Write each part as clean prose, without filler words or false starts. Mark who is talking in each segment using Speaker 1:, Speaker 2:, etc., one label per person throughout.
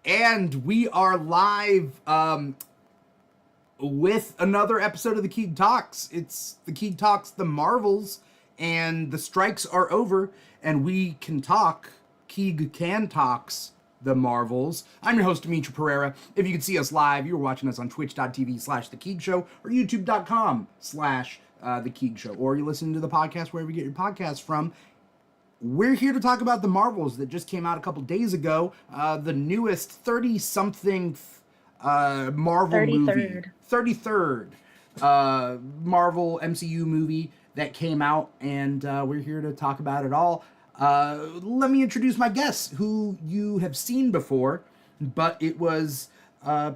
Speaker 1: And we are live with another episode of the Keeg Talks. It's the Keeg Talks, the Marvels, and the strikes are over, and we can talk. Keeg can talks the Marvels. I'm your host, Dimithri Perera. If you can see us live, you're watching us on twitch.tv/The Keeg Show or youtube.com/The Keeg Show, or you're listening to the podcast wherever you get your podcasts from. We're here to talk about the Marvels that just came out a couple days ago. The newest 30-something Marvel
Speaker 2: 33rd.
Speaker 1: movie. 33rd Marvel MCU movie that came out, and we're here to talk about it all. Let me introduce my guests, who you have seen before, but it was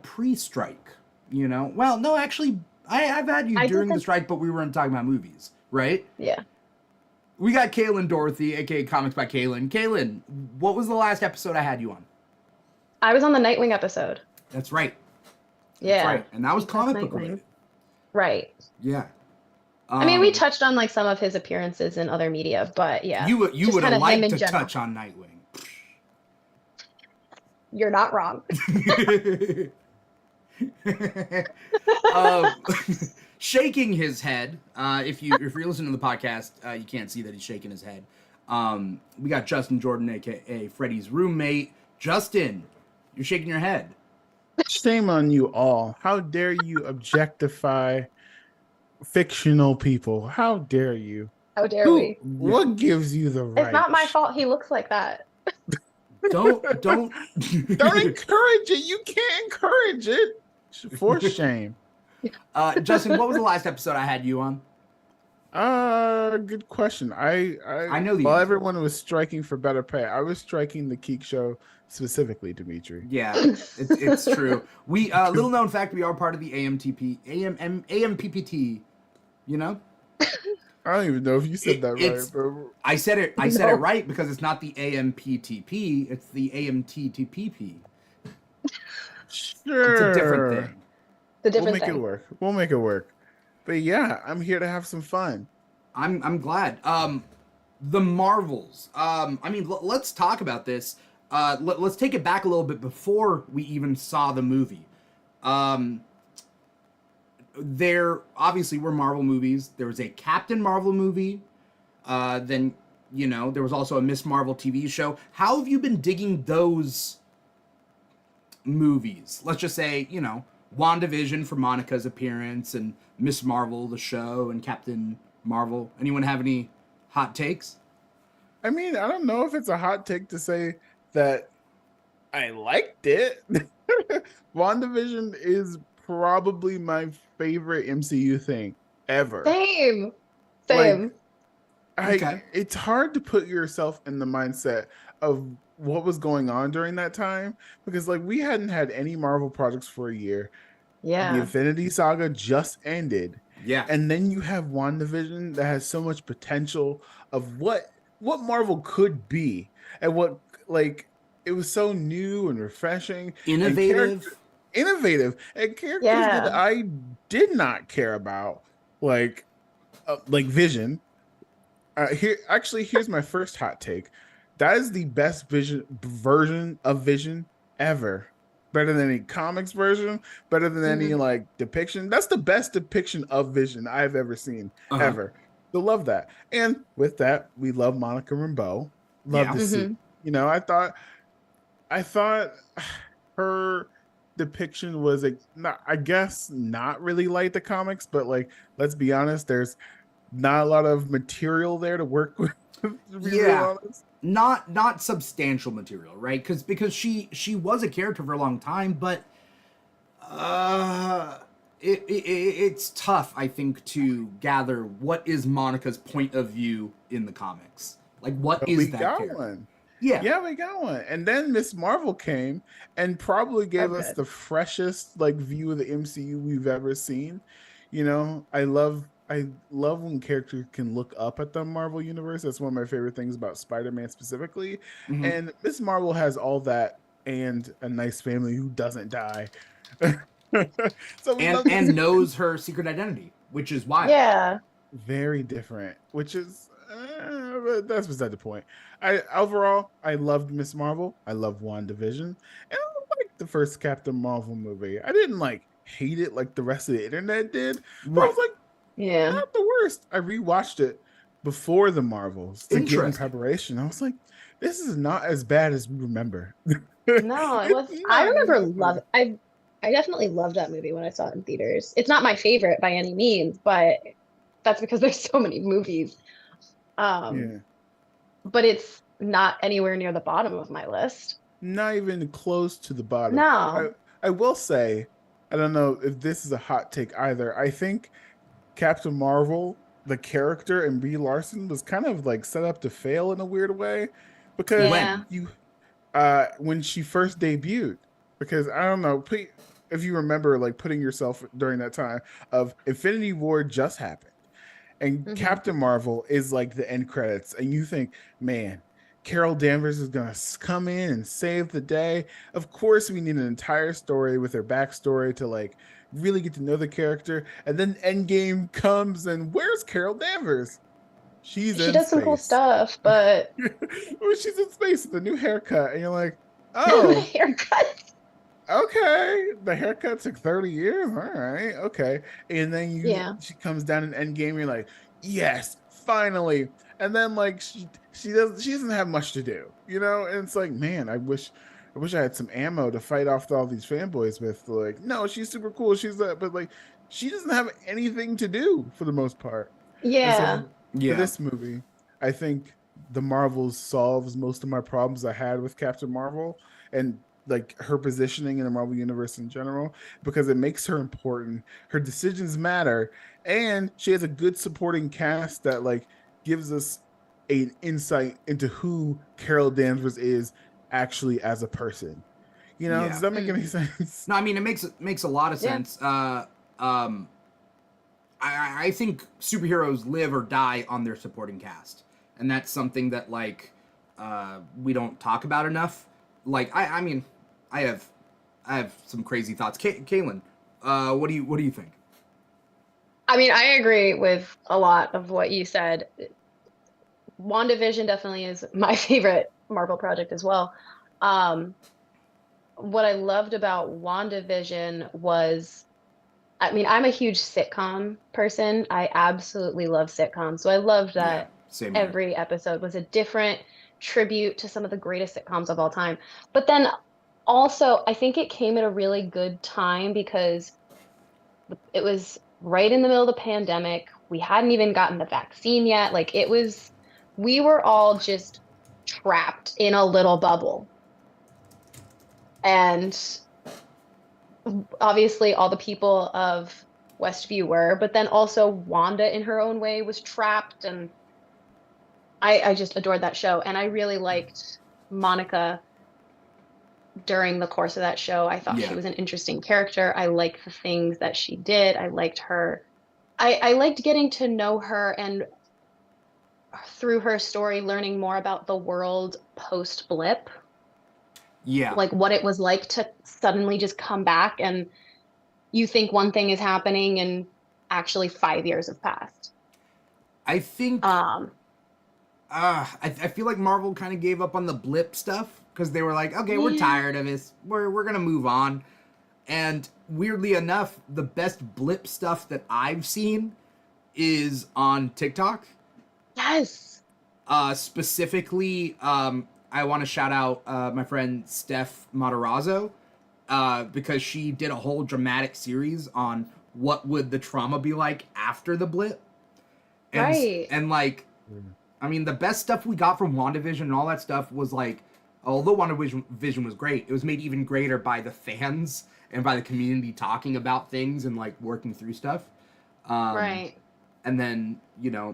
Speaker 1: pre-strike, you know? Well, no, actually, I've had you during the strike, but we weren't talking about movies, right?
Speaker 2: Yeah.
Speaker 1: We got Cailin Dorothy, aka Comics by Cailin. Cailin, what was the last episode I had you on?
Speaker 2: I was on the Nightwing episode.
Speaker 1: That's right.
Speaker 2: Yeah.
Speaker 1: That's right. And that was comic book related.
Speaker 2: Right.
Speaker 1: Yeah.
Speaker 2: I mean, we touched on like some of his appearances in other media, but yeah.
Speaker 1: You would have liked to touch on Nightwing.
Speaker 2: You're not wrong.
Speaker 1: Shaking his head. If you're listening to the podcast, you can't see that he's shaking his head. We got Justin Jordan, aka Freddie's roommate. Justin, you're shaking your head.
Speaker 3: Shame on you all. How dare you objectify fictional people? How dare you?
Speaker 2: How dare we?
Speaker 3: What gives you the right?
Speaker 2: It's not my fault he looks like that.
Speaker 1: Don't
Speaker 3: encourage it. You can't encourage it. For shame.
Speaker 1: Justin, what was the last episode I had you on?
Speaker 3: Good question. I
Speaker 1: know
Speaker 3: while everyone was striking for better pay, I was striking the Keeg Show specifically, Dimithri.
Speaker 1: Yeah, it's true. We little known fact, we are part of the AMPPT. You know.
Speaker 3: I don't even know if you said that right, bro.
Speaker 1: I said it right because it's not the AMPTP, it's the AMTTPP.
Speaker 3: Sure.
Speaker 1: It's a different thing.
Speaker 3: We'll make it work. But yeah, I'm here to have some fun.
Speaker 1: I'm glad. The Marvels. I mean, let's talk about this. Let's take it back a little bit before we even saw the movie. There obviously were Marvel movies. There was a Captain Marvel movie. Then, you know, there was also a Miss Marvel TV show. How have you been digging those movies? Let's just say, you know, WandaVision for Monica's appearance, and Miss Marvel, the show, and Captain Marvel. Anyone have any hot takes?
Speaker 3: I mean, I don't know if it's a hot take to say that I liked it. WandaVision is probably my favorite MCU thing ever.
Speaker 2: Same.
Speaker 3: It's hard to put yourself in the mindset of what was going on during that time, because like we hadn't had any Marvel projects for a year.
Speaker 2: Yeah.
Speaker 3: The Infinity Saga just ended.
Speaker 1: Yeah.
Speaker 3: And then you have WandaVision that has so much potential of what Marvel could be, and what, like, it was so new and refreshing,
Speaker 1: innovative
Speaker 3: and characters that I did not care about, like Vision. Here's my first hot take. That is the best version of Vision ever. Better than any comics version, better than any like depiction. That's the best depiction of Vision I've ever seen, ever. So love that. And with that, we love Monica Rambeau. Love to see. You know, I thought her depiction was not really like the comics, but like, let's be honest, there's not a lot of material there to work with.
Speaker 1: Not substantial material, right? Because she was a character for a long time, but it's tough, I think, to gather what is Monica's point of view in the comics. Like, what is that character?
Speaker 3: One.
Speaker 1: Yeah,
Speaker 3: we got one. And then Miss Marvel came and probably gave us the freshest like view of the MCU we've ever seen. You know, I love when characters can look up at the Marvel universe. That's one of my favorite things about Spider-Man specifically. And Miss Marvel has all that and a nice family who doesn't die.
Speaker 1: and knows her secret identity, which is wild.
Speaker 2: Yeah.
Speaker 3: Very different, which is but that's beside the point. Overall, I loved Miss Marvel. I love WandaVision. And the first Captain Marvel movie. I didn't like hate it like the rest of the internet did, but I
Speaker 1: Right.
Speaker 3: was like,
Speaker 2: Yeah.
Speaker 3: not the worst. I rewatched it before the Marvels to get in
Speaker 1: Interesting.
Speaker 3: preparation. I was like, this is not as bad as we remember.
Speaker 2: No, it
Speaker 3: It's
Speaker 2: was. I
Speaker 3: not
Speaker 2: remember
Speaker 3: as
Speaker 2: love.
Speaker 3: bad.
Speaker 2: I definitely loved that movie when I saw it in theaters. It's not my favorite by any means, but that's because there's so many movies. Um,
Speaker 3: Yeah.
Speaker 2: but it's not anywhere near the bottom of my list.
Speaker 3: Not even close to the bottom. I
Speaker 2: No.
Speaker 3: I will say, I don't know if this is a hot take either. I think Captain Marvel, the character, and Brie Larson was kind of like set up to fail in a weird way because
Speaker 2: Yeah.
Speaker 1: When?
Speaker 3: you when she first debuted, because I don't know if you remember like putting yourself during that time of Infinity War just happened and
Speaker 2: Hmm.
Speaker 3: Captain Marvel is like the end credits, and you think, man, Carol Danvers is gonna come in and save the day. Of course, we need an entire story with her backstory to like really get to know the character, and then Endgame comes, and where's Carol Danvers? She's
Speaker 2: She
Speaker 3: in
Speaker 2: does some cool
Speaker 3: space.
Speaker 2: stuff, but
Speaker 3: Well, she's in space with a new haircut, and you're like,
Speaker 2: the
Speaker 3: oh,
Speaker 2: haircut.
Speaker 3: okay, the haircut took 30 years. All right, okay. And then
Speaker 2: Yeah.
Speaker 3: she comes down in Endgame, you're like, yes, finally. And then like she doesn't have much to do, you know? And it's like, man, I wish I had some ammo to fight off all these fanboys with. Like, no, she's super cool. She's that, but like she doesn't have anything to do for the most part. And so
Speaker 2: Yeah.
Speaker 3: for
Speaker 1: Yeah.
Speaker 3: this movie, I think the Marvels solves most of my problems I had with Captain Marvel and like her positioning in the Marvel universe in general because it makes her important. Her decisions matter, and she has a good supporting cast that like gives us an insight into who Carol Danvers is actually as a person. You know, does
Speaker 1: Yeah.
Speaker 3: that make any
Speaker 2: Hmm.
Speaker 3: sense?
Speaker 1: No, I mean it makes a lot of
Speaker 2: Yeah.
Speaker 1: sense. Um, I think superheroes live or die on their supporting cast, and that's something that like we don't talk about enough. Like I mean, I have I have some crazy thoughts. Cailin, what do you think?
Speaker 2: I mean, I agree with a lot of what you said. WandaVision definitely is my favorite Marvel project as well. Um, what I loved about WandaVision was, I mean, I'm a huge sitcom person. I absolutely love sitcoms. So I loved
Speaker 1: Yeah,
Speaker 2: that
Speaker 1: same here.
Speaker 2: every episode was a different tribute to some of the greatest sitcoms of all time. But then also, I think it came at a really good time because it was right in the middle of the pandemic. We hadn't even gotten the vaccine yet. Like it was, we were all just trapped in a little bubble. And obviously, all the people of Westview were, but then also Wanda in her own way was trapped. And I just adored that show. And I really liked Monica during the course of that show. I thought she
Speaker 1: Yeah,
Speaker 2: was an interesting character. I liked the things that she did. I liked her. I liked getting to know her and through her story, learning more about the world post blip,
Speaker 1: yeah.
Speaker 2: like what it was like to suddenly just come back and you think one thing is happening and actually 5 years have passed.
Speaker 1: I think
Speaker 2: Um,
Speaker 1: I feel like Marvel kind of gave up on the blip stuff because they were like, okay, we're
Speaker 2: yeah.
Speaker 1: tired of this. We're gonna move on. And weirdly enough, the best blip stuff that I've seen is on TikTok.
Speaker 2: Yes.
Speaker 1: Specifically, I want to shout out my friend Steph Matarazzo because she did a whole dramatic series on what would the trauma be like after the blip,
Speaker 2: Right.
Speaker 1: and like, I mean, the best stuff we got from WandaVision and all that stuff was like, although WandaVision was great, it was made even greater by the fans and by the community talking about things and like working through stuff. Um,
Speaker 2: Right.
Speaker 1: and then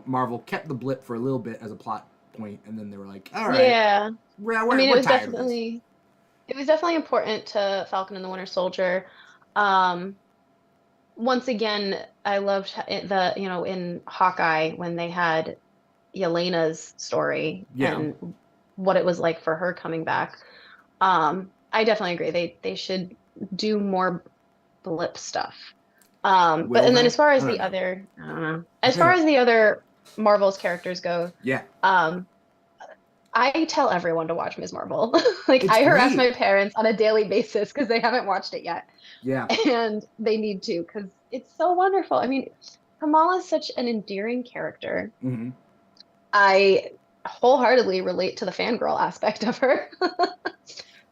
Speaker 1: Marvel kept the blip for a little bit as a plot point, and then they were like, all right,
Speaker 2: Yeah.
Speaker 1: we're
Speaker 2: I
Speaker 1: we're,
Speaker 2: mean,
Speaker 1: we're tired of this.
Speaker 2: it was definitely important to Falcon and the Winter Soldier. Um, Once again, I loved in Hawkeye when they had Yelena's story
Speaker 1: Yeah,
Speaker 2: and what it was like for her coming back. I definitely agree. They should do more blip stuff. But
Speaker 1: will
Speaker 2: and then
Speaker 1: they?
Speaker 2: as far
Speaker 1: I
Speaker 2: as
Speaker 1: don't
Speaker 2: the
Speaker 1: know.
Speaker 2: other, I don't know. As far as the other Marvel's characters go,
Speaker 1: Yeah,
Speaker 2: um, I tell everyone to watch Ms. Marvel. Like,
Speaker 1: It's
Speaker 2: I harass
Speaker 1: great.
Speaker 2: my parents on a daily basis because they haven't watched it yet.
Speaker 1: Yeah.
Speaker 2: And they need to because it's so wonderful. I mean, Kamala's such an endearing character.
Speaker 1: Hmm.
Speaker 2: I wholeheartedly relate to the fangirl aspect of her.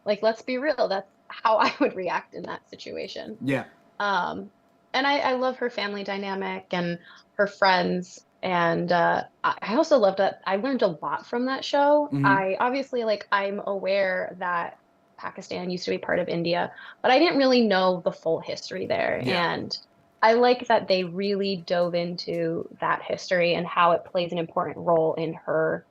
Speaker 2: Like, let's be real, that's how I would react in that situation.
Speaker 1: Yeah.
Speaker 2: And I love her family dynamic and her friends. And I also love that I learned a lot from that show.
Speaker 1: Hmm.
Speaker 2: I obviously, like, I'm aware that Pakistan used to be part of India, but I didn't really know the full history there.
Speaker 1: Yeah.
Speaker 2: And I like that they really dove into that history and how it plays an important role in her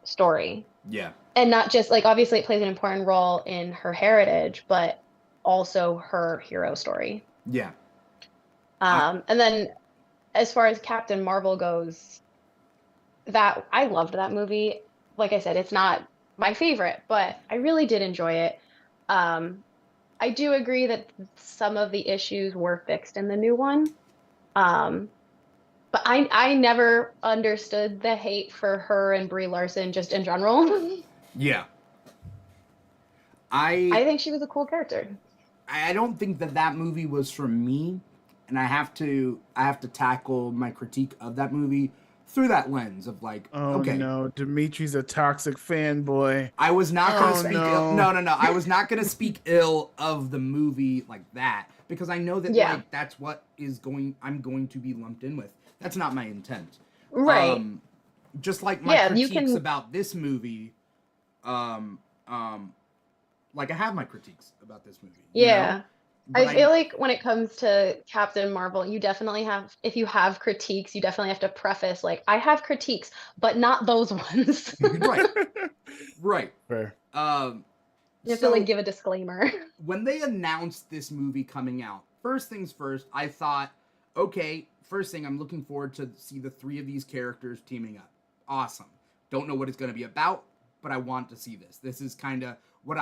Speaker 2: story.
Speaker 1: Yeah.
Speaker 2: And not just like, obviously it plays an important role in her heritage, but also her hero story.
Speaker 1: Yeah.
Speaker 2: And then as far as Captain Marvel goes, that I loved that movie. Like I said, it's not my favorite, but I really did enjoy it. I do agree that some of the issues were fixed in the new one. But I never understood the hate for her and Brie Larson just in general.
Speaker 1: Yeah.
Speaker 2: I think she was a cool character.
Speaker 1: I don't think that movie was for me, and I have to tackle my critique of that movie through that lens of like,
Speaker 3: Oh
Speaker 1: okay,
Speaker 3: no, Dimitri's a toxic fanboy.
Speaker 1: I was not going to
Speaker 3: Oh,
Speaker 1: speak
Speaker 3: no.
Speaker 1: ill. No. I was not going to speak ill of the movie like that because I know that
Speaker 2: Yeah.
Speaker 1: like that's what I'm going to be lumped in with. That's not my intent.
Speaker 2: Right.
Speaker 1: Just like my
Speaker 2: Yeah, you
Speaker 1: critiques
Speaker 2: can-
Speaker 1: about this movie, like I have my critiques about this movie. you
Speaker 2: Yeah.
Speaker 1: know? But
Speaker 2: I feel like when it comes to Captain Marvel, you definitely have, if you have critiques, you definitely have to preface, like, I have critiques, but not those ones.
Speaker 1: right, right.
Speaker 3: Fair.
Speaker 2: You have to, like, give a disclaimer.
Speaker 1: When they announced this movie coming out, first things first, I thought, okay, first thing, I'm looking forward to see the three of these characters teaming up. Awesome. Don't know what it's going to be about, but I want to see this. This is kind of what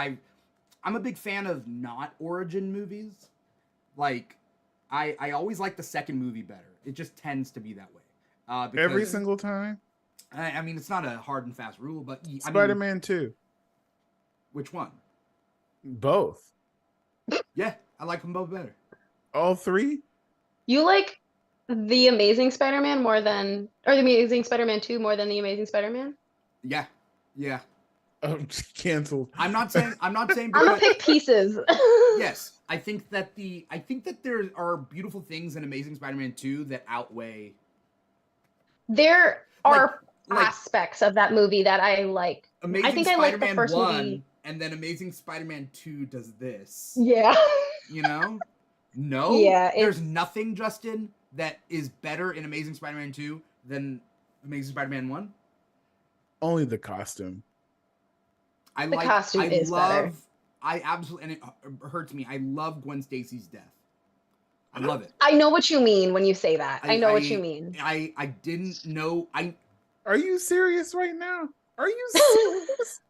Speaker 1: I'm a big fan of not origin movies. Like, I always like the second movie better. It just tends to be that way. Because,
Speaker 3: Every single time?
Speaker 1: I mean, it's not a hard and fast rule, but...
Speaker 3: Spider-Man 2.
Speaker 1: Which one?
Speaker 3: Both.
Speaker 1: Yeah, I like them both better.
Speaker 3: All three?
Speaker 2: You like The Amazing Spider-Man more than, or The Amazing Spider-Man 2 more than The Amazing Spider-Man?
Speaker 1: Yeah.
Speaker 3: Oh, canceled.
Speaker 1: I'm not saying
Speaker 2: I'm gonna pick pieces.
Speaker 1: Yes, I think that there are beautiful things in Amazing Spider-Man 2 that outweigh.
Speaker 2: There are
Speaker 1: Like
Speaker 2: aspects of that movie that I like.
Speaker 1: Amazing
Speaker 2: I think
Speaker 1: Spider-Man
Speaker 2: I like the first
Speaker 1: 1,
Speaker 2: movie.
Speaker 1: and then Amazing Spider-Man 2 does this.
Speaker 2: Yeah.
Speaker 1: You know? No.
Speaker 2: Yeah,
Speaker 1: There's nothing, Justin, that is better in Amazing Spider-Man 2 than Amazing Spider-Man 1.
Speaker 3: Only the costume.
Speaker 2: Costume is better.
Speaker 1: I absolutely, and it hurts me. I love Gwen Stacy's death. I love it.
Speaker 2: I know what you mean when you say that. I know what you mean.
Speaker 1: I didn't know.
Speaker 3: Are you serious right now? Are you serious?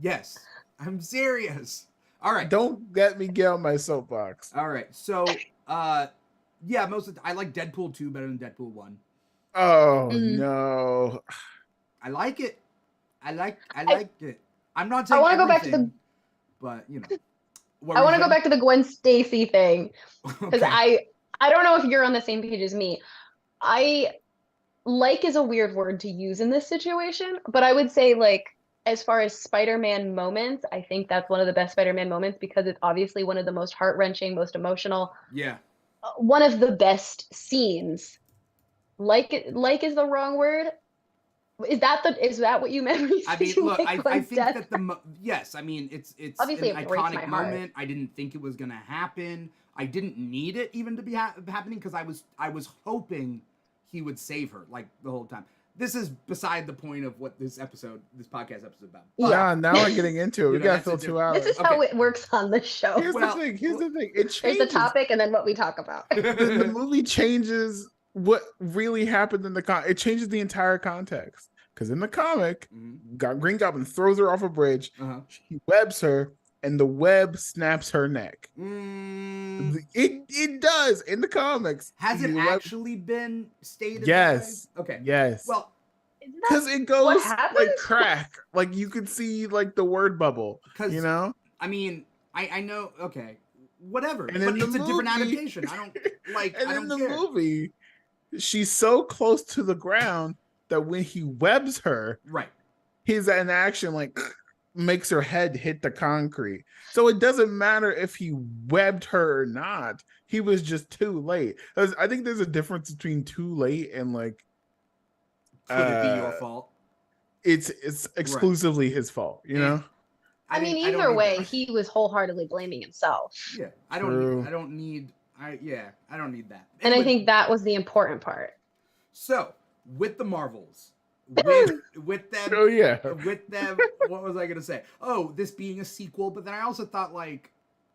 Speaker 1: Yes, I'm serious. All right.
Speaker 3: Don't let me get on my soapbox.
Speaker 1: All right. So, yeah, I like Deadpool 2 better than Deadpool 1.
Speaker 3: Oh no.
Speaker 1: I like it. I liked it. I'm not saying
Speaker 2: I want to go back
Speaker 1: everything,
Speaker 2: to
Speaker 1: but you know.
Speaker 2: I want to go back to the Gwen Stacy thing because
Speaker 1: Okay.
Speaker 2: I don't know if you're on the same page as me. I like is a weird word to use in this situation, but I would say, like, as far as Spider-Man moments, I think that's one of the best Spider-Man moments because it's obviously one of the most heart-wrenching, most emotional,
Speaker 1: Yeah.
Speaker 2: one of the best scenes. Like is the wrong word. Is that what you meant when you
Speaker 1: I
Speaker 2: said
Speaker 1: mean,
Speaker 2: you
Speaker 1: look,
Speaker 2: like
Speaker 1: I
Speaker 2: Gwen's
Speaker 1: think
Speaker 2: death?
Speaker 1: that yes, I mean it's
Speaker 2: Obviously,
Speaker 1: an
Speaker 2: it breaks
Speaker 1: iconic
Speaker 2: my heart.
Speaker 1: moment. I didn't think it was gonna happen. I didn't need it even to be happening because I was hoping he would save her like the whole time. This is beside the point of what this podcast episode is about. But,
Speaker 3: Yeah, now we're getting into it. We gotta fill 2 hours.
Speaker 2: This is how it works on the show.
Speaker 3: Here's the thing. It changes.
Speaker 2: There's the topic and then what we talk about.
Speaker 3: The movie changes what really happened in the it changes the entire context. Because in the comic, Green Goblin throws her off a bridge, he webs her, and the web snaps her neck. It does in the comics.
Speaker 1: Has it actually been stated?
Speaker 3: Yes.
Speaker 1: Okay.
Speaker 3: Yes.
Speaker 1: Well,
Speaker 2: Isn't
Speaker 3: Because
Speaker 2: that
Speaker 3: it
Speaker 2: what
Speaker 3: goes
Speaker 2: happened?
Speaker 3: like crack. Like you could see like the word bubble. You know?
Speaker 1: I mean, I know. Okay, whatever.
Speaker 3: And
Speaker 1: But
Speaker 3: in the
Speaker 1: it's a different
Speaker 3: movie,
Speaker 1: adaptation. I don't like.
Speaker 3: and
Speaker 1: I
Speaker 3: in
Speaker 1: don't
Speaker 3: the
Speaker 1: care.
Speaker 3: movie, she's so close to the ground that when he webs her,
Speaker 1: Right.
Speaker 3: his an action like makes her head hit the concrete. So it doesn't matter if he webbed her or not. He was just too late. I think there's a difference between too late and like
Speaker 1: Could it be your fault?
Speaker 3: It's exclusively his fault, you know?
Speaker 2: I mean,
Speaker 1: I don't
Speaker 2: either
Speaker 1: need
Speaker 2: way,
Speaker 1: that.
Speaker 2: he was wholeheartedly blaming himself.
Speaker 1: Yeah, I
Speaker 3: True.
Speaker 1: don't need I don't need that.
Speaker 2: And I
Speaker 1: Anyway,
Speaker 2: think that was the important part.
Speaker 1: so with the Marvels, with them,
Speaker 3: Oh yeah.
Speaker 1: with them. What was I gonna say? Oh, this being a sequel, but then I also thought like,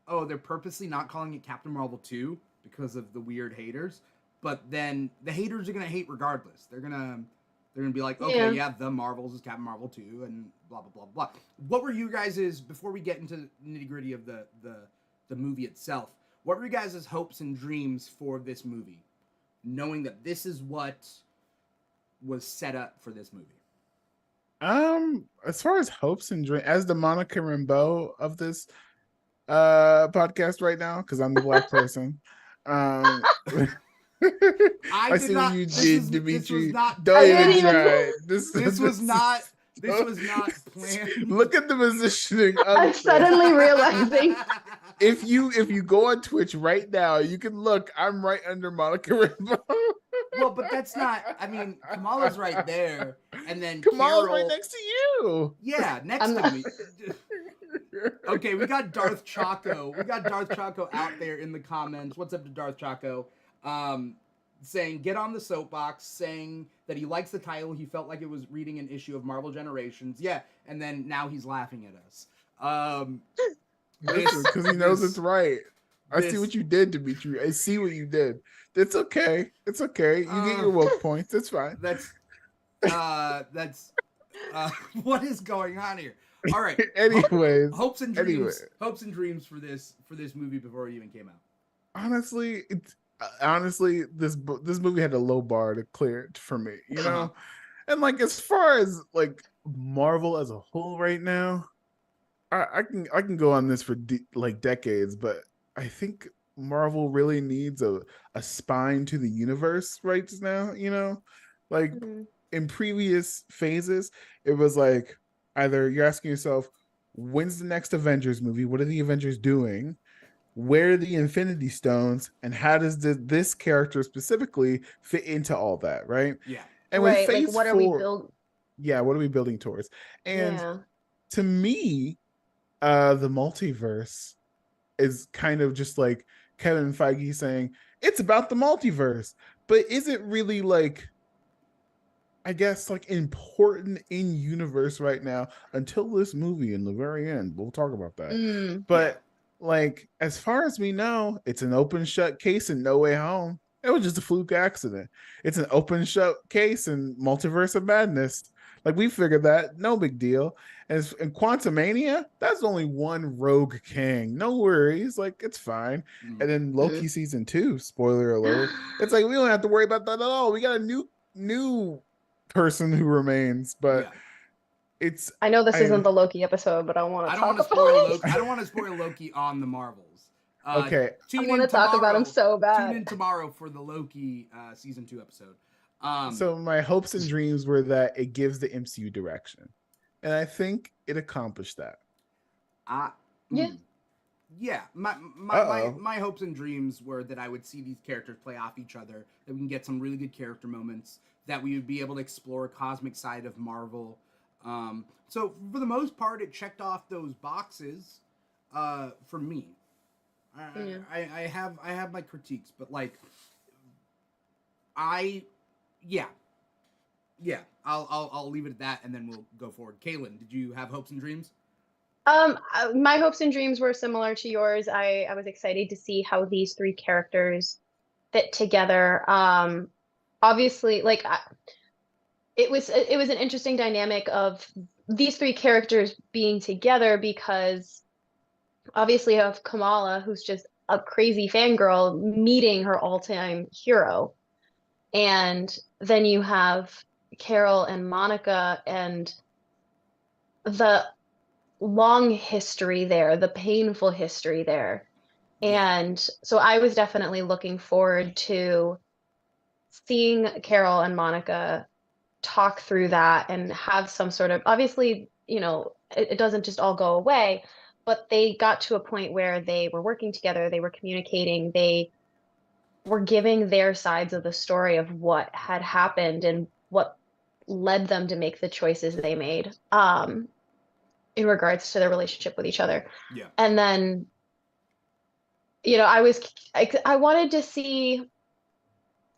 Speaker 1: oh, they're purposely not calling it Captain Marvel 2 because of the weird haters. But then the haters are gonna hate regardless. They're gonna be like, okay, yeah, the Marvels is Captain Marvel 2 and blah blah blah blah. What were you guys' before we get into nitty gritty of the movie itself? What were you guys' hopes and dreams for this movie, knowing that this is what was set up for this movie?
Speaker 3: As far as hopes and dreams, as the Monica Rambeau of this podcast right now, because I'm the black person. I see what you did, Dimithri.
Speaker 1: This was not.
Speaker 3: Don't even
Speaker 2: even
Speaker 3: try.
Speaker 1: This was not. This was not planned.
Speaker 3: Look at the positioning.
Speaker 2: I'm suddenly realizing.
Speaker 3: If you go on Twitch right now, you can look. I'm right under Monica Rambeau.
Speaker 1: Well, but that's not. I mean, Kamala's right there, and then
Speaker 3: Kamala's
Speaker 1: Carol,
Speaker 3: right next to you.
Speaker 1: Yeah, next to me. Okay, we got Darth Chaco. We got Darth Chaco out there in the comments. What's up to Darth Chaco? Saying get on the soapbox, saying that he likes the title. He felt like it was reading an issue of Marvel Generations. Yeah, and then now he's laughing at us.
Speaker 3: Because he knows it's right. I see what you did, Dimithri. I see what you did. It's okay. It's okay. You get your woke points. It's fine.
Speaker 1: That's what is going on here? All right.
Speaker 3: Anyways,
Speaker 1: hopes and dreams. Hopes and dreams for this movie before it even came out.
Speaker 3: Honestly, this movie had a low bar to clear for me, you know. And like as far as like Marvel as a whole right now, I can go on this for like decades, but I think Marvel really needs a spine to the universe right now, you know? Like in previous phases, it was like either you're asking yourself, when's the next Avengers movie? What are the Avengers doing? Where are the Infinity Stones? And how does this character specifically fit into all that, right?
Speaker 1: Yeah.
Speaker 3: And
Speaker 2: right,
Speaker 3: with Phase
Speaker 2: like what
Speaker 3: 4,
Speaker 2: are we building?
Speaker 3: Yeah, what are we building towards? And to me, the multiverse is kind of just like Kevin Feige saying it's about the multiverse, but is it really like, I guess, like important in universe right now until this movie in the very end? We'll talk about that. But like, as far as we know, it's an open shut case in No Way Home. It was just a fluke accident. It's an open shut case in Multiverse of Madness. Like, we figured that, no big deal. And in Quantumania, that's only one rogue king. No worries, like it's fine. And then Loki season 2, spoiler alert, it's like we don't have to worry about that at all. We got a new person who remains, but it's.
Speaker 2: I know this isn't the Loki episode, but I want to talk about
Speaker 1: Loki. I don't want to spoil Loki on the Marvels.
Speaker 3: Okay,
Speaker 2: I want to talk about him so bad.
Speaker 1: Tune in tomorrow for the Loki season 2 episode.
Speaker 3: So my hopes and dreams were that it gives the MCU direction, and I think it accomplished that.
Speaker 1: Yeah. My hopes and dreams were that I would see these characters play off each other, that we can get some really good character moments, that we would be able to explore a cosmic side of Marvel. So for the most part, it checked off those boxes for me. I have my critiques, but like I'll leave it at that, and then we'll go forward. Cailin, did you have hopes and dreams?
Speaker 2: My hopes and dreams were similar to yours. I was excited to see how these three characters fit together. Obviously, like it was an interesting dynamic of these three characters being together, because obviously you have Kamala, who's just a crazy fangirl, meeting her all-time hero. And then you have Carol and Monica and the long history there, the painful history there. And so I was definitely looking forward to seeing Carol and Monica talk through that and have some sort of, obviously, it doesn't just all go away, but they got to a point where they were working together, they were communicating, they were giving their sides of the story of what had happened and what led them to make the choices they made in regards to their relationship with each other.
Speaker 1: Yeah.
Speaker 2: And then, I wanted to see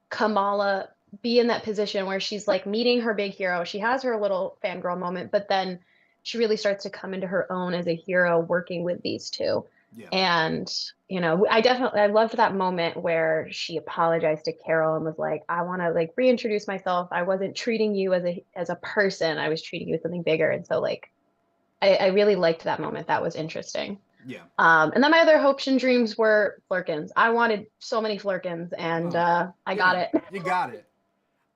Speaker 2: Kamala be in that position where she's like meeting her big hero. She has her little fangirl moment, but then she really starts to come into her own as a hero working with these two.
Speaker 1: Yeah.
Speaker 2: And, I loved that moment where she apologized to Carol and was like, I want to like reintroduce myself. I wasn't treating you as a person. I was treating you as something bigger. And so like, I really liked that moment. That was interesting.
Speaker 1: Yeah.
Speaker 2: And then my other hopes and dreams were Flurkins. I wanted so many Flurkins, and I got it.
Speaker 1: You got it.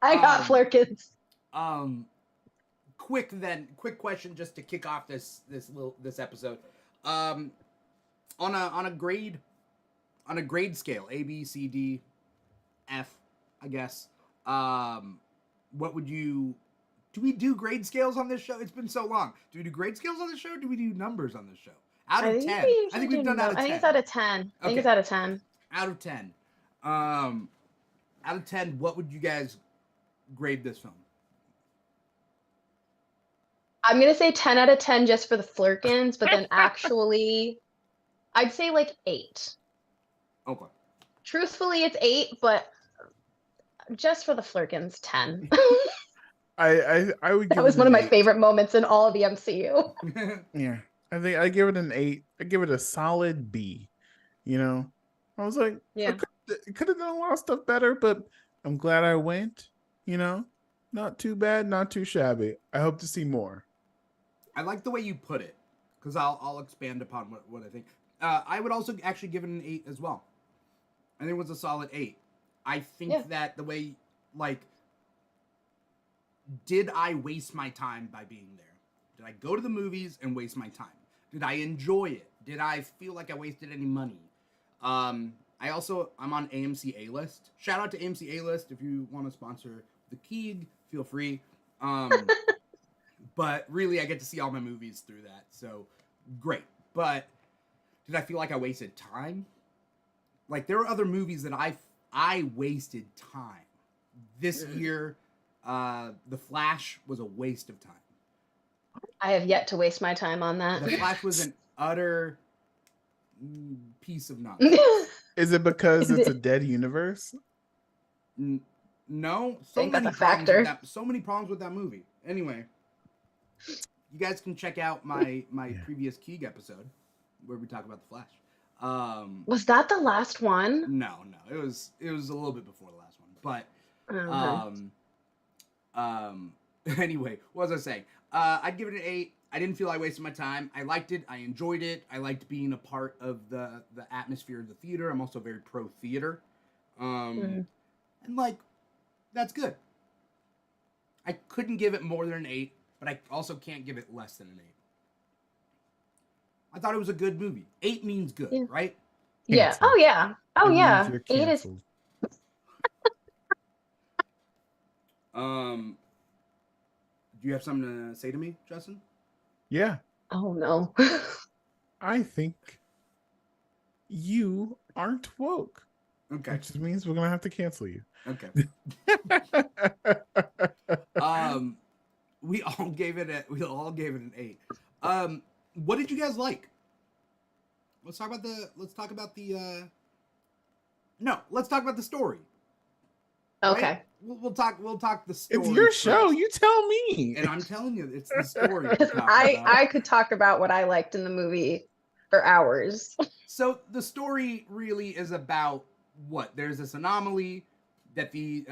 Speaker 2: I got Flurkins.
Speaker 1: Quick question just to kick off this episode. On a grade scale, A, B, C, D, F, I guess. What would you? Do we do grade scales on this show? It's been so long. Do we do grade scales on this show? Do we do numbers on this show? Out of 10. I think we've done out of 10.
Speaker 2: I think it's out of 10. I think it's out of 10.
Speaker 1: Out of 10. Out of 10, what would you guys grade this film?
Speaker 2: I'm going to say 10 out of 10 just for the Flurkins, but then actually, I'd say like 8.
Speaker 1: Okay.
Speaker 2: Truthfully, it's 8, but just for the Flurkins, 10.
Speaker 3: I would give
Speaker 2: that was one of my
Speaker 3: 8.
Speaker 2: favorite moments in all of the MCU.
Speaker 3: Yeah. I think I give it an 8. I give it a solid B. I was like,
Speaker 2: yeah,
Speaker 3: it could have done a lot of stuff better, but I'm glad I went. Not too bad, not too shabby. I hope to see more.
Speaker 1: I like the way you put it, because I'll expand upon what I think. I would also actually give it an 8 as well. I think it was a solid 8. I think that the way, like, did I waste my time by being there? Did I go to the movies and waste my time? Did I enjoy it? Did I feel like I wasted any money? I'm on AMC A-List. Shout out to AMC A-List. If you want to sponsor the Keeg, feel free. But really, I get to see all my movies through that. So, great. But did I feel like I wasted time? Like, there were other movies that I wasted time. This year, The Flash was a waste of time.
Speaker 2: I have yet to waste my time on that.
Speaker 1: The Flash was an utter piece of nonsense.
Speaker 3: Is it because it's a dead universe?
Speaker 1: No.
Speaker 2: So many
Speaker 1: problems with that movie. Anyway, you guys can check out my previous Keeg episode where we talk about The Flash.
Speaker 2: Was that the last one?
Speaker 1: No. It was a little bit before the last one. But anyway, what was I saying? I'd give it an 8. I didn't feel I wasted my time. I liked it. I enjoyed it. I liked being a part of the atmosphere of the theater. I'm also very pro theater. And like, that's good. I couldn't give it more than an 8, but I also can't give it less than an 8. I thought it was a good movie. 8 means good, right?
Speaker 2: Yeah.
Speaker 3: Canceled.
Speaker 2: Oh yeah. Oh yeah. 8 is.
Speaker 1: Do you have something to say to me, Justin?
Speaker 3: Yeah.
Speaker 2: Oh no.
Speaker 1: I
Speaker 3: think you aren't woke.
Speaker 1: Okay.
Speaker 3: Which means we're gonna have to cancel you.
Speaker 1: Okay. We all gave it an 8. What did you guys like? Let's talk about the story.
Speaker 2: Okay.
Speaker 1: Right? We'll talk the story.
Speaker 3: It's your
Speaker 1: first.
Speaker 3: show. You tell me.
Speaker 1: And I'm telling you, it's the story.
Speaker 2: I could talk about what I liked in the movie for hours.
Speaker 1: So the story really is about what? There's this anomaly that the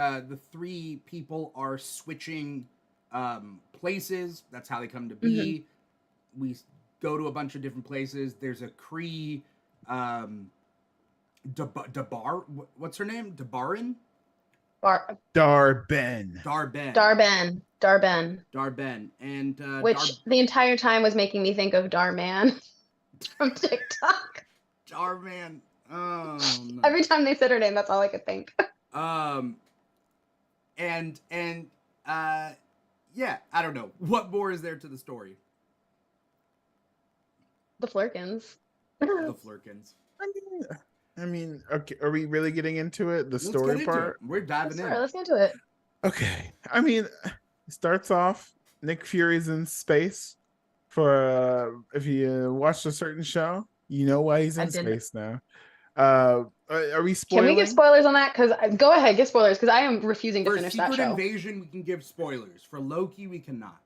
Speaker 1: 3 people are switching places. That's how they come to be. Mm-hmm. We go to a bunch of different places. There's a Kree Debar. What's her name? Debaran?
Speaker 3: Dar-Ben.
Speaker 2: Dar-Ben.
Speaker 1: And
Speaker 2: which the entire time was making me think of Dar-Man from TikTok.
Speaker 1: Dar-Man. Oh, no.
Speaker 2: Every time they said her name, that's all I could think.
Speaker 1: Yeah, I don't know. What more is there to the story?
Speaker 2: The Flurkins.
Speaker 1: The Flurkins.
Speaker 3: I mean, okay, are we really getting into it? The story part?
Speaker 1: We're diving in.
Speaker 2: Let's get into it.
Speaker 3: Okay. I mean, it starts off, Nick Fury's in space for, if you watched a certain show, you know why he's in space now. Are we spoiling?
Speaker 2: Can we give spoilers on that? Because go ahead, give spoilers, because I am refusing to finish that show.
Speaker 1: For Secret Invasion, we can give spoilers. For Loki, we cannot.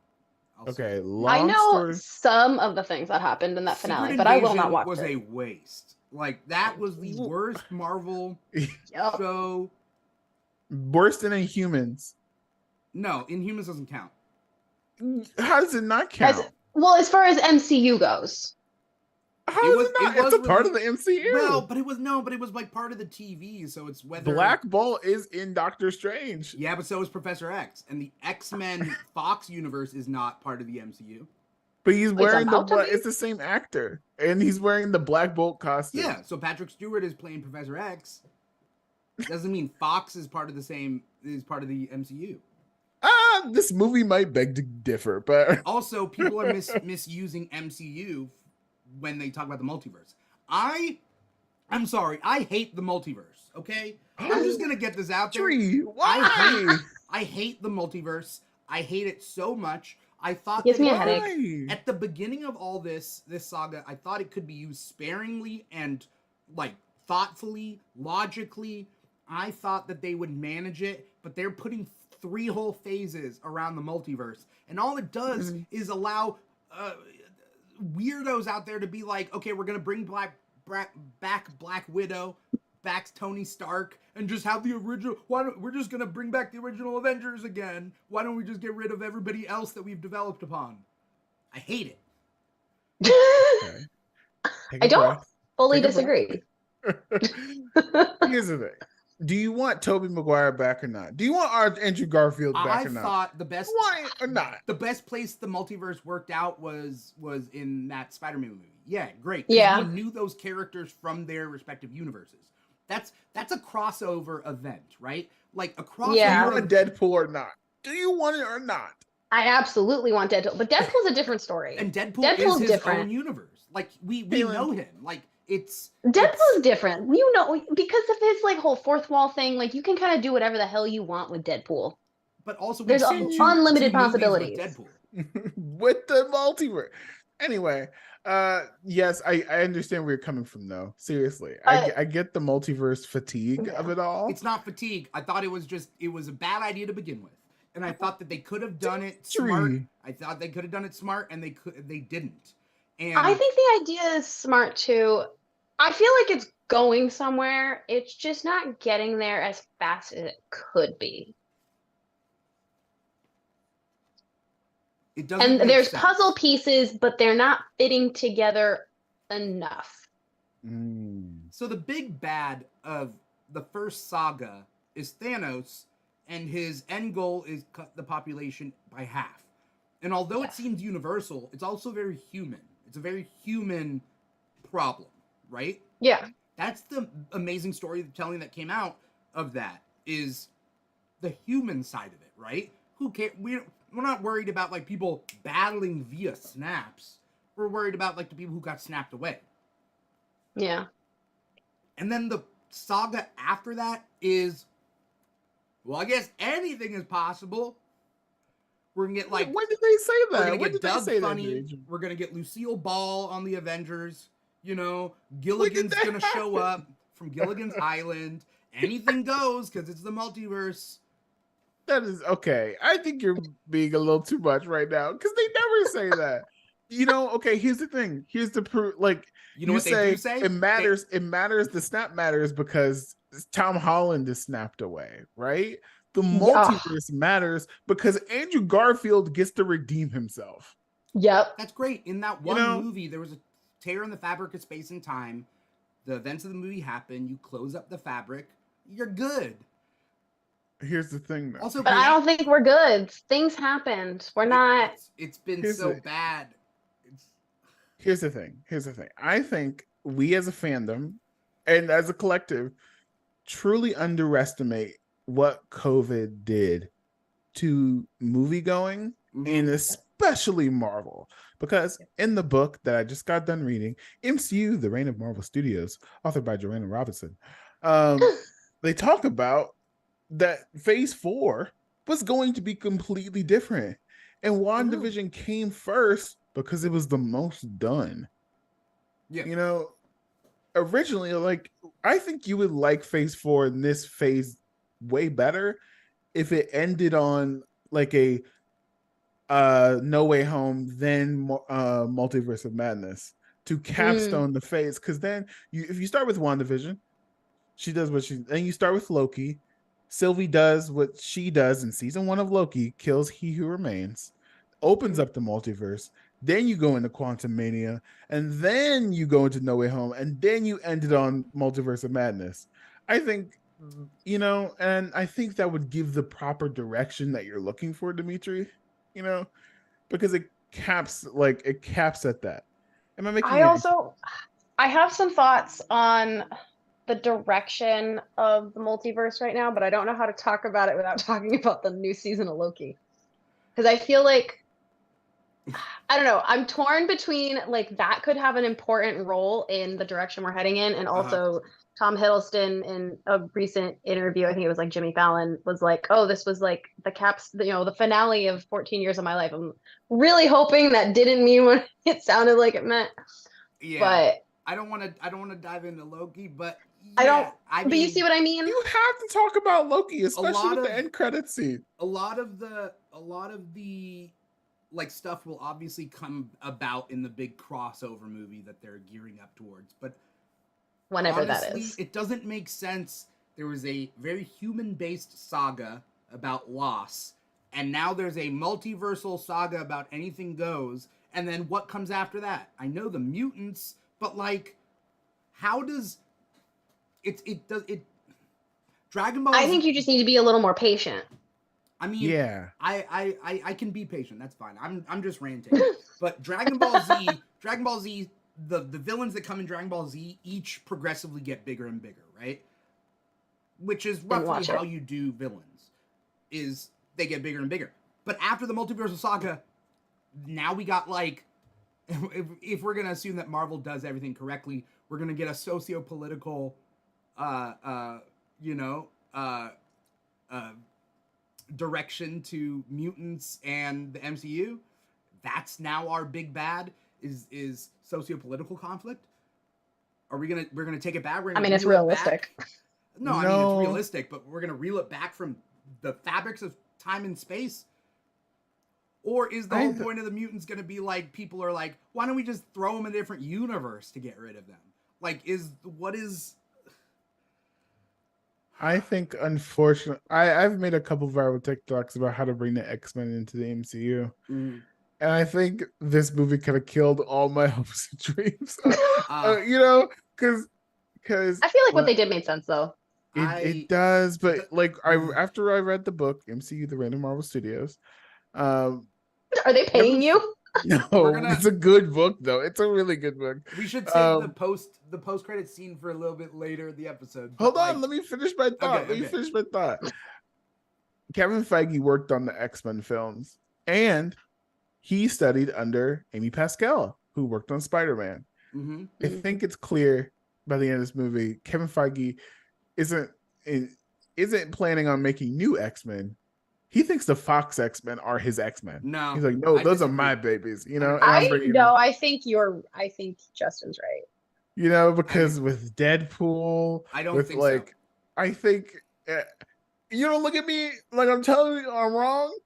Speaker 3: Okay,
Speaker 2: I know some of the things that happened in that finale, but I will not watch it.
Speaker 1: Was a waste. Like, that was the worst Marvel show.
Speaker 3: Worse than Inhumans.
Speaker 1: No, Inhumans doesn't count.
Speaker 3: How does it not count?
Speaker 2: As far as MCU goes.
Speaker 3: How is it not? It's a part of the MCU.
Speaker 1: Well, but it was like part of the TV, so it's whether
Speaker 3: Black Bolt is in Doctor Strange.
Speaker 1: Yeah, but so is Professor X, and the X-Men Fox universe is not part of the MCU.
Speaker 3: But he's wearing it's the same actor, and he's wearing the Black Bolt costume.
Speaker 1: Yeah, so Patrick Stewart is playing Professor X. Doesn't mean Fox is part of the MCU.
Speaker 3: This movie might beg to differ, but
Speaker 1: also people are misusing MCU when they talk about the multiverse. I'm sorry, I hate the multiverse, okay? I'm just gonna get this out there.
Speaker 3: Why?
Speaker 1: I hate the multiverse. I hate it so much. I thought
Speaker 2: gives me a headache.
Speaker 1: At the beginning of all this saga, I thought it could be used sparingly and like thoughtfully, logically. I thought that they would manage it, but they're putting 3 whole phases around the multiverse, and all it does is allow weirdos out there to be like, okay, we're gonna bring back Black Widow, back Tony Stark, and just have the original. We're just gonna bring back the original Avengers again? Why don't we just get rid of everybody else that we've developed upon? I hate
Speaker 2: it. Okay. I don't fully disagree.
Speaker 3: Here's the thing. Do you want Tobey Maguire back or not? Do you want Andrew Garfield back or not?
Speaker 1: I thought the best.
Speaker 3: Why or not?
Speaker 1: The best place the multiverse worked out was in that Spider-Man movie. Yeah, great.
Speaker 2: Yeah,
Speaker 1: you knew those characters from their respective universes. That's a crossover event, right? Like a crossover.
Speaker 3: Yeah. Do you want Deadpool or not? Do you want it or not?
Speaker 2: I absolutely want Deadpool, but Deadpool's a different story.
Speaker 1: And Deadpool's is his own universe. Like we know him. Like.
Speaker 2: Deadpool's different, because of his like whole fourth wall thing. Like you can kind of do whatever the hell you want with Deadpool.
Speaker 1: But also,
Speaker 2: there's unlimited possibilities
Speaker 3: with the multiverse. Anyway, yes, I understand where you're coming from, though. Seriously, I get the multiverse fatigue of it all.
Speaker 1: It's not fatigue. I thought it was a bad idea to begin with, and I thought that they could have done it smart. I thought they could have done it smart, and they didn't. And
Speaker 2: I think the idea is smart too. I feel like it's going somewhere. It's just not getting there as fast as it could be.
Speaker 1: It doesn't.
Speaker 2: And there's puzzle pieces, but they're not fitting together enough.
Speaker 1: So the big bad of the first saga is Thanos, and his end goal is cut the population by half. And although it seems universal, it's also very human. It's a very human problem, right?
Speaker 2: Yeah.
Speaker 1: That's the amazing storytelling that came out of that, is the human side of it, right? Who cares? We're not worried about like people battling via snaps. We're worried about like the people who got snapped away.
Speaker 2: Yeah.
Speaker 1: And then the saga after that is, well, I guess anything is possible. We're gonna get like.
Speaker 3: When did they say that?
Speaker 1: We're gonna get Doug Funny. We're gonna get Lucille Ball on the Avengers. Gilligan's gonna show up from Gilligan's Island. Anything goes because it's the multiverse.
Speaker 3: That is okay. I think you're being a little too much right now because they never say that. Okay. Here's the thing. Here's the proof. Like
Speaker 1: what they do say?
Speaker 3: It matters. It matters. The snap matters because Tom Holland is snapped away, right? The multiverse matters because Andrew Garfield gets to redeem himself.
Speaker 2: Yep.
Speaker 1: That's great. In that one movie, there was a tear in the fabric of space and time. The events of the movie happen. You close up the fabric. You're good.
Speaker 3: Here's the thing, though.
Speaker 1: Also,
Speaker 2: But I don't think we're good. Things happened. We're not.
Speaker 1: It's been so bad.
Speaker 3: Here's the thing. I think we as a fandom and as a collective truly underestimate what COVID did to movie going, and especially Marvel. Because in the book that I just got done reading, MCU, The Reign of Marvel Studios, authored by Joanna Robinson, they talk about that phase 4 was going to be completely different. And WandaVision came first because it was the most done.
Speaker 1: Yeah.
Speaker 3: You know, originally, like, I think you would like phase 4 in this phase way better if it ended on like a No Way Home, then Multiverse of Madness to capstone the phase. Because then if you start with WandaVision, she does what she, then you start with Loki. Sylvie does what she does in season 1 of Loki, kills He Who Remains, opens up the multiverse. Then you go into Quantum Mania, and then you go into No Way Home, and then you ended on Multiverse of Madness. I think, and I think that would give the proper direction that you're looking for, Dimithri, because it caps at that. Am I making
Speaker 2: I have some thoughts on the direction of the multiverse right now, but I don't know how to talk about it without talking about the new season of Loki. Because I feel like, I don't know, I'm torn between like that could have an important role in the direction we're heading in, and also Tom Hiddleston in a recent interview, I think it was like Jimmy Fallon, was like, oh, this was like the finale of 14 years of my life. I'm really hoping that didn't mean what it sounded like it meant.
Speaker 1: Yeah.
Speaker 2: But
Speaker 1: I don't want to dive into Loki, but
Speaker 2: but you see what I mean?
Speaker 3: You have to talk about Loki, especially with the end credit scene.
Speaker 1: A lot of the like stuff will obviously come about in the big crossover movie that they're gearing up towards, but
Speaker 2: whenever
Speaker 1: honestly,
Speaker 2: that is,
Speaker 1: it doesn't make sense. There was a very human-based saga about loss, and now there's a multiversal saga about anything goes, and then what comes after that? I know the mutants, but like, how does it Dragon Ball
Speaker 2: I think you just need to be a little more patient.
Speaker 1: I mean,
Speaker 3: yeah,
Speaker 1: I can be patient. That's fine. I'm just ranting. But Dragon Ball Z, the villains that come in Dragon Ball Z each progressively get bigger and bigger, right? Which is roughly how you do villains. Is they get bigger and bigger. But after the multiversal saga, now we got like, if we're gonna assume that Marvel does everything correctly, we're gonna get a socio-political, direction to mutants and the MCU. That's now our big bad is socio-political conflict. We're gonna take it back.
Speaker 2: It's realistic.
Speaker 1: No, I mean it's realistic, but we're gonna reel it back from the fabrics of time and space. Or is the whole point of the mutants gonna be like, people are like, why don't we just throw them in a different universe to get rid of them? Like,
Speaker 3: I think, unfortunately, I've made a couple viral TikToks about how to bring the X-Men into the MCU. And I think this movie kind of killed all my hopes and dreams. Because
Speaker 2: I feel like what they did made sense, though.
Speaker 3: It does, but after I read the book, MCU, The Reign of Marvel Studios.
Speaker 2: Are they paying you?
Speaker 3: No, it's a good book, though. It's a really good book.
Speaker 1: We should save the post-credit scene for a little bit later in the episode.
Speaker 3: Hold on, let me finish my thought. Kevin Feige worked on the X-Men films, and he studied under Amy Pascal, who worked on Spider-Man. I think it's clear by the end of this movie, Kevin Feige isn't planning on making new X-Men. He thinks the Fox X-Men are his X-Men.
Speaker 1: No,
Speaker 3: he's like, no, those are my babies.
Speaker 2: I think Justin's right.
Speaker 3: Because with Deadpool,
Speaker 1: I don't think so.
Speaker 3: I think you don't look at me like I'm telling you I'm wrong.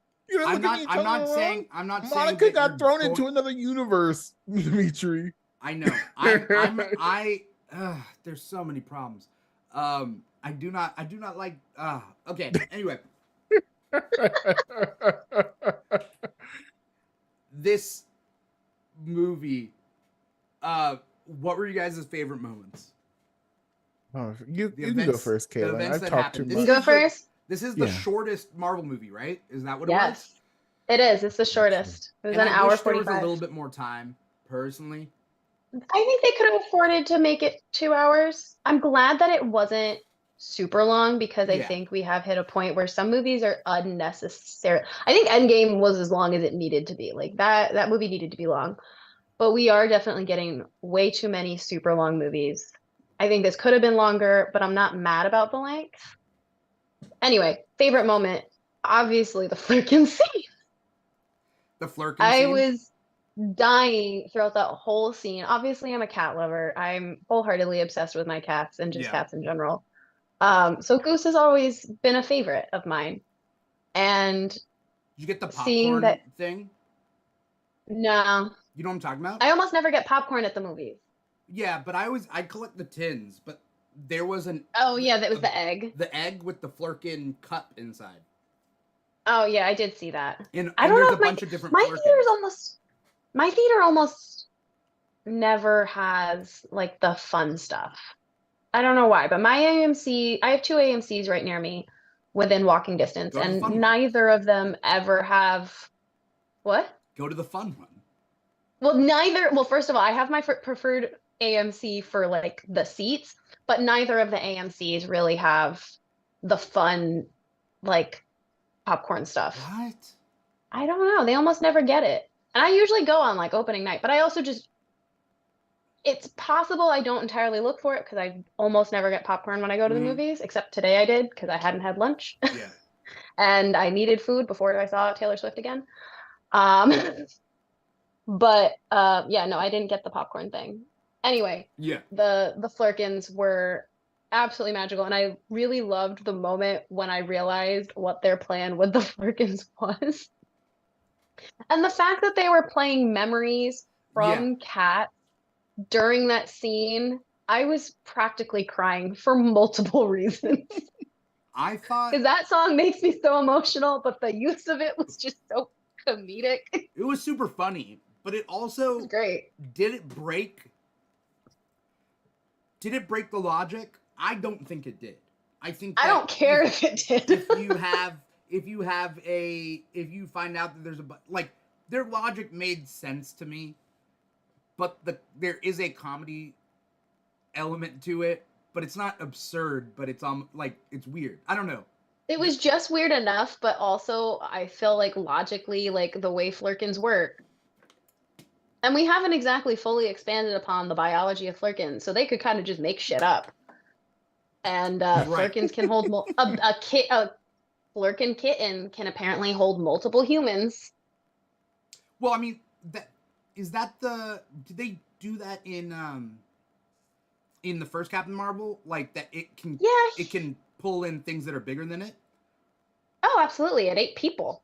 Speaker 3: I'm not saying Monica got thrown into another universe, Dimithri.
Speaker 1: I know. There's so many problems. I do not like. Okay. Anyway. This movie, what were you guys' favorite moments?
Speaker 3: Oh, you can go first, Cailin. I've talked too much.
Speaker 2: You go first.
Speaker 1: This is the shortest Marvel movie, right? Is that what it was?
Speaker 2: Yes, it is. It's the shortest. It was
Speaker 1: and
Speaker 2: an
Speaker 1: I
Speaker 2: hour
Speaker 1: wish
Speaker 2: 45.
Speaker 1: There was a little bit more time, personally.
Speaker 2: I think they could have afforded to make it 2 hours. I'm glad that it wasn't super long because I think we have hit a point where some movies are unnecessary. I think Endgame was as long as it needed to be. Like that movie needed to be long. But we are definitely getting way too many super long movies. I think this could have been longer, but I'm not mad about the length. Anyway, favorite moment, obviously the Flerken scene.
Speaker 1: The Flerken scene?
Speaker 2: I was dying throughout that whole scene. Obviously, I'm a cat lover. I'm wholeheartedly obsessed with my cats and just cats in general. So Goose has always been a favorite of mine. And
Speaker 1: did you get the popcorn thing?
Speaker 2: No.
Speaker 1: You know what I'm talking about?
Speaker 2: I almost never get popcorn at the movies.
Speaker 1: Yeah, but I collect the tins, but there was an
Speaker 2: that was the egg.
Speaker 1: The egg with the Flerken cup inside.
Speaker 2: Oh yeah, I did see that.
Speaker 1: And
Speaker 2: I don't
Speaker 1: there's
Speaker 2: know
Speaker 1: a bunch of different
Speaker 2: Flerkens. My theater almost never has like the fun stuff. I don't know why, but my AMC, I have 2 AMCs right near me within walking distance, and neither of them ever have what?
Speaker 1: Go to the fun one.
Speaker 2: Well, first of all, I have my preferred AMC for like the seats, but neither of the AMCs really have the fun like popcorn stuff.
Speaker 1: What?
Speaker 2: I don't know. They almost never get it. And I usually go on like opening night, but I also it's possible I don't entirely look for it because I almost never get popcorn when I go to the movies, except today I did because I hadn't had lunch.
Speaker 1: Yeah.
Speaker 2: And I needed food before I saw Taylor Swift again. But no, I didn't get the popcorn thing. Anyway, the Flerkens were absolutely magical, and I really loved the moment when I realized what their plan with the Flerkens was. And the fact that they were playing memories from cats during that scene, I was practically crying for multiple reasons.
Speaker 1: I thought
Speaker 2: because that song makes me so emotional, but the use of it was just so comedic.
Speaker 1: It was super funny, but it also
Speaker 2: was great.
Speaker 1: Did it break the logic? I don't think it did. I don't
Speaker 2: care if it did.
Speaker 1: if you find out that there's their logic made sense to me, but there is a comedy element to it, but it's not absurd, but it's it's weird. I don't know.
Speaker 2: It was just weird enough, but also I feel like logically, like the way Flerkens work. And we haven't exactly fully expanded upon the biology of Flerkens, so they could kind of just make shit up. And Flerkens can hold a Flerken kitten can apparently hold multiple humans.
Speaker 1: Well, I mean, did they do that in the first Captain Marvel? Like that it can pull in things that are bigger than it?
Speaker 2: Oh, absolutely. It ate people.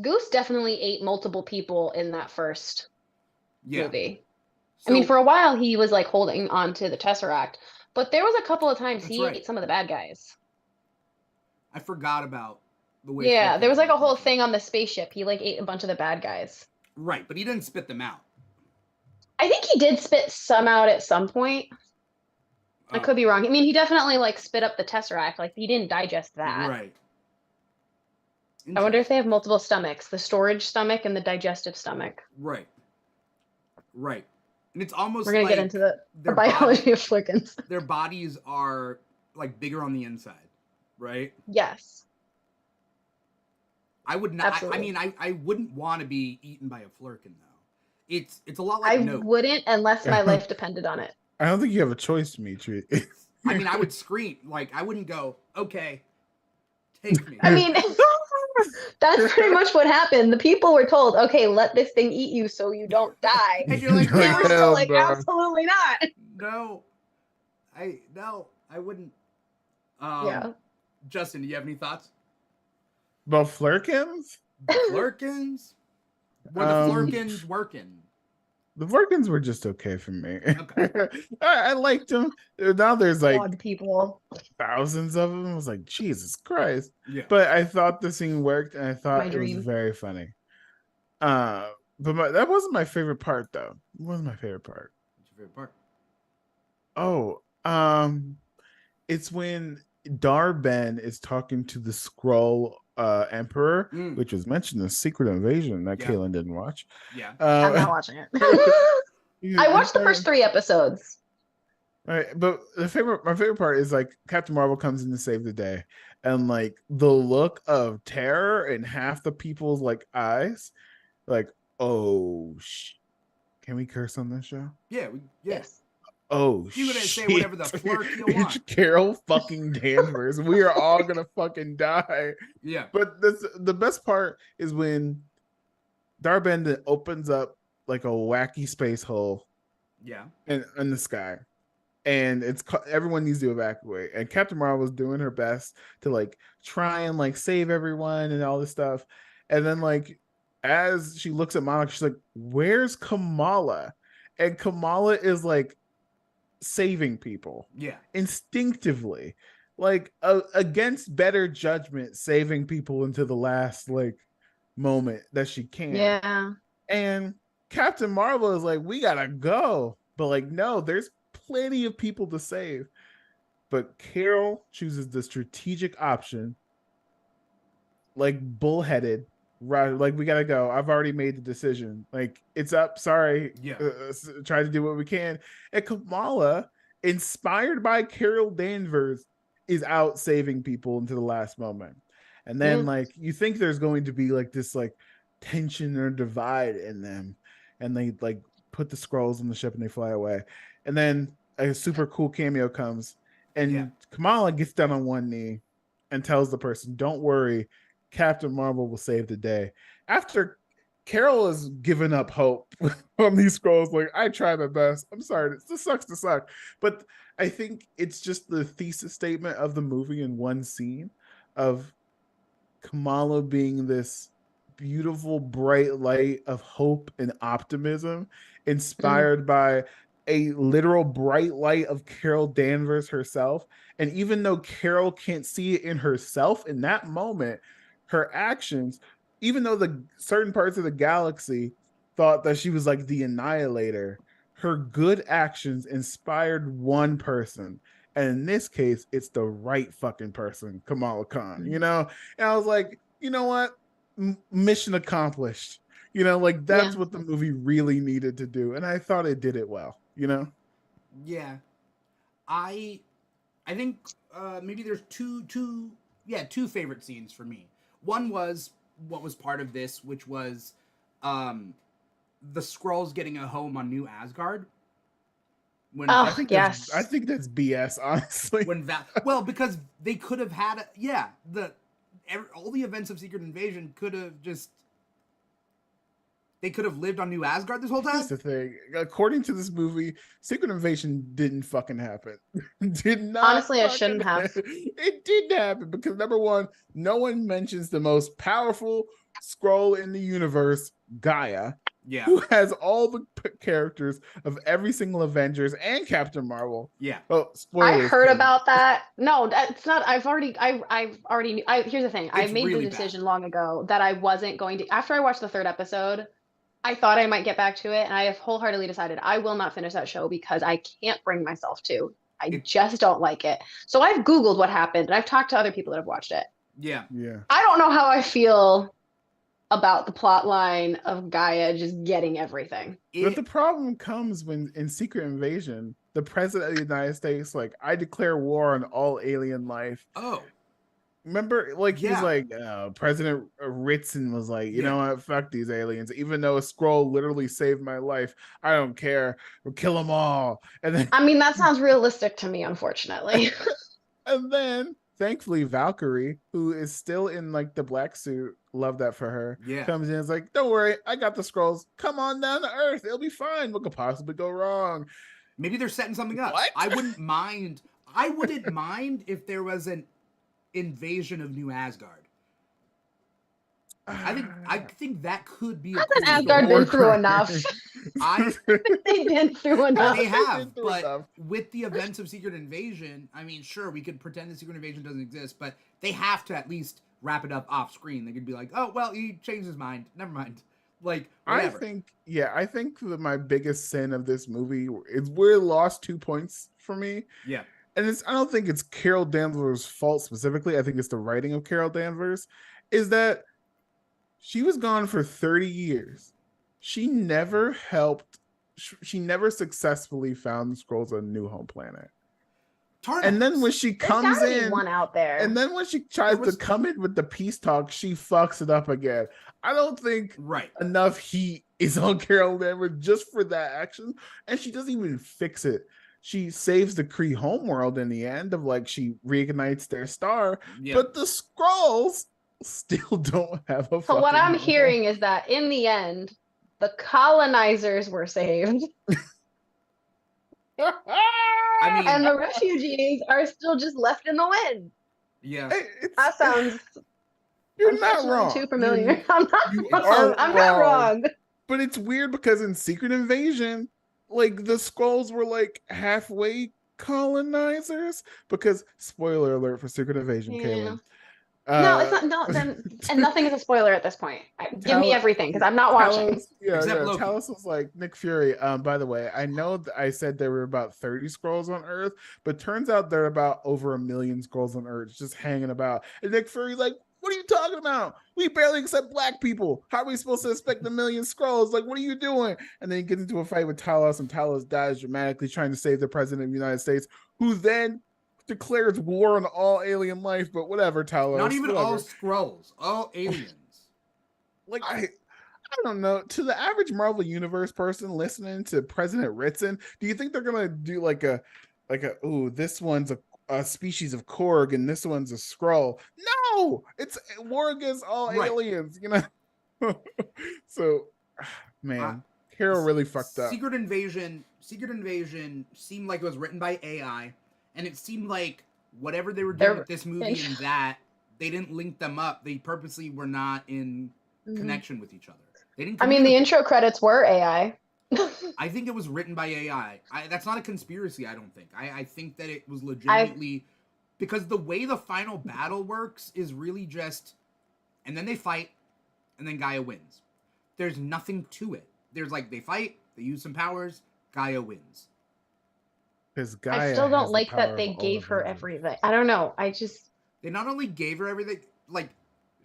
Speaker 2: Goose definitely ate multiple people in that first movie. So, I mean, for a while he was like holding on to the Tesseract, but there was a couple of times he ate some of the bad guys.
Speaker 1: I forgot about the way.
Speaker 2: Yeah, there was like a whole thing on the spaceship. He like ate a bunch of the bad guys.
Speaker 1: Right, but he didn't spit them out.
Speaker 2: I think he did spit some out at some point. I could be wrong. I mean, he definitely like spit up the Tesseract. Like he didn't digest that.
Speaker 1: Right.
Speaker 2: I wonder if they have multiple stomachs, the storage stomach and the digestive stomach.
Speaker 1: Right. Right. And it's almost
Speaker 2: we're gonna get into the biology of Flerkens.
Speaker 1: Their bodies are like bigger on the inside, right?
Speaker 2: Yes.
Speaker 1: I would not. I wouldn't want to be eaten by a Flerken though. It's a lot like
Speaker 2: I wouldn't unless my life depended on it.
Speaker 3: I don't think you have a choice, Dimitri.
Speaker 1: I mean, I would scream. Like I wouldn't go, okay, take me.
Speaker 2: I mean, that's pretty much what happened. The people were told, okay, let this thing eat you so you don't die.
Speaker 1: And you're like,
Speaker 2: they were still like, absolutely not.
Speaker 1: No, I wouldn't. Justin, do you have any thoughts?
Speaker 3: About Flerkens?
Speaker 1: Flerkens? Were the Flerkens working?
Speaker 3: The Flerkens were just okay for me.
Speaker 1: Okay.
Speaker 3: I liked them. Now there's like
Speaker 2: odd people,
Speaker 3: thousands of them. I was like, Jesus Christ.
Speaker 1: Yeah.
Speaker 3: But I thought the scene worked, and I thought it was very funny. But that wasn't my favorite part, though. It wasn't my favorite part.
Speaker 1: What's your favorite part?
Speaker 3: Oh, it's when Dar-Ben is talking to the Skrull Emperor, which was mentioned in Secret Invasion that Cailin didn't watch.
Speaker 1: Yeah.
Speaker 2: I'm not watching it. I watched the first 3 episodes.
Speaker 3: Right, but my favorite part is like Captain Marvel comes in to save the day, and like the look of terror in half the people's like eyes, like, oh, can we curse on this show?
Speaker 1: Yeah.
Speaker 2: Yes.
Speaker 3: Oh,
Speaker 1: you gonna
Speaker 3: shit.
Speaker 1: say whatever the flirt you want.
Speaker 3: It's Carol fucking Danvers. We are all gonna fucking die.
Speaker 1: Yeah.
Speaker 3: But the best part is when Dar-Ben opens up like a wacky space hole.
Speaker 1: Yeah.
Speaker 3: In the sky. And everyone needs to evacuate, and Captain Marvel was doing her best to like try and like save everyone and all this stuff, and then like as she looks at Monica, she's like, where's Kamala? And Kamala is like saving people instinctively, like against better judgment, saving people into the last like moment that she can. And Captain Marvel is like, we gotta go, but like, no, there's plenty of people to save. But Carol chooses the strategic option, like bullheaded, right? Like, we gotta go. I've already made the decision. Like, it's up. Sorry. Try to do what we can. And Kamala, inspired by Carol Danvers, is out saving people into the last moment. And then like you think there's going to be like this like tension or divide in them, and they like put the Skrulls on the ship and they fly away. And then a super cool cameo comes, and Kamala gets down on one knee and tells the person, don't worry, Captain Marvel will save the day. After Carol has given up hope on these Skrulls, like, I try my best. I'm sorry, this sucks to suck. But I think it's just the thesis statement of the movie in one scene of Kamala being this beautiful bright light of hope and optimism, inspired by a literal bright light of Carol Danvers herself. And even though Carol can't see it in herself in that moment, her actions, even though the certain parts of the galaxy thought that she was like the annihilator, her good actions inspired one person. And in this case, it's the right fucking person, Kamala Khan, you know? And I was like, you know what? Mission accomplished. You know, like that's what the movie really needed to do. And I thought it did it well, you know?
Speaker 1: Yeah. I think maybe there's two favorite scenes for me. One was what was part of this, which was the Skrulls getting a home on New Asgard.
Speaker 3: I think that's BS, honestly.
Speaker 1: Because they could have had all the events of Secret Invasion could have they could have lived on New Asgard this whole time.
Speaker 3: That's the thing. According to this movie, Secret Invasion didn't fucking happen. Did not.
Speaker 2: Honestly, it shouldn't have.
Speaker 3: It didn't happen because number one, no one mentions the most powerful Skrull in the universe, Gaia.
Speaker 1: Yeah.
Speaker 3: Who has all the characters of every single Avengers and Captain Marvel.
Speaker 1: Yeah.
Speaker 3: Oh, spoilers.
Speaker 2: I heard about that. No, that's not. I've already knew. Here's the thing. I made really the decision long ago that I wasn't going to. After I watched the 3rd episode, I thought I might get back to it, and I have wholeheartedly decided I will not finish that show because I can't bring myself to. I just don't like it. So I've Googled what happened, and I've talked to other people that have watched it.
Speaker 1: Yeah.
Speaker 3: Yeah.
Speaker 2: I don't know how I feel about the plot line of Gaia just getting everything.
Speaker 3: But the problem comes when in Secret Invasion, the president of the United States, like, I declare war on all alien life.
Speaker 1: Oh.
Speaker 3: Remember, like, he's like, President Ritson was like, you know what, fuck these aliens. Even though a Skrull literally saved my life, I don't care. We'll kill them all. And then,
Speaker 2: I mean, that sounds realistic to me, unfortunately.
Speaker 3: And then, thankfully, Valkyrie, who is still in like the black suit, love that for her, comes in and is like, don't worry, I got the Skrulls. Come on down to Earth. It'll be fine. What could possibly go wrong?
Speaker 1: Maybe they're setting something up.
Speaker 3: What?
Speaker 1: I wouldn't mind if there was an invasion of New Asgard. I think that could be.
Speaker 2: Hasn't Asgard been through enough? They've been through enough.
Speaker 1: They have, but with the events of Secret Invasion, I mean, sure, we could pretend that Secret Invasion doesn't exist, but they have to at least wrap it up off screen. They could be like, oh, well, he changed his mind. Never mind. Like, whatever.
Speaker 3: I think that my biggest sin of this movie is we're lost 2 points for me.
Speaker 1: Yeah.
Speaker 3: and I don't think it's Carol Danvers' fault specifically. I think it's the writing of Carol Danvers, is that she was gone for 30 years. She never helped. She never successfully found the scrolls on New Home Planet.
Speaker 1: Tarnax.
Speaker 3: And then when she comes in,
Speaker 2: one out there,
Speaker 3: and then when she tries to come in with the peace talk, she fucks it up again. I don't think enough heat is on Carol Danvers just for that action, and she doesn't even fix it. She saves the Kree homeworld in the end of like she reignites their star, but the scrolls still don't have a.
Speaker 2: So what I'm hearing is that in the end, the colonizers were saved.
Speaker 1: I mean,
Speaker 2: and the refugees are still just left in the wind.
Speaker 1: Yeah,
Speaker 2: that sounds.
Speaker 3: You're not wrong.
Speaker 2: Too familiar. I'm not wrong.
Speaker 3: But it's weird because in Secret Invasion, like the Skrulls were like halfway colonizers. Because spoiler alert for Secret Invasion, Cailin.
Speaker 2: No, it's not. No, then and nothing is a spoiler at this point. Give me everything because I'm not watching.
Speaker 3: Talos was like, Nick Fury. By the way, I know that I said there were about 30 Skrulls on Earth, but turns out there are about over 1 million Skrulls on Earth just hanging about. And Nick Fury's like, "What are you talking about? We barely accept black people. How are we supposed to expect 1 million Skrulls? Like, what are you doing?" And then he gets into a fight with Talos, and Talos dies dramatically trying to save the president of the United States, who then declares war on all alien life. But whatever, Talos.
Speaker 1: Not even all Skrulls, all aliens.
Speaker 3: Like I don't know. To the average Marvel Universe person listening to President Ritson, do you think they're gonna do like a this one's a species of Korg and this one's a Skrull? No, it's war against all aliens, you know. So, man, Carol really fucked up.
Speaker 1: Secret Invasion seemed like it was written by AI, and it seemed like whatever they were doing with this movie and that, they didn't link them up. They purposely were not in connection with each other. They didn't.
Speaker 2: I mean, the intro credits were AI.
Speaker 1: I think it was written by AI. That's not a conspiracy, I don't think. I think that it was legitimately... Because the way the final battle works is really just... And then they fight, and then Gaia wins. There's nothing to it. There's like, they fight, they use some powers, Gaia wins.
Speaker 3: Because Gaia
Speaker 2: I still don't like that they gave her everything. I don't know.
Speaker 1: They not only gave her everything, like,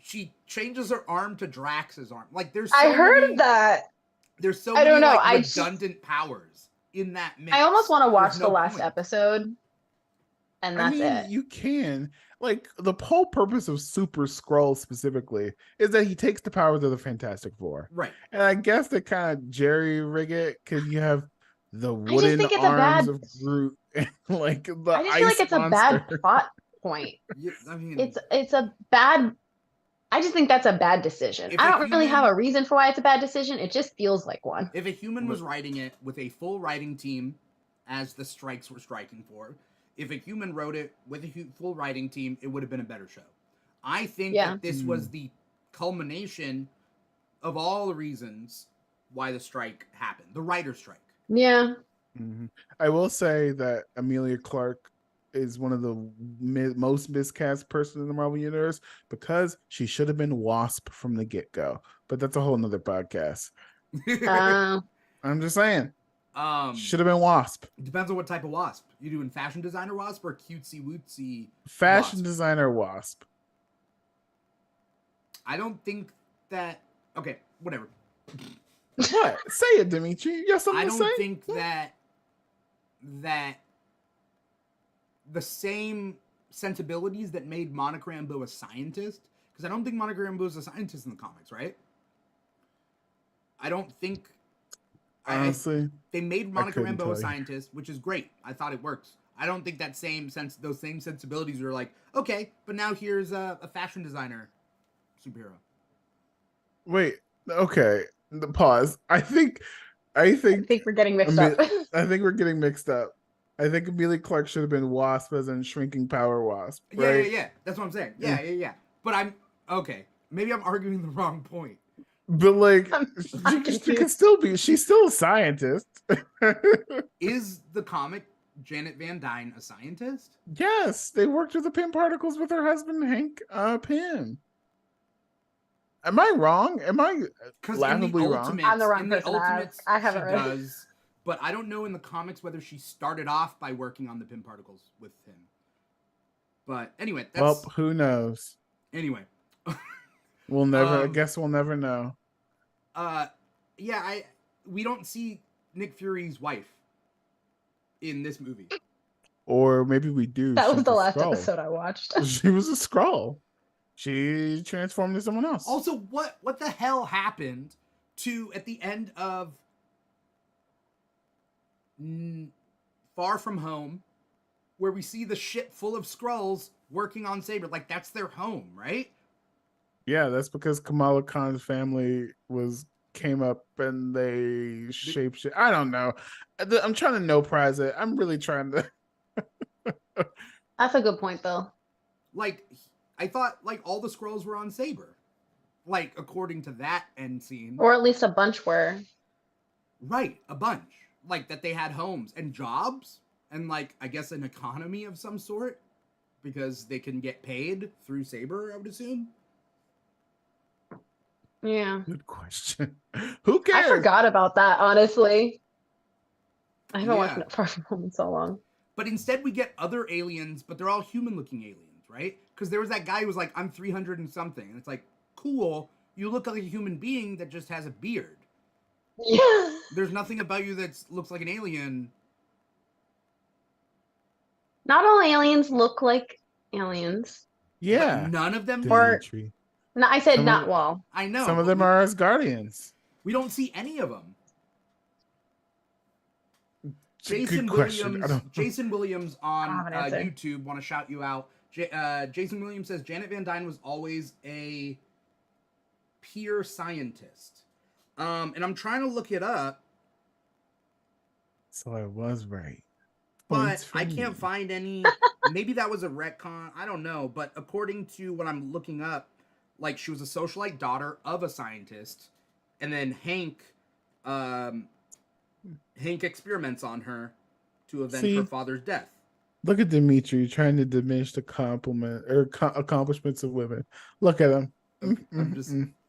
Speaker 1: she changes her arm to Drax's arm. Like, there's
Speaker 2: I heard that.
Speaker 1: There's so many like, redundant powers in that mix.
Speaker 2: I almost want to watch the last episode, and that's it.
Speaker 3: You can. Like, the whole purpose of Super Skrull specifically is that he takes the powers of the Fantastic Four.
Speaker 1: Right.
Speaker 3: And I guess they kind of jerry-rig it because you have the wooden arms of Groot and, like, the
Speaker 2: I just feel like it's a bad plot point. Yeah, I mean... It's a bad... I just think that's a bad decision. I don't really have a reason for why it's a bad decision. It just feels like one.
Speaker 1: If a human was writing it with a full writing team, as the strikes were striking for, if a human wrote it with a full writing team, it would have been a better show. I think that this was the culmination of all the reasons why the strike happened. The writer's strike.
Speaker 2: Yeah.
Speaker 3: Mm-hmm. I will say that Emilia Clarke is one of the most miscast person in the Marvel Universe because she should have been Wasp from the get-go. But that's a whole nother podcast. I'm just saying. Should have been Wasp.
Speaker 1: Depends on what type of Wasp. You doing fashion designer Wasp or cutesy wootsy
Speaker 3: fashion designer Wasp?
Speaker 1: I don't think that... Okay, whatever.
Speaker 3: What? Say it, Dimithri. You got something to say?
Speaker 1: I don't think that the same sensibilities that made Monica Rambeau a scientist, because I don't think Monica Rambeau is a scientist in the comics, right? I don't think...
Speaker 3: Honestly,
Speaker 1: they made Monica Rambeau a scientist, which is great. I thought it works. I don't think those same sensibilities were like, okay, but now here's a fashion designer superhero.
Speaker 3: Wait, okay. Pause. I think
Speaker 2: we're getting mixed up.
Speaker 3: I think we're getting mixed up. I think Emilia Clarke should have been Wasp as in Shrinking Power Wasp. Right?
Speaker 1: Yeah. That's what I'm saying. Yeah. But I'm okay. Maybe I'm arguing the wrong point.
Speaker 3: But like, she can still be. She's still a scientist.
Speaker 1: Is the comic Janet Van Dyne a scientist?
Speaker 3: Yes, they worked with the Pym particles with her husband Hank Pym. Am I wrong? Am I laughably wrong?
Speaker 2: I'm the wrong person. I haven't read.
Speaker 1: but I don't know in the comics whether she started off by working on the Pym particles with him. But anyway,
Speaker 3: well, who knows?
Speaker 1: Anyway,
Speaker 3: we'll never. I guess we'll never know.
Speaker 1: Yeah, we don't see Nick Fury's wife in this movie.
Speaker 3: Or maybe we do.
Speaker 2: That was the last episode I watched.
Speaker 3: She was a Skrull. She transformed into someone else.
Speaker 1: Also, what the hell happened to at the end of Far From Home, where we see the ship full of Skrulls working on Saber? Like, that's their home, right?
Speaker 3: Yeah, that's because Kamala Khan's family came up and they shapeshifted. I don't know. I'm trying to no prize it. I'm really trying to.
Speaker 2: That's a good point, though.
Speaker 1: Like, I thought like all the Skrulls were on Saber, like according to that end scene,
Speaker 2: or at least a bunch were.
Speaker 1: Right, a bunch. Like that they had homes and jobs and like I guess an economy of some sort because they can get paid through Saber, I would assume.
Speaker 2: Yeah.
Speaker 3: Good question. Who cares?
Speaker 2: I forgot about that, honestly. I haven't watched it Far From Home in so long.
Speaker 1: But instead we get other aliens, but they're all human-looking aliens, right? Because there was that guy who was like, I'm 300 and something. And it's like, cool, you look like a human being that just has a beard.
Speaker 2: Yeah.
Speaker 1: There's nothing about you that looks like an alien.
Speaker 2: Not all aliens look like aliens.
Speaker 3: Yeah.
Speaker 1: But none of them.
Speaker 3: Dimithri.
Speaker 2: No, I said not well.
Speaker 1: I know.
Speaker 3: Some of them are Asgardians.
Speaker 1: We don't see any of them.
Speaker 3: Jason
Speaker 1: Williams on YouTube, want to shout you out. Jason Williams says Janet Van Dyne was always a peer scientist. And I'm trying to look it up.
Speaker 3: So I was right.
Speaker 1: But I can't find any. Maybe that was a retcon. I don't know. But according to what I'm looking up, like she was a socialite daughter of a scientist. And then Hank experiments on her to avenge her father's death.
Speaker 3: Look at Dimithri trying to diminish the accomplishments of women. Look at him.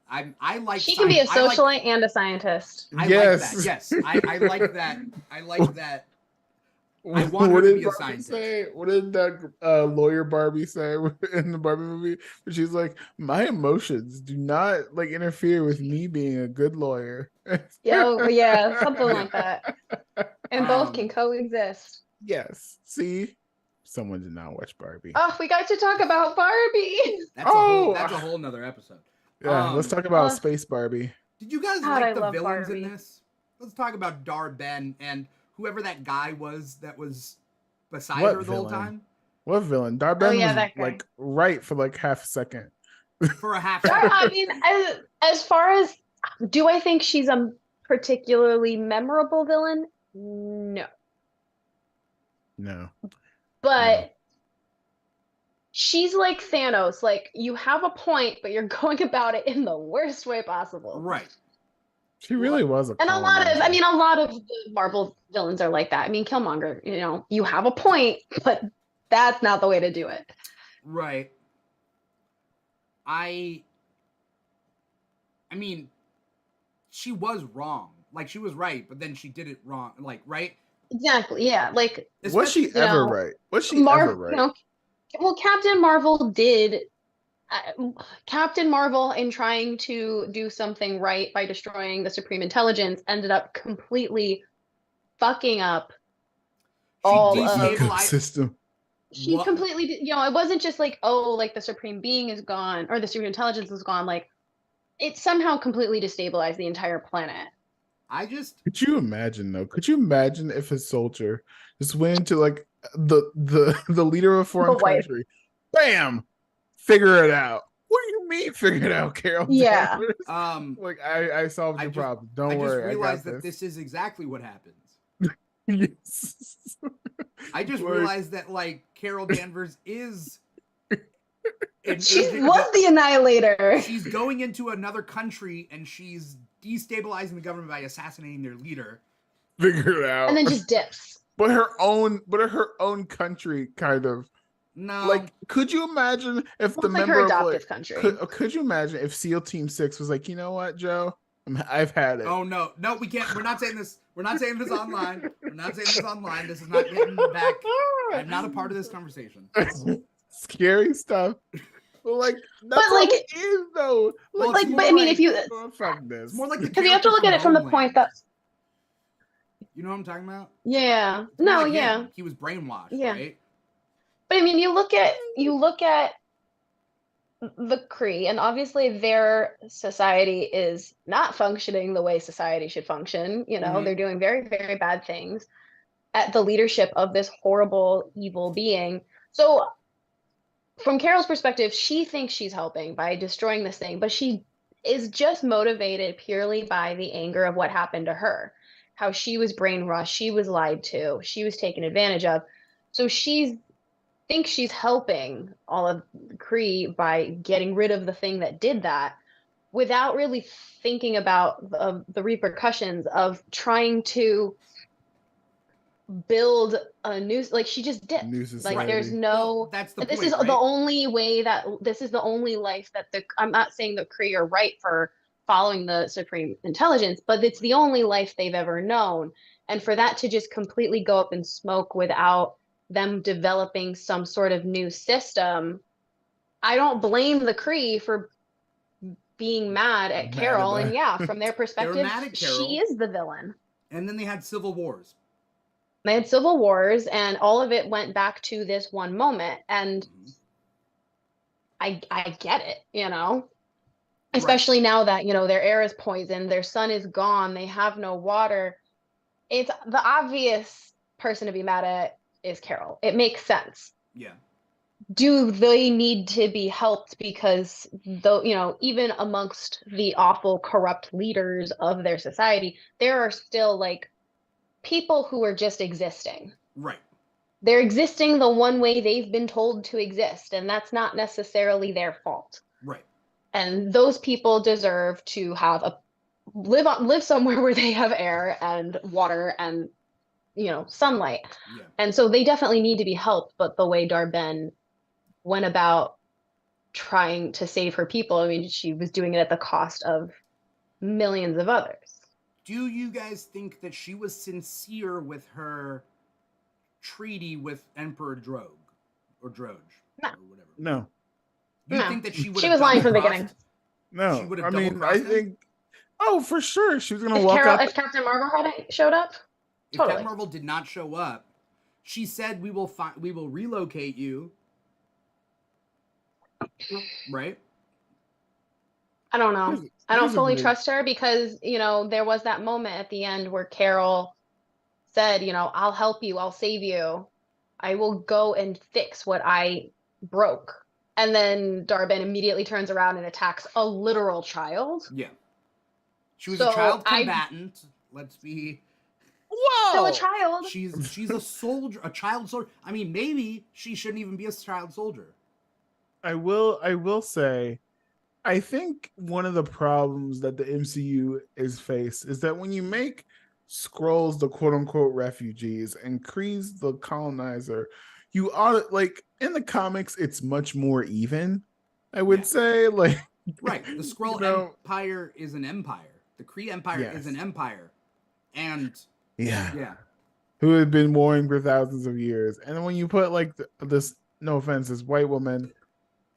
Speaker 1: I like.
Speaker 2: She can be a socialite and a scientist.
Speaker 1: I like that. Yes, I like that. I like that. I want her to be a scientist.
Speaker 3: What did that lawyer Barbie say in the Barbie movie? She's like, my emotions do not like interfere with me being a good lawyer.
Speaker 2: Yeah, something like that. And both can coexist.
Speaker 3: Yes. See, someone did not watch Barbie.
Speaker 2: Oh, we got to talk about Barbie.
Speaker 1: That's a whole nother episode.
Speaker 3: Yeah, let's talk about Space Barbie.
Speaker 1: Did you guys like the villains in this? Let's talk about Dar-Ben and whoever that guy was that was beside her the whole time.
Speaker 3: What villain? Dar-Ben was like right for like half a second.
Speaker 1: For a half second.
Speaker 2: I mean, as far as do I think she's a particularly memorable villain? No. But she's like Thanos. Like you have a point, but you're going about it in the worst way possible.
Speaker 1: Right.
Speaker 3: She really was
Speaker 2: a lot of the Marvel villains are like that. I mean, Killmonger, you have a point, but that's not the way to do it.
Speaker 1: Right. I mean, she was wrong. Like she was right, but then she did it wrong. Like, right?
Speaker 2: Exactly. Yeah. Like,
Speaker 3: was she ever right? Was she ever right?
Speaker 2: Well, Captain Marvel did. Captain Marvel, in trying to do something right by destroying the Supreme Intelligence, ended up completely fucking up all of
Speaker 3: the system.
Speaker 2: She completely, it wasn't just like, oh, like the Supreme Being is gone or the Supreme Intelligence is gone. Like, it somehow completely destabilized the entire planet.
Speaker 3: Could you imagine though? Could you imagine if a soldier just went into like the leader of a foreign country, bam, figure it out? What do you mean figure it out, Carol?
Speaker 2: Yeah.
Speaker 3: Like I solved your problem. Don't worry.
Speaker 1: I just realized that this is exactly what happens.
Speaker 3: Yes.
Speaker 1: I just realized that like Carol Danvers is.
Speaker 2: She was the Annihilator.
Speaker 1: She's going into another country and she's destabilizing the government by assassinating their leader.
Speaker 3: Figure it out.
Speaker 2: And then just dips.
Speaker 3: But her own country kind of.
Speaker 1: No.
Speaker 3: Like, could you imagine if the member
Speaker 2: her
Speaker 3: of
Speaker 2: adoptive country.
Speaker 3: Could you imagine if SEAL Team 6 was like, you know what, Joe? I've had it.
Speaker 1: Oh no, we can't. We're not saying this. We're not saying this online. We're not saying this online. This is not getting back. I'm not a part of this conversation.
Speaker 3: Scary stuff. But like, that's
Speaker 2: like,
Speaker 3: what it is, though.
Speaker 1: Well,
Speaker 2: but I mean, if you,
Speaker 3: oh, fuck this.
Speaker 1: It's more like the
Speaker 2: because you have to look at it from the point that,
Speaker 1: you know what I'm talking about?
Speaker 2: yeah,
Speaker 1: It's more
Speaker 2: no,
Speaker 1: like
Speaker 2: yeah,
Speaker 1: him. He was brainwashed,
Speaker 2: Yeah.
Speaker 1: right?
Speaker 2: but I mean, you look at the Kree, and obviously their society is not functioning the way society should function. You know,
Speaker 1: Mhm.
Speaker 2: they're doing very, very bad things at the leadership of this horrible, evil being. So, from Carol's perspective, she thinks she's helping by destroying this thing, but she is just motivated purely by the anger of what happened to her, how she was brainwashed, she was lied to, she was taken advantage of. So she thinks she's helping all of Kree by getting rid of the thing that did that, without really thinking about the repercussions of trying to build a new, like, she just dipped.
Speaker 3: New
Speaker 2: Like,
Speaker 3: society.
Speaker 2: there's
Speaker 1: Well,
Speaker 2: no,
Speaker 1: that's the
Speaker 2: this
Speaker 1: point,
Speaker 2: is
Speaker 1: right?
Speaker 2: the only way that this is the only life that I'm not saying the Kree are right for following the Supreme Intelligence, but it's the only life they've ever known. And for that to just completely go up in smoke without them developing some sort of new system, I don't blame the Kree for being mad at Carol. And yeah, from their perspective,
Speaker 1: mad at Carol.
Speaker 2: she is the villain.
Speaker 1: And then they had civil wars.
Speaker 2: They had civil wars, and all of it went back to this one moment. And I get it, you know, especially now that, you know, their air is poisoned, their sun is gone, they have no water. It's the obvious person to be mad at is Carol. It makes sense.
Speaker 1: Yeah.
Speaker 2: Do they need to be helped? Because though, you know, even amongst the awful, corrupt leaders of their society, there are still like people who are just existing.
Speaker 1: Right.
Speaker 2: They're existing the one way they've been told to exist, and that's not necessarily their fault.
Speaker 1: Right.
Speaker 2: And those people deserve to have live somewhere where they have air and water and, you know, sunlight.
Speaker 1: Yeah.
Speaker 2: And so they definitely need to be helped. But the way Dar-Ben went about trying to save her people, I mean, she was doing it at the cost of millions of others.
Speaker 1: Do you guys think that she was sincere with her treaty with Emperor Droge or Droge
Speaker 2: No.
Speaker 1: or whatever?
Speaker 3: No.
Speaker 1: You
Speaker 2: No.
Speaker 1: think that she would?
Speaker 2: She was lying from the beginning.
Speaker 3: No.
Speaker 1: She would have
Speaker 3: I mean, I
Speaker 1: double-crossed him?
Speaker 3: think. Oh, for sure, she was gonna
Speaker 2: If
Speaker 3: walk
Speaker 2: Carol,
Speaker 3: out.
Speaker 2: if Captain Marvel hadn't showed up,
Speaker 1: If
Speaker 2: totally.
Speaker 1: Captain Marvel did not show up, she said, we will relocate you. Right?
Speaker 2: I don't know. I don't
Speaker 3: Here's a
Speaker 2: fully
Speaker 3: weird-
Speaker 2: trust her because, you know, there was that moment at the end where Carol said, you know, I'll help you, I'll save you. I will go and fix what I broke. And then Dar-Ben immediately turns around and attacks a literal child.
Speaker 1: Yeah. She was
Speaker 2: So
Speaker 1: a child combatant. Let's be.
Speaker 3: Whoa!
Speaker 2: Still a child.
Speaker 1: She's a soldier, a child soldier. I mean, maybe she shouldn't even be a child soldier.
Speaker 3: I will say, I think one of the problems that the MCU is faced is that when you make Skrulls the quote unquote refugees and Kree's the colonizer, you ought, like, in the comics it's much more even. I would say, like,
Speaker 1: right. The Skrull Empire is an empire. The Kree Empire is an empire, and yeah,
Speaker 3: who had been warring for thousands of years. And when you put like this, no offense, this white woman,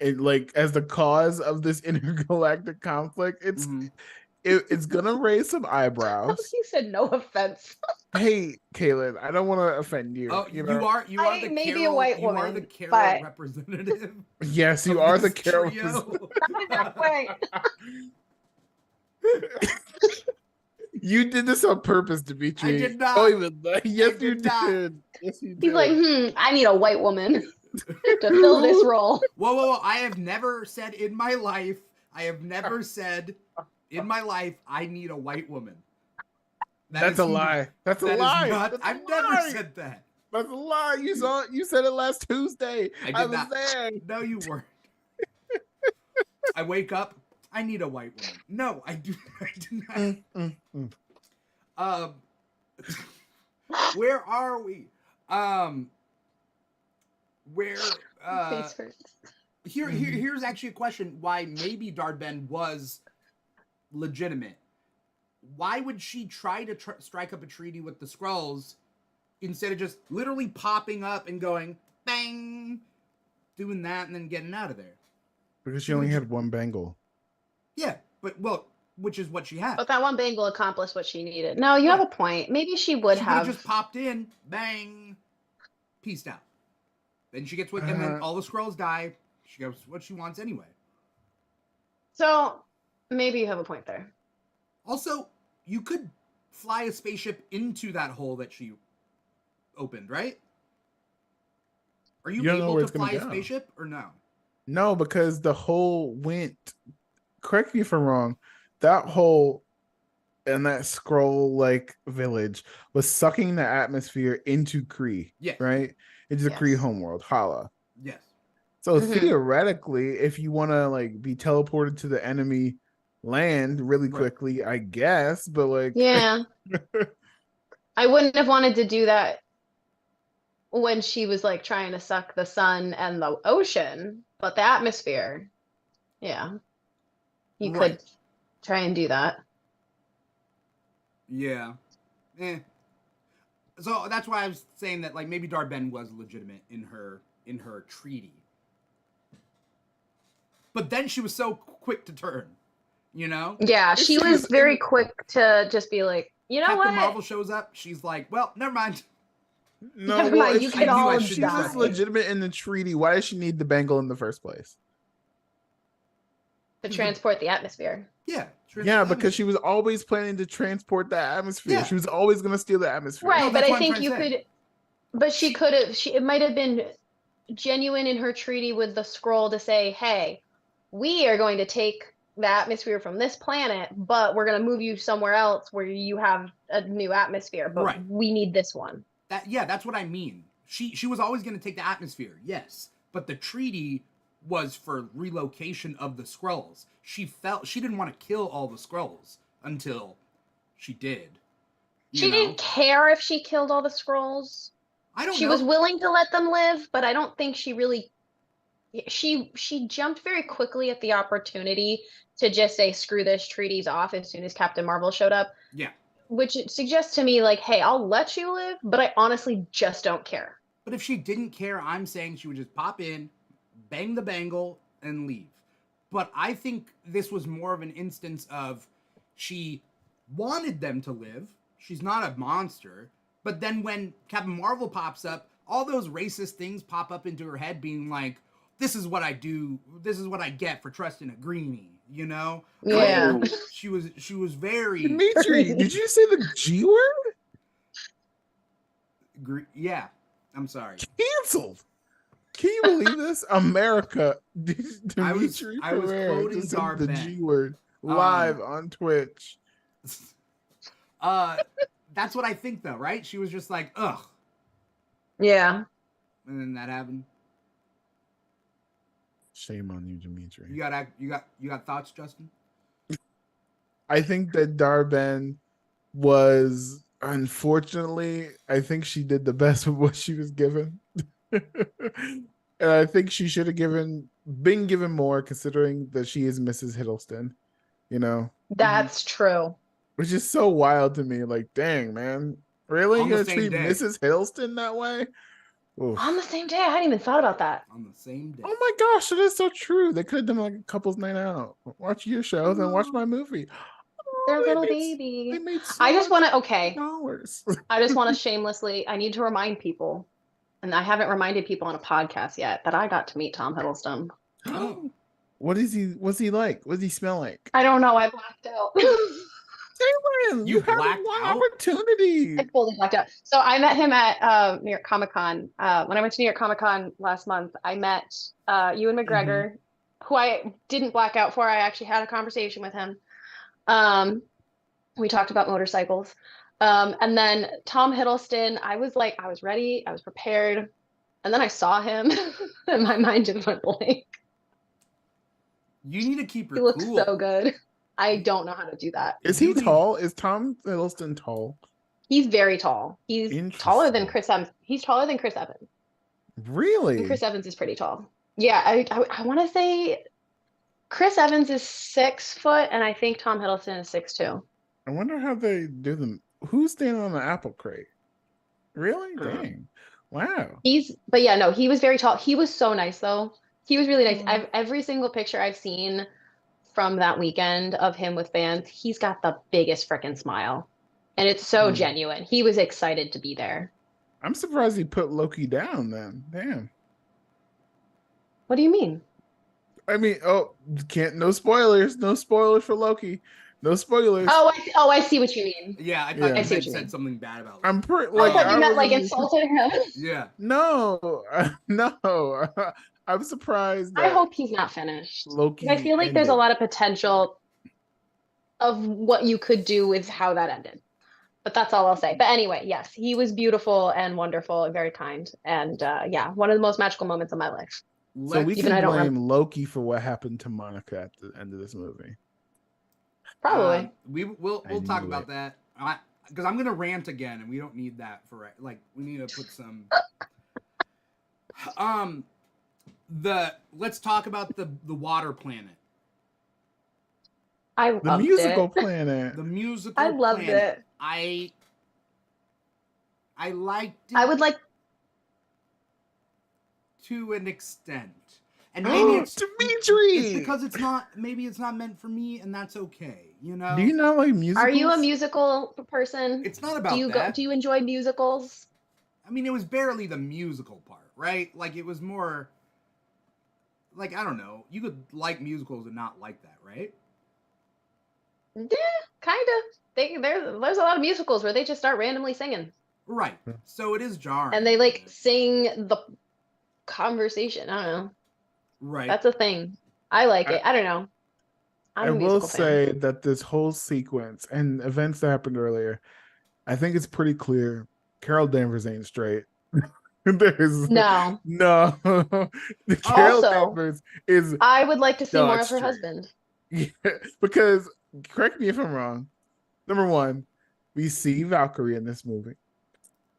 Speaker 3: like as the cause of this intergalactic conflict, it's gonna raise some eyebrows.
Speaker 2: You said no offense.
Speaker 3: Hey, Cailin, I don't want to offend you.
Speaker 1: Oh,
Speaker 3: you know?
Speaker 1: you are
Speaker 2: I
Speaker 1: the
Speaker 2: may
Speaker 1: Carol,
Speaker 2: be a white woman,
Speaker 1: you are the Carol
Speaker 2: but...
Speaker 1: representative.
Speaker 3: Yes, you are the Carol. You did this on purpose, Dimithri.
Speaker 1: I did not.
Speaker 3: Oh, even yes, you did. Yes, you did.
Speaker 2: He's like, I need a white woman to fill this role.
Speaker 1: Whoa! I have never said in my life. I need a white woman.
Speaker 3: That's a lie. That's a lie.
Speaker 1: I've never said that.
Speaker 3: That's a lie. You said it last Tuesday. I was there.
Speaker 1: No, you weren't. I wake up. I need a white woman. No, I do not. Where are we? Here's actually a question why maybe Dar-Ben was legitimate. why would she try to strike up a treaty with the Skrulls instead of just literally popping up and going bang, doing that and then getting out of there?
Speaker 3: Because she only had one bangle.
Speaker 1: Yeah, but well, which is what she had.
Speaker 2: But that one bangle accomplished what she needed. No, you have a point. Maybe she would have
Speaker 1: just popped in, bang, peaced out. Then she gets and then all the Skrulls die. She gets what she wants anyway.
Speaker 2: So maybe you have a point there.
Speaker 1: Also, you could fly a spaceship into that hole that she opened, right? Are you able to fly a spaceship or no?
Speaker 3: No, because the hole went. Correct me if I'm wrong. That hole and that Skrull like village was sucking the atmosphere into Kree.
Speaker 1: Yeah.
Speaker 3: Right? Into the Kree homeworld, Hala.
Speaker 1: Yes.
Speaker 3: So theoretically, if you want to like be teleported to the enemy land really quickly, I guess, but like
Speaker 2: yeah. I wouldn't have wanted to do that when she was like trying to suck the sun and the ocean, but the atmosphere, yeah. You could try and do that.
Speaker 1: Yeah. So that's why I was saying that like maybe Dar-Benn was legitimate in her treaty. But then she was so quick to turn, you know?
Speaker 2: Yeah, she was very quick to just be like, you know
Speaker 1: Captain
Speaker 2: what?
Speaker 1: Captain Marvel shows up, she's like, well, never mind.
Speaker 3: No,
Speaker 2: never
Speaker 3: well,
Speaker 2: mind, you can all
Speaker 3: if she was legitimate in the treaty, why does she need the bangle in the first place?
Speaker 2: To transport the atmosphere.
Speaker 1: Yeah.
Speaker 3: Yeah, because she was always planning to transport that atmosphere. Yeah. She was always going to steal the atmosphere.
Speaker 2: Right, no, but I think you could, but she could have, it might have been genuine in her treaty with the Skrull to say, hey, we are going to take the atmosphere from this planet, but we're going to move you somewhere else where you have a new atmosphere, but we need this one.
Speaker 1: That's what I mean. She was always going to take the atmosphere, yes, but the treaty was for relocation of the Skrulls. She didn't want to kill all the Skrulls until she did.
Speaker 2: She didn't care if she killed all the Skrulls.
Speaker 1: I don't know.
Speaker 2: She was willing to let them live, but I don't think she really she jumped very quickly at the opportunity to just say screw this, treaty's off as soon as Captain Marvel showed up.
Speaker 1: Yeah.
Speaker 2: Which suggests to me like, hey, I'll let you live, but I honestly just don't care.
Speaker 1: But if she didn't care, I'm saying she would just pop in, bang the bangle, and leave. But I think this was more of an instance of she wanted them to live. She's not a monster. But then when Captain Marvel pops up, all those racist things pop up into her head being like, this is what I do. This is what I get for trusting a greenie, you know?
Speaker 2: Yeah.
Speaker 1: She was very...
Speaker 3: Dimithri, did you say the G word?
Speaker 1: Yeah. I'm sorry.
Speaker 3: Canceled. Can you believe this? America. Dimithri
Speaker 1: I was quoting
Speaker 3: the G word live on Twitch.
Speaker 1: That's what I think, though, right? She was just like, ugh.
Speaker 2: Yeah.
Speaker 1: And then that happened.
Speaker 3: Shame on you, Dimithri.
Speaker 1: You got thoughts, Justin?
Speaker 3: I think that Dar-Benn was, unfortunately, I think she did the best with what she was given. And I think she should have been given more, considering that she is Mrs. Hiddleston, you know?
Speaker 2: That's true.
Speaker 3: Which is so wild to me. Like, dang, man. Really? You're going to treat Mrs. Hiddleston that way?
Speaker 2: Oof. On the same day? I hadn't even thought about that.
Speaker 1: On the same day.
Speaker 3: Oh my gosh, that is so true. They could have done like a couple's night out. Watch your show, then watch my movie.
Speaker 2: They're little baby.
Speaker 3: They made so
Speaker 2: I just want to,
Speaker 3: dollars.
Speaker 2: I just want to shamelessly, I need to remind people, and I haven't reminded people on a podcast yet, that I got to meet Tom Hiddleston.
Speaker 3: What's he like? What does he smell like?
Speaker 2: I don't know. I blacked out.
Speaker 3: You have one opportunity.
Speaker 2: I fully blacked out. So I met him at New York Comic Con. When I went to New York Comic Con last month, I met Ewan McGregor, who I didn't black out for. I actually had a conversation with him. We talked about motorcycles. And then Tom Hiddleston, I was ready. I was prepared. And then I saw him and my mind just went blank.
Speaker 1: You need to keep her
Speaker 2: cool. He looks so good. I don't know how to do that.
Speaker 3: Is he tall? Is Tom Hiddleston tall?
Speaker 2: He's very tall. He's taller than Chris Evans. He's taller than Chris Evans.
Speaker 3: Really?
Speaker 2: And Chris Evans is pretty tall. Yeah, I want to say Chris Evans is 6 foot, and I think Tom Hiddleston is 6'2".
Speaker 3: I wonder how they do them. Who's standing on the apple crate? Really? Dang. Wow.
Speaker 2: But yeah, no, he was very tall. He was so nice though. He was really nice.
Speaker 3: Oh.
Speaker 2: Every single picture I've seen from that weekend of him with fans, he's got the biggest freaking smile. And it's so
Speaker 3: Hmm.
Speaker 2: genuine. He was excited to be there.
Speaker 3: I'm surprised he put Loki down then. Damn.
Speaker 2: What do you mean?
Speaker 3: I mean, oh, can't no spoilers. No spoilers for Loki. No spoilers.
Speaker 2: I see what you mean.
Speaker 1: Yeah, I thought
Speaker 3: Yeah.
Speaker 2: I
Speaker 1: you
Speaker 2: see
Speaker 1: meant
Speaker 2: what you
Speaker 1: said
Speaker 2: mean.
Speaker 1: something bad about.
Speaker 3: I'm pretty
Speaker 2: I
Speaker 3: like
Speaker 2: thought
Speaker 3: I
Speaker 2: you meant like
Speaker 3: was
Speaker 2: insulted him.
Speaker 1: Yeah.
Speaker 3: no, no. I'm surprised
Speaker 2: I
Speaker 3: that
Speaker 2: hope he's not finished. I
Speaker 3: Loki
Speaker 2: feel like there's a
Speaker 3: ended.
Speaker 2: lot of potential of what you could do with how that ended. But that's all I'll say. But anyway, yes, he was beautiful and wonderful and very kind. And yeah, one of the most magical moments of my life.
Speaker 3: So we
Speaker 1: Let's
Speaker 2: Even
Speaker 3: can
Speaker 2: I don't remember.
Speaker 3: blame Loki for what happened to Monica at the end of this movie.
Speaker 2: Probably.
Speaker 1: we'll
Speaker 3: I
Speaker 1: talk
Speaker 3: knew
Speaker 1: about
Speaker 3: it.
Speaker 1: that. Because I'm gonna rant again, and we don't need that for like we need to put some. Let's talk about the water planet,
Speaker 2: I
Speaker 3: The
Speaker 2: loved
Speaker 3: musical
Speaker 2: it.
Speaker 3: planet.
Speaker 1: the musical
Speaker 2: I loved
Speaker 1: planet.
Speaker 2: it.
Speaker 1: I liked it
Speaker 2: I would like
Speaker 1: to an extent, and maybe it's
Speaker 3: Dimithri.
Speaker 1: because it's not maybe it's not meant for me, and that's okay. You know,
Speaker 3: Do you not like musicals?
Speaker 2: Are you a musical person?
Speaker 1: it's not about that.
Speaker 2: Do you enjoy musicals?
Speaker 1: I mean, it was barely the musical part, right? Like it was more like I don't know. You could like musicals and not like that, right?
Speaker 2: Yeah, kind of. There's a lot of musicals where they just start randomly singing
Speaker 1: Right. So it is jarring.
Speaker 2: and they like sing the conversation. I don't know.
Speaker 1: Right.
Speaker 2: That's a thing. I like it. I don't know. I'm
Speaker 3: I
Speaker 2: a
Speaker 3: will
Speaker 2: musical fan.
Speaker 3: say that this whole sequence and events that happened earlier, I think it's pretty clear Carol Danvers ain't straight. There's
Speaker 2: No.
Speaker 3: no the Carol
Speaker 2: Also,
Speaker 3: Danvers is
Speaker 2: I would like to see more
Speaker 3: not
Speaker 2: of her
Speaker 3: straight.
Speaker 2: husband.
Speaker 3: Yeah, because correct me if I'm wrong. Number one, we see Valkyrie in this movie.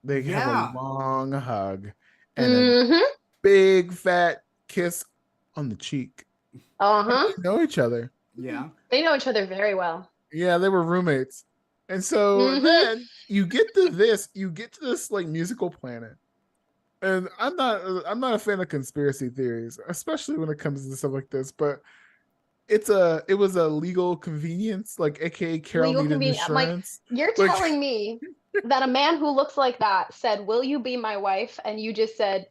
Speaker 3: They have a
Speaker 1: Yeah.
Speaker 3: long hug and a
Speaker 2: Mm-hmm.
Speaker 3: big fat kiss on the cheek.
Speaker 2: Uh-huh.
Speaker 3: They know each other.
Speaker 1: Yeah.
Speaker 2: They know each other very well.
Speaker 3: Yeah, they were roommates. And so
Speaker 2: Mhm.
Speaker 3: then you get to this like musical planet. And I'm not a fan of conspiracy theories, especially when it comes to stuff like this, but it was a legal convenience, like aka Carol
Speaker 2: Legal
Speaker 3: needed
Speaker 2: convenience. I'm like,
Speaker 3: insurance.
Speaker 2: you're
Speaker 3: Like
Speaker 2: telling me that a man who looks like that said, "Will you be my wife?" And you just said,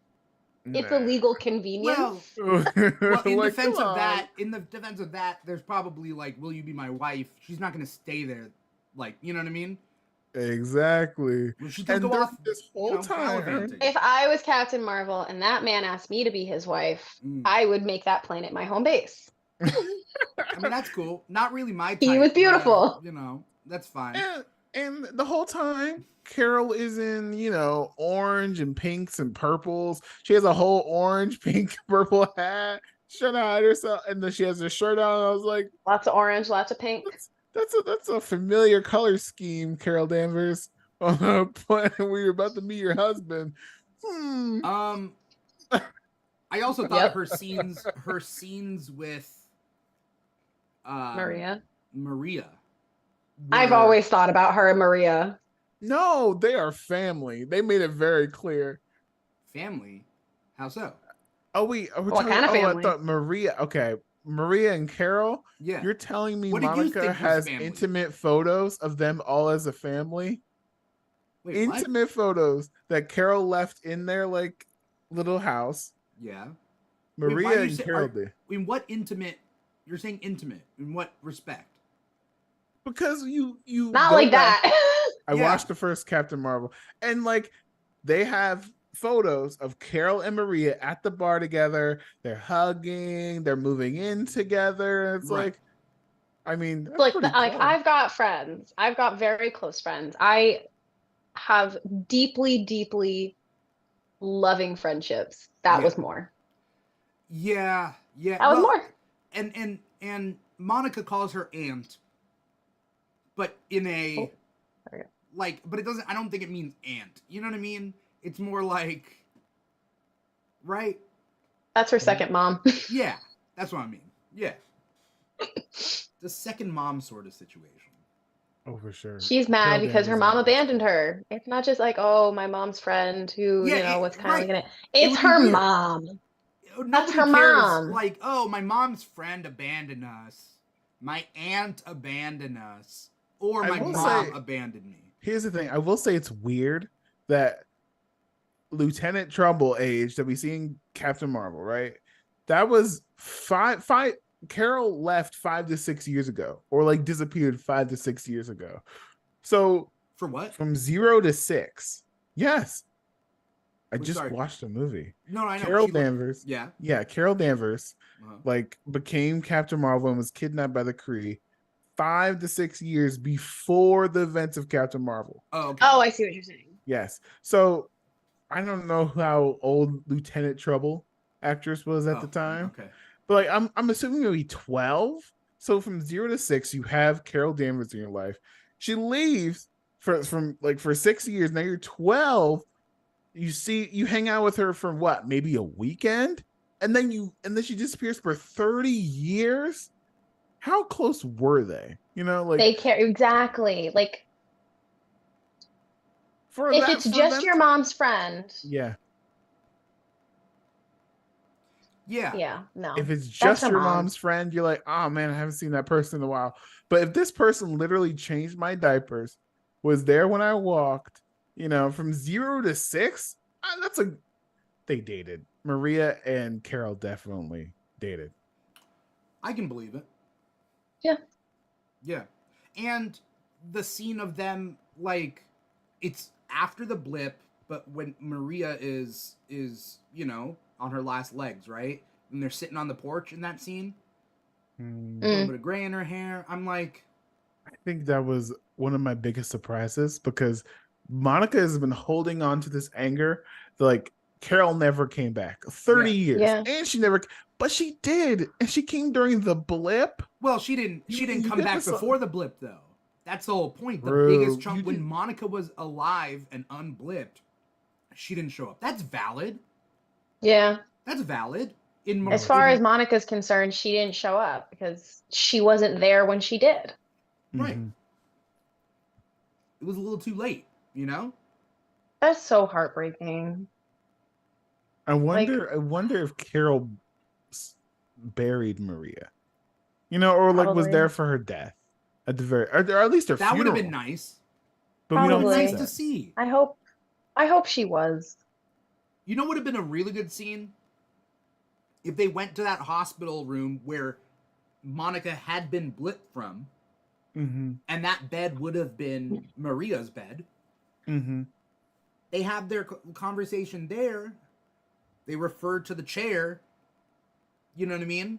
Speaker 2: "It's a
Speaker 3: nah.
Speaker 2: legal
Speaker 1: Well,
Speaker 2: convenience."
Speaker 1: well, in
Speaker 3: Like,
Speaker 1: defense
Speaker 3: come
Speaker 1: of that,
Speaker 3: on.
Speaker 1: there's probably like, will you be my wife? She's not gonna stay there, like, you know what I mean?
Speaker 3: Exactly.
Speaker 1: Well, she's gonna
Speaker 3: And
Speaker 1: go
Speaker 3: during
Speaker 1: off,
Speaker 3: this whole time,
Speaker 1: gallivanting.
Speaker 2: If I was Captain Marvel and that man asked me to be his wife, I would make that planet my home base.
Speaker 1: I mean, that's cool. Not really my type.
Speaker 2: He was beautiful.
Speaker 1: But, that's fine.
Speaker 3: and the whole time, Carol is in, orange and pinks and purples. She has a whole orange, pink, purple hat. She's trying to hide herself, and then she has her shirt on. I was like,
Speaker 2: Lots of orange, lots of pink.
Speaker 3: that's a familiar color scheme, Carol Danvers. On a planet where you're about to meet your husband.
Speaker 1: I also thought her scenes with
Speaker 2: Maria.
Speaker 1: I've
Speaker 2: always thought about her and Maria.
Speaker 3: No, they are family. They made it very clear.
Speaker 1: Family? How so?
Speaker 3: Oh wait, are we
Speaker 2: What
Speaker 3: talking?
Speaker 2: kind of family?
Speaker 3: I thought Maria. Okay, Maria and Carol.
Speaker 1: Yeah.
Speaker 3: You're telling me
Speaker 1: What did you
Speaker 3: Monica
Speaker 1: think was
Speaker 3: has
Speaker 1: family?
Speaker 3: intimate photos of them all as a family?
Speaker 1: Wait,
Speaker 3: Intimate photos that Carol left in their like little house.
Speaker 1: Yeah.
Speaker 3: Maria and Carol did.
Speaker 1: In what intimate? You're saying intimate. In what respect?
Speaker 3: Because you
Speaker 2: Not like
Speaker 3: back,
Speaker 2: that.
Speaker 3: I watched the first Captain Marvel, and like they have photos of Carol and Maria at the bar together. They're hugging. They're moving in together. It's
Speaker 1: Right.
Speaker 3: like, I mean, that's
Speaker 2: like
Speaker 3: pretty cool.
Speaker 2: I've got friends. I've got very close friends. I have deeply, deeply loving friendships. That was more.
Speaker 1: Yeah.
Speaker 2: That was more.
Speaker 1: And Monica calls her aunt, but in a but it doesn't. I don't think it means aunt. You know what I mean? It's more like, right?
Speaker 2: That's her second mom.
Speaker 1: Yeah, that's what I mean. Yeah, the second mom sort of situation.
Speaker 3: Oh, for sure.
Speaker 2: She's mad
Speaker 3: Carol
Speaker 2: because her
Speaker 3: Danvers
Speaker 2: mom
Speaker 3: is the best.
Speaker 2: abandoned her. It's not just like, oh, my mom's friend who,
Speaker 1: Yeah,
Speaker 2: was kind of
Speaker 1: right.
Speaker 2: like it.
Speaker 1: It
Speaker 2: It's
Speaker 1: would be
Speaker 2: her
Speaker 1: weird.
Speaker 2: mom. That's
Speaker 1: Nobody
Speaker 2: her
Speaker 1: cares.
Speaker 2: mom.
Speaker 1: Like, oh, my mom's friend abandoned us. My aunt abandoned us. Or
Speaker 3: I
Speaker 1: my
Speaker 3: will
Speaker 1: mom
Speaker 3: say,
Speaker 1: abandoned me.
Speaker 3: here's the thing. I will say it's weird that Lieutenant Trumbull age that we see in Captain Marvel, right? That was five. Carol left 5 to 6 years ago, or like disappeared 5 to 6 years ago. So
Speaker 1: For what?
Speaker 3: from 0 to 6, yes. I
Speaker 1: Wait,
Speaker 3: just
Speaker 1: sorry.
Speaker 3: watched a movie.
Speaker 1: No, I know.
Speaker 3: Carol Danvers.
Speaker 1: Yeah.
Speaker 3: Carol Danvers,
Speaker 1: Uh-huh.
Speaker 3: like became Captain Marvel and was kidnapped by the Kree 5 to 6 years before the events of Captain Marvel.
Speaker 1: Oh, okay.
Speaker 2: Oh, I see what you're saying.
Speaker 3: Yes. So I don't know how old Lieutenant Trouble actress was at the time,
Speaker 1: Okay.
Speaker 3: but like I'm assuming maybe 12. So from 0 to 6, you have Carol Danvers in your life. She leaves for 6 years. Now you're 12. You hang out with her for what, maybe a weekend, and then she disappears for 30 years. How close were they? Like
Speaker 2: They care exactly. Like
Speaker 3: for
Speaker 2: if
Speaker 3: that
Speaker 2: it's
Speaker 3: for
Speaker 2: just
Speaker 3: them
Speaker 2: your
Speaker 3: to,
Speaker 2: mom's friend,
Speaker 3: yeah.
Speaker 1: Yeah.
Speaker 2: yeah, no.
Speaker 3: If it's
Speaker 2: That's
Speaker 3: just
Speaker 2: her
Speaker 3: your
Speaker 2: mom.
Speaker 3: mom's friend, you're like, oh man, I haven't seen that person in a while. But if this person literally changed my diapers, was there when I walked, from 0 to 6, they dated. Maria and Carol definitely dated.
Speaker 1: I can believe it.
Speaker 2: Yeah.
Speaker 1: Yeah. And the scene of them, like, it's after the blip, but when Maria is on her last legs, right? And they're sitting on the porch in that scene. A little bit of gray in her hair. I'm like,
Speaker 3: I think that was one of my biggest surprises because Monica has been holding on to this anger. Like Carol never came back. 30 years.
Speaker 2: Yeah.
Speaker 3: And but she did. And she came during the blip.
Speaker 1: well, she didn't come back before the blip though. That's the whole point. The biggest chunk when Monica was alive and unblipped, she didn't show up. That's valid.
Speaker 2: Yeah.
Speaker 1: That's valid.
Speaker 2: As far as Monica's concerned, she didn't show up because she wasn't there when she did.
Speaker 1: Right. It was a little too late,
Speaker 2: That's so heartbreaking.
Speaker 3: I wonder if Carol buried Maria. Or like was there for her death at the very, or at least her funeral.
Speaker 1: That would have been nice.
Speaker 3: But
Speaker 2: probably.
Speaker 3: we don't
Speaker 1: nice to see.
Speaker 2: I hope she was.
Speaker 1: You know what would have been a really good scene? If they went to that hospital room where Monica had been blipped from, and that bed would have been Maria's bed. They have their conversation there. They refer to the chair. You know what I mean?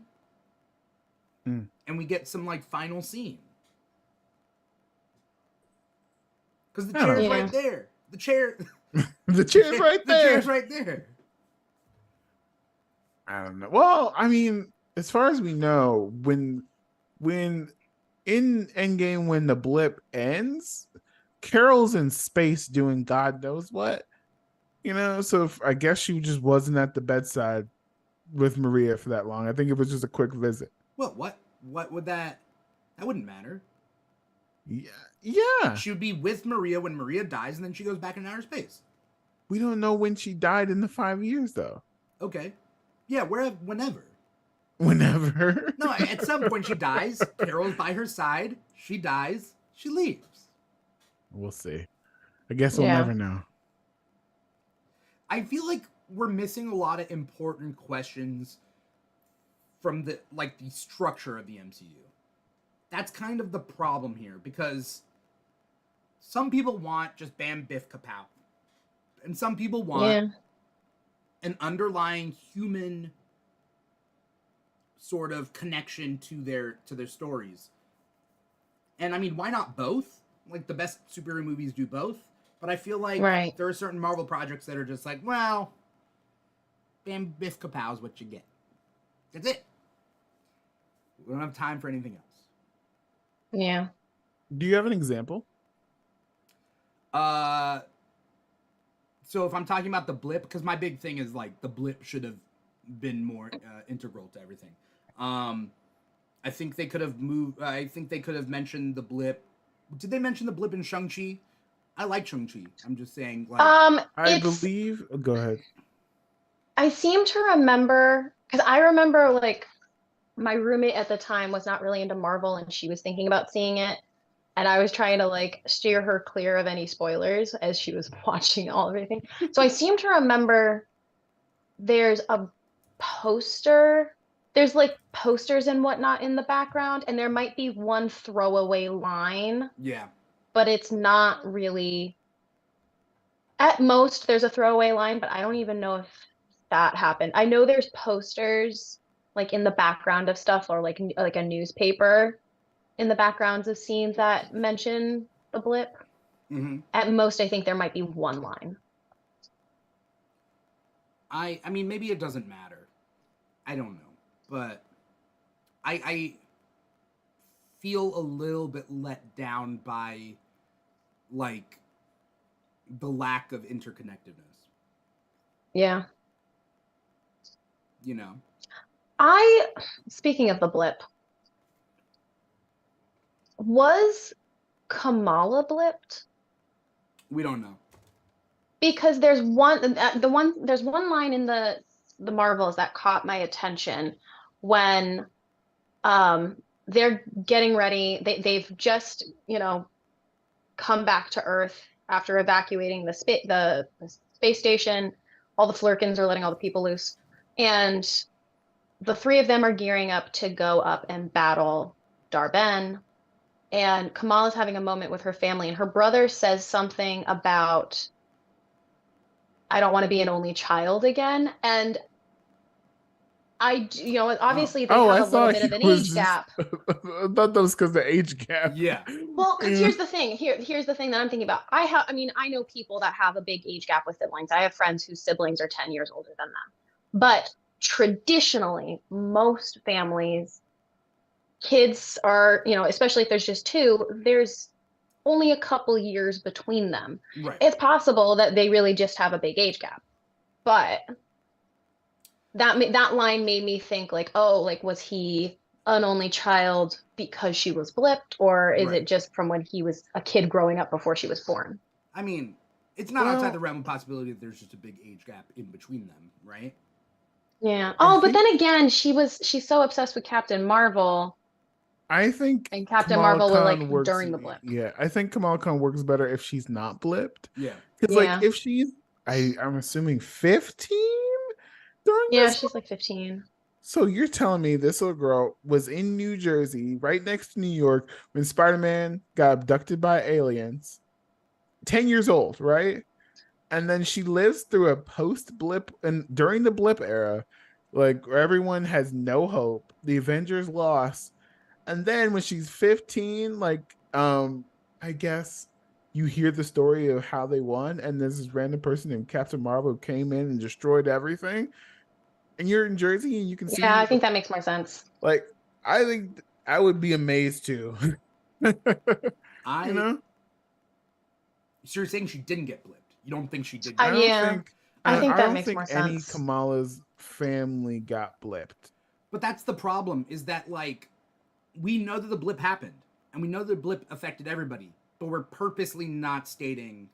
Speaker 1: And we get some like final scene. Because the chair's right there. The chair.
Speaker 3: The chair's right there.
Speaker 1: The chair's right there.
Speaker 3: I don't know. Well, I mean, as far as we know, when in Endgame, when the blip ends, Carol's in space doing God knows what. So I guess she just wasn't at the bedside with Maria for that long. I think it was just a quick visit.
Speaker 1: Well, what would that wouldn't matter.
Speaker 3: Yeah.
Speaker 1: She would be with Maria when Maria dies, and then she goes back in outer space.
Speaker 3: We don't know when she died in the 5 years, though.
Speaker 1: Okay. Yeah, whenever.
Speaker 3: Whenever.
Speaker 1: No, at some point she dies. Carol's by her side. She dies. She leaves.
Speaker 3: We'll see. I guess we'll never know.
Speaker 1: I feel like we're missing a lot of important questions from the structure of the MCU. That's kind of the problem here, because some people want just bam, biff, kapow. And some people want an underlying human sort of connection to their stories. And I mean, why not both? Like, the best superhero movies do both. But I feel like there are certain Marvel projects that are just like, well, bam, biff, kapow is what you get. That's it. We don't have time for anything else.
Speaker 2: Yeah.
Speaker 3: Do you have an example?
Speaker 1: So if I'm talking about the blip, because my big thing is like the blip should have been more integral to everything. I think they could have mentioned the blip Did they mention the blip in Shang-Chi? I like Shang-Chi. I'm just saying, like,
Speaker 3: I believe. Go ahead.
Speaker 2: I seem to remember, because I remember like my roommate at the time was not really into Marvel and she was thinking about seeing it. And I was trying to like steer her clear of any spoilers as she was watching everything. So I seem to remember there's a poster. There's like posters and whatnot in the background, and there might be one throwaway line,
Speaker 1: yeah.
Speaker 2: but it's not really. At most, there's a throwaway line, but I don't even know if that happened. I know there's posters like in the background of stuff, or like a newspaper in the backgrounds of scenes that mention the blip.
Speaker 1: Mm-hmm.
Speaker 2: At most, I think there might be one line.
Speaker 1: I mean, maybe it doesn't matter. I don't know, but I feel a little bit let down by like the lack of interconnectedness.
Speaker 2: Yeah.
Speaker 1: You know.
Speaker 2: Speaking of the blip, was Kamala blipped?
Speaker 1: We don't know.
Speaker 2: Because there's one line in the Marvels that caught my attention when they're getting ready. They've just, come back to Earth after evacuating the space station. All the Flurkins are letting all the people loose, and the three of them are gearing up to go up and battle Dar-Ben. And Kamala's having a moment with her family, and her brother says something about, I don't want to be an only child again. And obviously they have a little bit of an age gap.
Speaker 3: I thought that was because of the age gap.
Speaker 1: Yeah.
Speaker 2: Well, because here's the thing. Here's the thing that I'm thinking about. I know people that have a big age gap with siblings. I have friends whose siblings are 10 years older than them. But traditionally, most families, kids are, especially if there's just two, there's only a couple years between them.
Speaker 1: Right.
Speaker 2: It's possible that they really just have a big age gap. But that line made me think like, oh, like, was he an only child because she was blipped, or is it just from when he was a kid growing up before she was born?
Speaker 1: I mean, it's not outside the realm of possibility that there's just a big age gap in between them, right?
Speaker 2: Yeah. But then again, she's so obsessed with Captain Marvel.
Speaker 3: I think
Speaker 2: and Captain
Speaker 3: Kamala
Speaker 2: Marvel was like
Speaker 3: works,
Speaker 2: during the blip.
Speaker 3: Yeah, I think Kamala Khan works better if she's not blipped.
Speaker 1: Yeah.
Speaker 3: Because like if she's, I'm assuming 15 during this.
Speaker 2: Yeah, she's like 15.
Speaker 3: So you're telling me this little girl was in New Jersey, right next to New York, when Spider-Man got abducted by aliens, 10 years old, right? And then she lives through a post-blip, and during the blip era, like where everyone has no hope, the Avengers lost. And then when she's 15, like, I guess you hear the story of how they won, and there's this random person named Captain Marvel who came in and destroyed everything. And you're in Jersey and you can see.
Speaker 2: Yeah, I think that makes more sense.
Speaker 3: Like, I think I would be amazed too.
Speaker 1: So you're saying she didn't get blipped? You don't think she did?
Speaker 2: I think that makes more sense.
Speaker 3: Any Kamala's family got blipped.
Speaker 1: But that's the problem, is that like we know that the blip happened and we know the blip affected everybody, but we're purposely not stating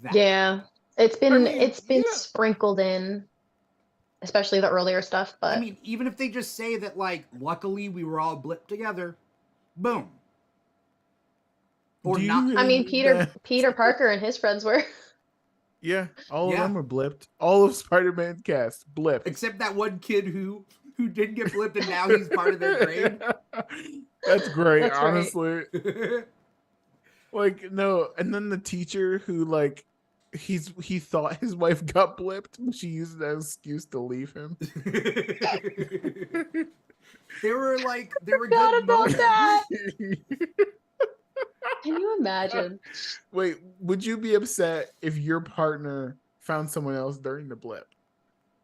Speaker 1: that.
Speaker 2: Yeah. It's been sprinkled in, especially the earlier stuff, but
Speaker 1: I mean, even if they just say that like luckily we were all blipped together, boom. Or not.
Speaker 2: I mean, Peter Parker and his friends were.
Speaker 3: Yeah, all of them were blipped. All of Spider-Man's cast blipped.
Speaker 1: Except that one kid who didn't get blipped and now he's part of their grade.
Speaker 3: That's great,
Speaker 2: That's
Speaker 3: honestly. Like, no, and then the teacher who like he thought his wife got blipped, but she used that excuse to leave him.
Speaker 1: They were
Speaker 2: Forgot
Speaker 1: good
Speaker 2: about
Speaker 1: moments.
Speaker 2: that. Can you imagine?
Speaker 3: Wait, would you be upset if your partner found someone else during the blip?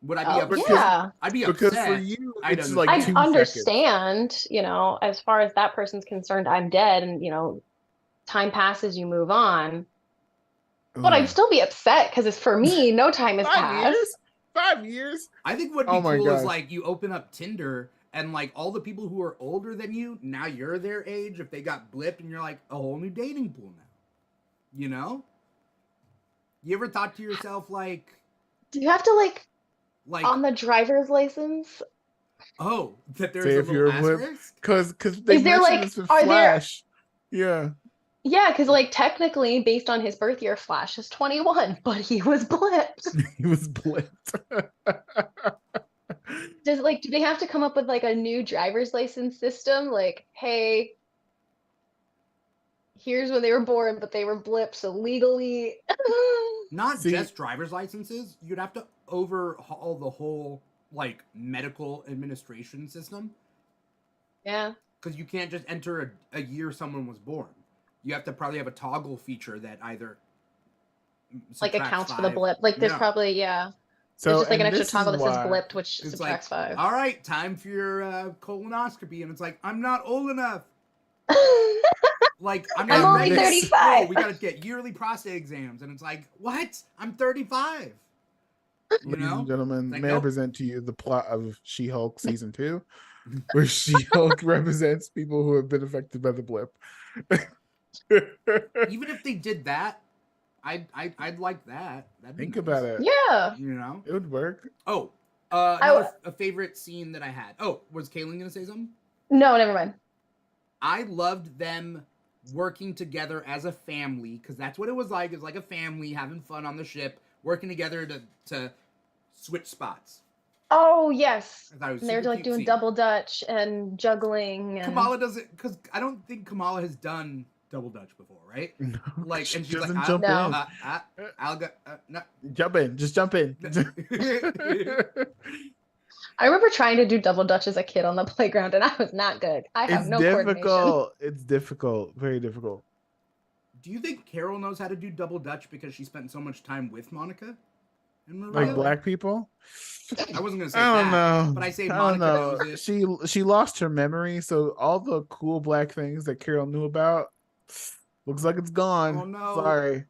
Speaker 1: Would I be upset?
Speaker 2: Yeah.
Speaker 1: I'd be upset.
Speaker 3: Because for you, it's
Speaker 1: don't
Speaker 3: like
Speaker 2: I
Speaker 3: 2 seconds.
Speaker 2: understand, as far as that person's concerned, I'm dead, and time passes, you move on. But I'd still be upset because it's for me. No time has passed.
Speaker 3: 5 years.
Speaker 1: I think what'd be cool is like you open up Tinder And like all the people who are older than you, now you're their age. If they got blipped, and you're like a whole new dating pool now. You know? You ever thought to yourself like
Speaker 2: Do you have to on the driver's license?
Speaker 1: oh, that there's
Speaker 3: Say
Speaker 1: a
Speaker 3: if
Speaker 1: little
Speaker 3: you're a blip,
Speaker 1: asterisk?
Speaker 3: because they
Speaker 2: Is there
Speaker 3: mentioned this with
Speaker 2: are there
Speaker 3: Flash. Yeah,
Speaker 2: Yeah, because technically based on his birth year, Flash is 21, but he was blipped.
Speaker 3: he was blipped.
Speaker 2: Do they have to come up with a new driver's license system? Like, hey, here's when they were born, but they were blipped, so legally.
Speaker 1: Not
Speaker 3: See,
Speaker 1: just driver's licenses. You'd have to overhaul the whole like medical administration system.
Speaker 2: Yeah.
Speaker 1: Because you can't just enter a year someone was born. You have to probably have a toggle feature that either
Speaker 2: Accounts for the blip. There's probably, yeah. There's
Speaker 3: so
Speaker 2: just an
Speaker 3: and
Speaker 2: extra
Speaker 3: this is
Speaker 2: toggle that says
Speaker 3: why
Speaker 2: blipped, which
Speaker 1: it's
Speaker 2: subtracts 5.
Speaker 1: all right, time for your colonoscopy, and it's like I'm not old enough. Like I'm
Speaker 2: I'm
Speaker 1: not
Speaker 2: only
Speaker 1: ready.
Speaker 2: 35.
Speaker 1: Oh, we gotta get yearly prostate exams, and it's like what? I'm 35.
Speaker 3: Ladies and gentlemen,
Speaker 1: like,
Speaker 3: may I
Speaker 1: nope.
Speaker 3: present to you the plot of She-Hulk season 2, where She-Hulk represents people who have been affected by the blip.
Speaker 1: Even if they did that, I'd like that. That'd
Speaker 3: Think
Speaker 1: nice.
Speaker 3: about it.
Speaker 2: Yeah.
Speaker 3: It would work.
Speaker 1: Oh, a favorite scene that I had. Oh, was Cailin gonna say something?
Speaker 2: No, never mind.
Speaker 1: I loved them working together as a family because that's what it was like. It was like a family having fun on the ship, working together to switch spots.
Speaker 2: Oh yes,
Speaker 1: I thought it was
Speaker 2: and they're doing
Speaker 1: scene.
Speaker 2: double dutch and juggling. And...
Speaker 1: Kamala does it because I don't think Kamala has done double dutch before, right?
Speaker 3: No,
Speaker 1: Like, and she's
Speaker 3: doesn't
Speaker 1: like,
Speaker 3: jump in.
Speaker 1: I'll go. No.
Speaker 3: Jump in, just jump in.
Speaker 2: I remember trying to do double dutch as a kid on the playground, and I was not good. I have no coordination.
Speaker 3: It's difficult, very difficult.
Speaker 1: Do you think Carol knows how to do double dutch because she spent so much time with Monica and Maria?
Speaker 3: Like black people?
Speaker 1: I wasn't gonna say
Speaker 3: I don't know,
Speaker 1: but I say
Speaker 3: Monica
Speaker 1: knows it.
Speaker 3: She lost her memory, so all the cool black things that Carol knew about looks like it's gone.
Speaker 1: Oh no!
Speaker 3: Sorry.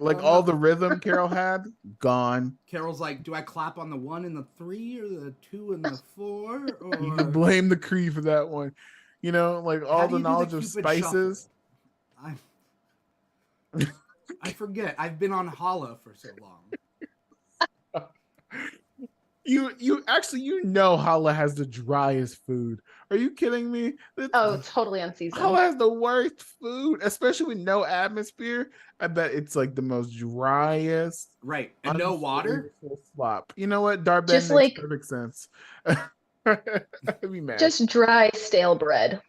Speaker 3: All the rhythm Carol had, gone.
Speaker 1: Carol's like, do I clap on the 1 and the 3 or the 2 and the 4? Or...
Speaker 3: You can blame the Cree for that one. All the knowledge of spices.
Speaker 1: I forget. I've been on Hala for so long.
Speaker 3: You actually Hala has the driest food. Are you kidding me?
Speaker 2: It's totally unseasoned.
Speaker 3: Hala has the worst food, especially with no atmosphere. I bet it's the most driest.
Speaker 1: Right. And no water?
Speaker 3: Slop. You know what? Darben makes perfect sense. I'd be mad.
Speaker 2: Just dry, stale bread.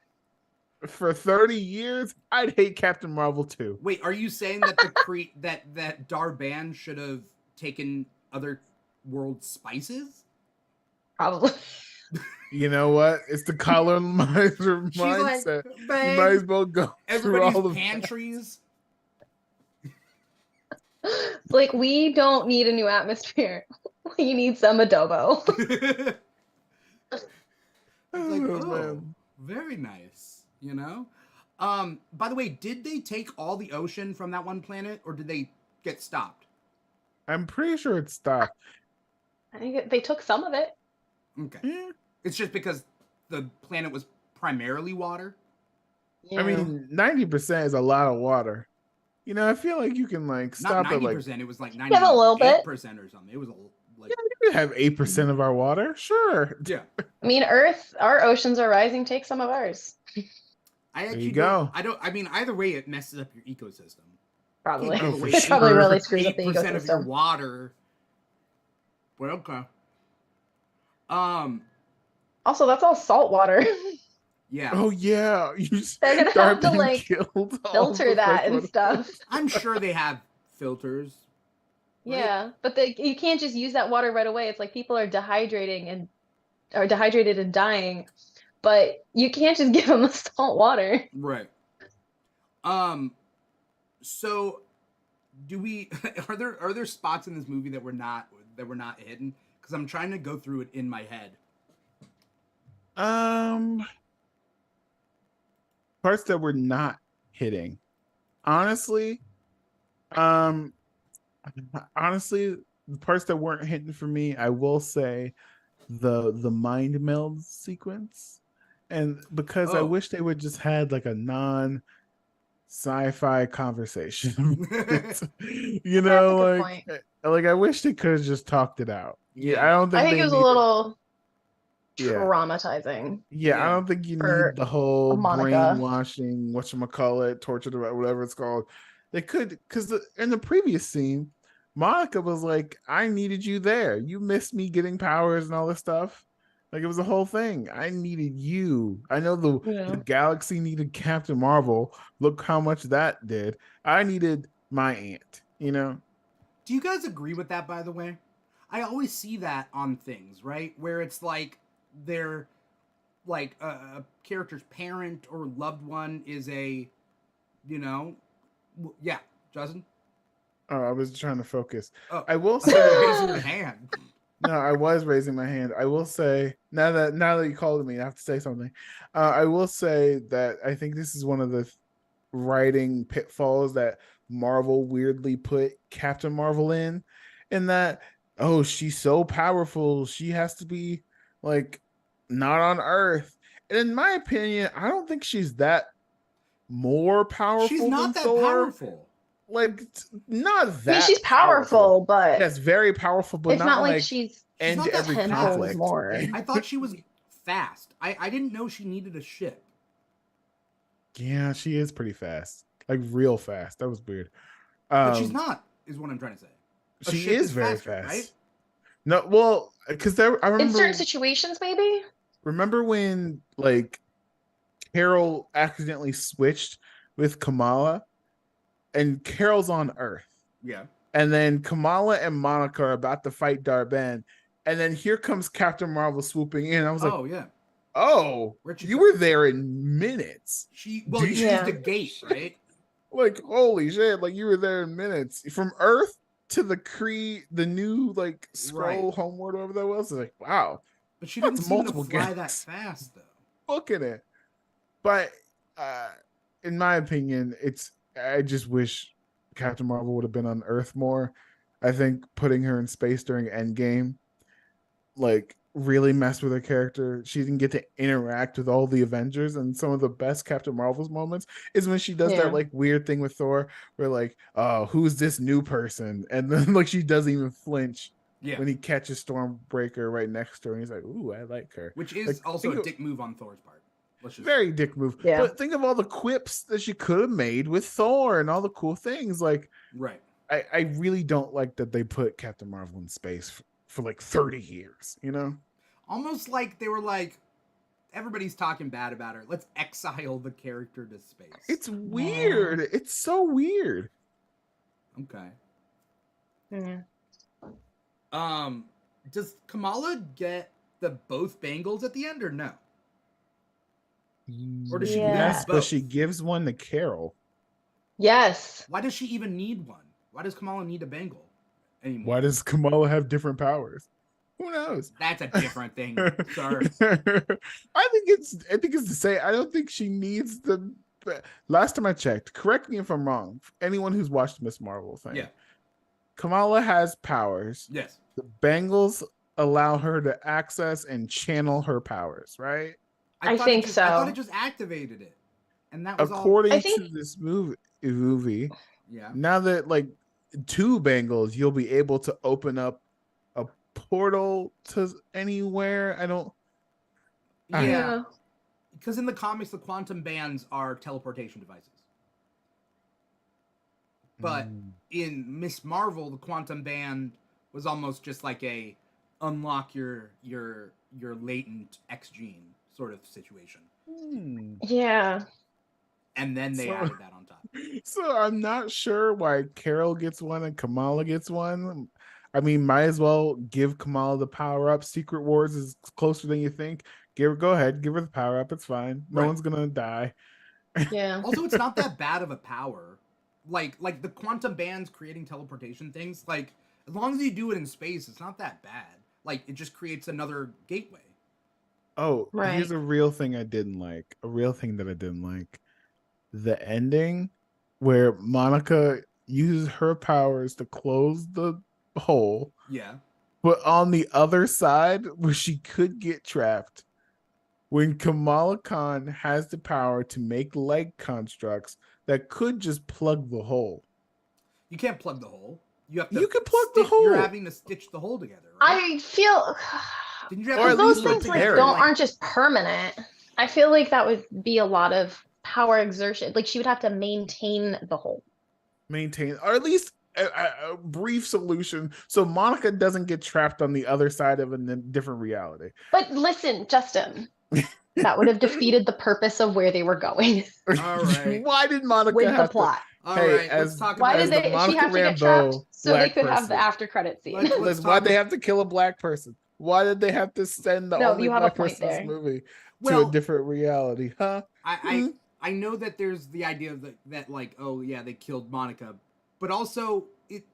Speaker 3: For 30 years, I'd hate Captain Marvel too.
Speaker 1: Wait, are you saying that that Darban should have taken other world spices?
Speaker 2: Probably.
Speaker 3: You know what? It's the colonizer mindset. You might as well go
Speaker 1: everybody's
Speaker 3: through all
Speaker 1: pantries.
Speaker 2: We don't need a new atmosphere. We need some adobo.
Speaker 1: Very nice. By the way, did they take all the ocean from that one planet, or did they get stopped?
Speaker 3: I'm pretty sure it stopped.
Speaker 2: I think they took some of it.
Speaker 1: Okay. Yeah. It's just because the planet was primarily water.
Speaker 3: Yeah. I mean, 90% is a lot of water. I feel like you can stop
Speaker 1: not 90%. It was 98%
Speaker 2: a little bit
Speaker 1: or something. It was
Speaker 3: you can have 8% of our water. Sure.
Speaker 1: Yeah.
Speaker 2: I mean, our oceans are rising. Take some of ours.
Speaker 3: There you go.
Speaker 1: Either way, it messes up your ecosystem.
Speaker 2: Probably.
Speaker 1: It
Speaker 2: probably really screws up the
Speaker 1: 8%
Speaker 2: ecosystem.
Speaker 1: of your water. Well, okay.
Speaker 2: Also, that's all salt water.
Speaker 1: Yeah.
Speaker 3: Oh yeah.
Speaker 2: They're gonna have to filter that and stuff.
Speaker 1: I'm sure they have filters.
Speaker 2: Right? Yeah, but you can't just use that water right away. It's like people are dehydrated and dying, but you can't just give them the salt water.
Speaker 1: Right. So do we are there spots in this movie that were not hidden? Because I'm trying to go through it in my head.
Speaker 3: Parts that were not hitting. Honestly, the parts that weren't hitting for me, I will say the mind meld sequence, and because I wish they would just had like a non sci-fi conversation. You
Speaker 2: That's a
Speaker 3: know,
Speaker 2: good point.
Speaker 3: like I wish they could have just talked it out. Yeah, I
Speaker 1: Yeah.
Speaker 3: don't
Speaker 2: I
Speaker 3: think
Speaker 2: think
Speaker 3: they
Speaker 2: it was a
Speaker 3: needed.
Speaker 2: little
Speaker 3: Yeah,
Speaker 2: traumatizing
Speaker 3: yeah, I
Speaker 1: Yeah.
Speaker 3: don't think you need
Speaker 2: for
Speaker 3: the whole
Speaker 2: Monica.
Speaker 3: brainwashing, whatchamacallit, torture, whatever it's called. They could, because in the previous scene, Monica was like, I needed you there. You missed me getting powers and all this stuff. Like it was a whole thing. I needed you. I know the
Speaker 2: Yeah.
Speaker 3: galaxy needed Captain Marvel. Look how much that did. I needed my aunt, you know?
Speaker 1: Do you guys agree with that, by the way? I always see that on things, right? Where it's like they're like a character's parent or loved one is a, you know, yeah, Justin.
Speaker 3: Oh, I was trying to focus.
Speaker 1: Oh,
Speaker 3: I will
Speaker 1: you were
Speaker 3: say
Speaker 1: raising your hand.
Speaker 3: no, I was raising my hand. I will say now that you called me, I have to say something. I will say that I think this is one of the writing pitfalls that Marvel weirdly put Captain Marvel in that oh she's so powerful she has to be like not on Earth. And in my opinion, I don't think she's that more
Speaker 1: She's
Speaker 3: powerful than
Speaker 1: not that
Speaker 3: Thor.
Speaker 1: powerful.
Speaker 3: Like not
Speaker 2: I mean,
Speaker 3: that
Speaker 2: she's
Speaker 3: powerful.
Speaker 2: powerful, but
Speaker 3: Yes, very powerful, but
Speaker 2: it's
Speaker 3: not
Speaker 2: not like
Speaker 3: like
Speaker 2: she's
Speaker 1: She's
Speaker 3: end
Speaker 1: not that
Speaker 3: every
Speaker 2: tenfold
Speaker 1: fast.
Speaker 3: conflict.
Speaker 2: more.
Speaker 1: I thought she was fast. I didn't know she needed a ship.
Speaker 3: Yeah, she is pretty fast. Like real fast. That was weird.
Speaker 1: But she's
Speaker 3: Um
Speaker 1: not, is what I'm trying to say. A
Speaker 3: she
Speaker 1: ship
Speaker 3: is
Speaker 1: is
Speaker 3: very
Speaker 1: faster, right?
Speaker 3: fast. No, well, because there I
Speaker 2: In certain
Speaker 3: remember
Speaker 2: situations, maybe.
Speaker 3: when like Carol accidentally switched with Kamala and Carol's on Earth.
Speaker 1: Yeah.
Speaker 3: And then Kamala and Monica are about to fight Darben. And then here comes Captain Marvel swooping in. I was like,
Speaker 1: Oh yeah.
Speaker 3: oh,
Speaker 1: Where'd she
Speaker 3: you
Speaker 1: go?
Speaker 3: were there in minutes.
Speaker 1: Well, you used
Speaker 2: Yeah.
Speaker 1: a gate, right?
Speaker 3: Like, holy shit, like you were there in minutes. From Earth to the Kree, the new like
Speaker 1: Right.
Speaker 3: scroll homeworld, whatever that was. Like, wow,
Speaker 1: But she didn't
Speaker 3: that's
Speaker 1: seem to
Speaker 3: multiple
Speaker 1: fly that
Speaker 3: galaxies.
Speaker 1: fast though.
Speaker 3: Booking it. But in my opinion, I just wish Captain Marvel would have been on Earth more. I think putting her in space during Endgame like really messed with her character. She didn't get to interact with all the Avengers, and some of the best Captain Marvel's moments is when she does that
Speaker 2: Yeah.
Speaker 3: like weird thing with Thor, where like, oh, who's this new person? And then like she doesn't even flinch
Speaker 1: Yeah.
Speaker 3: when he catches Stormbreaker right next to her, and he's like, ooh, I like her.
Speaker 1: Which
Speaker 3: Like
Speaker 1: is also a dick move on Thor's part. Let's just
Speaker 3: very dick move.
Speaker 2: Yeah.
Speaker 3: But think of all the quips that she could have made with Thor and all the cool things. Like,
Speaker 1: right.
Speaker 3: I really don't like that they put Captain Marvel in space for like 30 years, you know?
Speaker 1: Almost like they were like, everybody's talking bad about her. Let's exile the character to space.
Speaker 3: It's weird. It's so weird.
Speaker 1: Okay.
Speaker 2: Yeah.
Speaker 1: Does Kamala get the both bangles at the end or no? Or does she
Speaker 2: Yeah.
Speaker 1: lose
Speaker 3: But
Speaker 1: both?
Speaker 3: she gives one to Carol.
Speaker 2: Yes.
Speaker 1: Why does she even need one? Why does Kamala need a bangle anymore?
Speaker 3: Why does Kamala have different powers? Who knows?
Speaker 1: That's a different thing, sir.
Speaker 3: I think it's to say I don't think she needs the last time I checked, correct me if I'm wrong. Anyone who's watched Miss Marvel thing.
Speaker 1: Yeah.
Speaker 3: Kamala has powers.
Speaker 1: Yes.
Speaker 3: The bangles allow her to access and channel her powers, right?
Speaker 2: I think so.
Speaker 1: I thought it just activated it. And that was
Speaker 3: According
Speaker 2: I think
Speaker 3: to this movie,
Speaker 1: yeah.
Speaker 3: now that like two bangles, you'll be able to open up a portal to anywhere. I don't.
Speaker 1: Yeah. Because in the comics, the quantum bands are teleportation devices. But in Miss Marvel, the quantum band was almost just like a unlock your latent X gene sort of situation.
Speaker 2: Yeah.
Speaker 1: And then they added that on top.
Speaker 3: So I'm not sure why Carol gets one and Kamala gets one. I mean, might as well give Kamala the power up. Secret Wars is closer than you think. Go ahead, give her the power up. It's fine. No one's gonna die.
Speaker 2: Yeah.
Speaker 1: Also, it's not that bad of a power. Like the quantum bands creating teleportation things, like as long as you do it in space, it's not that bad. Like it just creates another gateway.
Speaker 3: Oh,
Speaker 2: Right.
Speaker 3: here's a real thing I didn't like. A real thing that I didn't like. The ending where Monica uses her powers to close the hole.
Speaker 1: Yeah.
Speaker 3: But on the other side, where she could get trapped, when Kamala Khan has the power to make leg constructs that could just plug the hole.
Speaker 1: You can't plug the hole. You have to.
Speaker 3: You can plug the hole.
Speaker 1: You're having to stitch the hole together. Right?
Speaker 2: I feel.
Speaker 1: Didn't you have to
Speaker 2: those things aren't just permanent. I feel like that would be a lot of power exertion. Like she would have to maintain the hole.
Speaker 3: Maintain, or at least a brief solution, so Monica doesn't get trapped on the other side of a different reality.
Speaker 2: But listen, Justin, that would have defeated the purpose of where they were going.
Speaker 1: All right.
Speaker 3: Why did Monica
Speaker 2: with
Speaker 3: have
Speaker 2: the plot?
Speaker 3: To, let's talk about
Speaker 2: why did she have to get trapped so they could have the after credit scene?
Speaker 3: Why'd they have to kill a black person? Why did they have to send the only black person in this movie to a different reality? Huh?
Speaker 1: I know that there's the idea of that like, oh yeah, they killed Monica, but also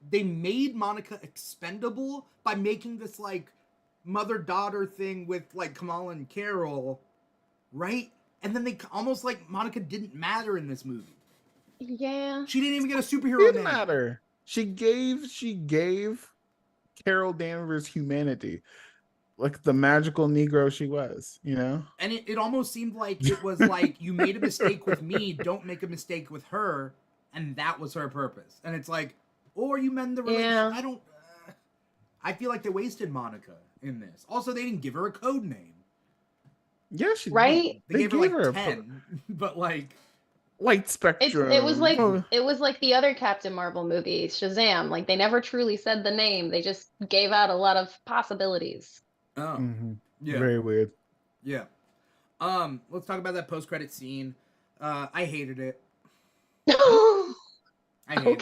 Speaker 1: they made Monica expendable by making this like mother-daughter thing with like Kamala and Carol, right? And then they almost like Monica didn't matter in this movie.
Speaker 2: Yeah.
Speaker 1: She didn't even get a superhero
Speaker 3: Didn't
Speaker 1: name.
Speaker 3: matter. She gave Carol Danvers humanity. Like the magical Negro she was, you know? And
Speaker 1: it almost seemed like it was like, you made a mistake with me, don't make a mistake with her, and that was her purpose. And it's like, or you mend the relationship.
Speaker 2: Yeah.
Speaker 1: I feel like they wasted Monica in this. Also, they didn't give her a code name.
Speaker 3: Yeah, she
Speaker 2: right.
Speaker 1: They gave her like 10, but like
Speaker 3: Light Spectrum.
Speaker 2: It was like the other Captain Marvel movies, Shazam. Like they never truly said the name. They just gave out a lot of possibilities.
Speaker 1: Oh,
Speaker 3: yeah, very weird.
Speaker 1: Yeah. Let's talk about that post-credit scene. I hated it.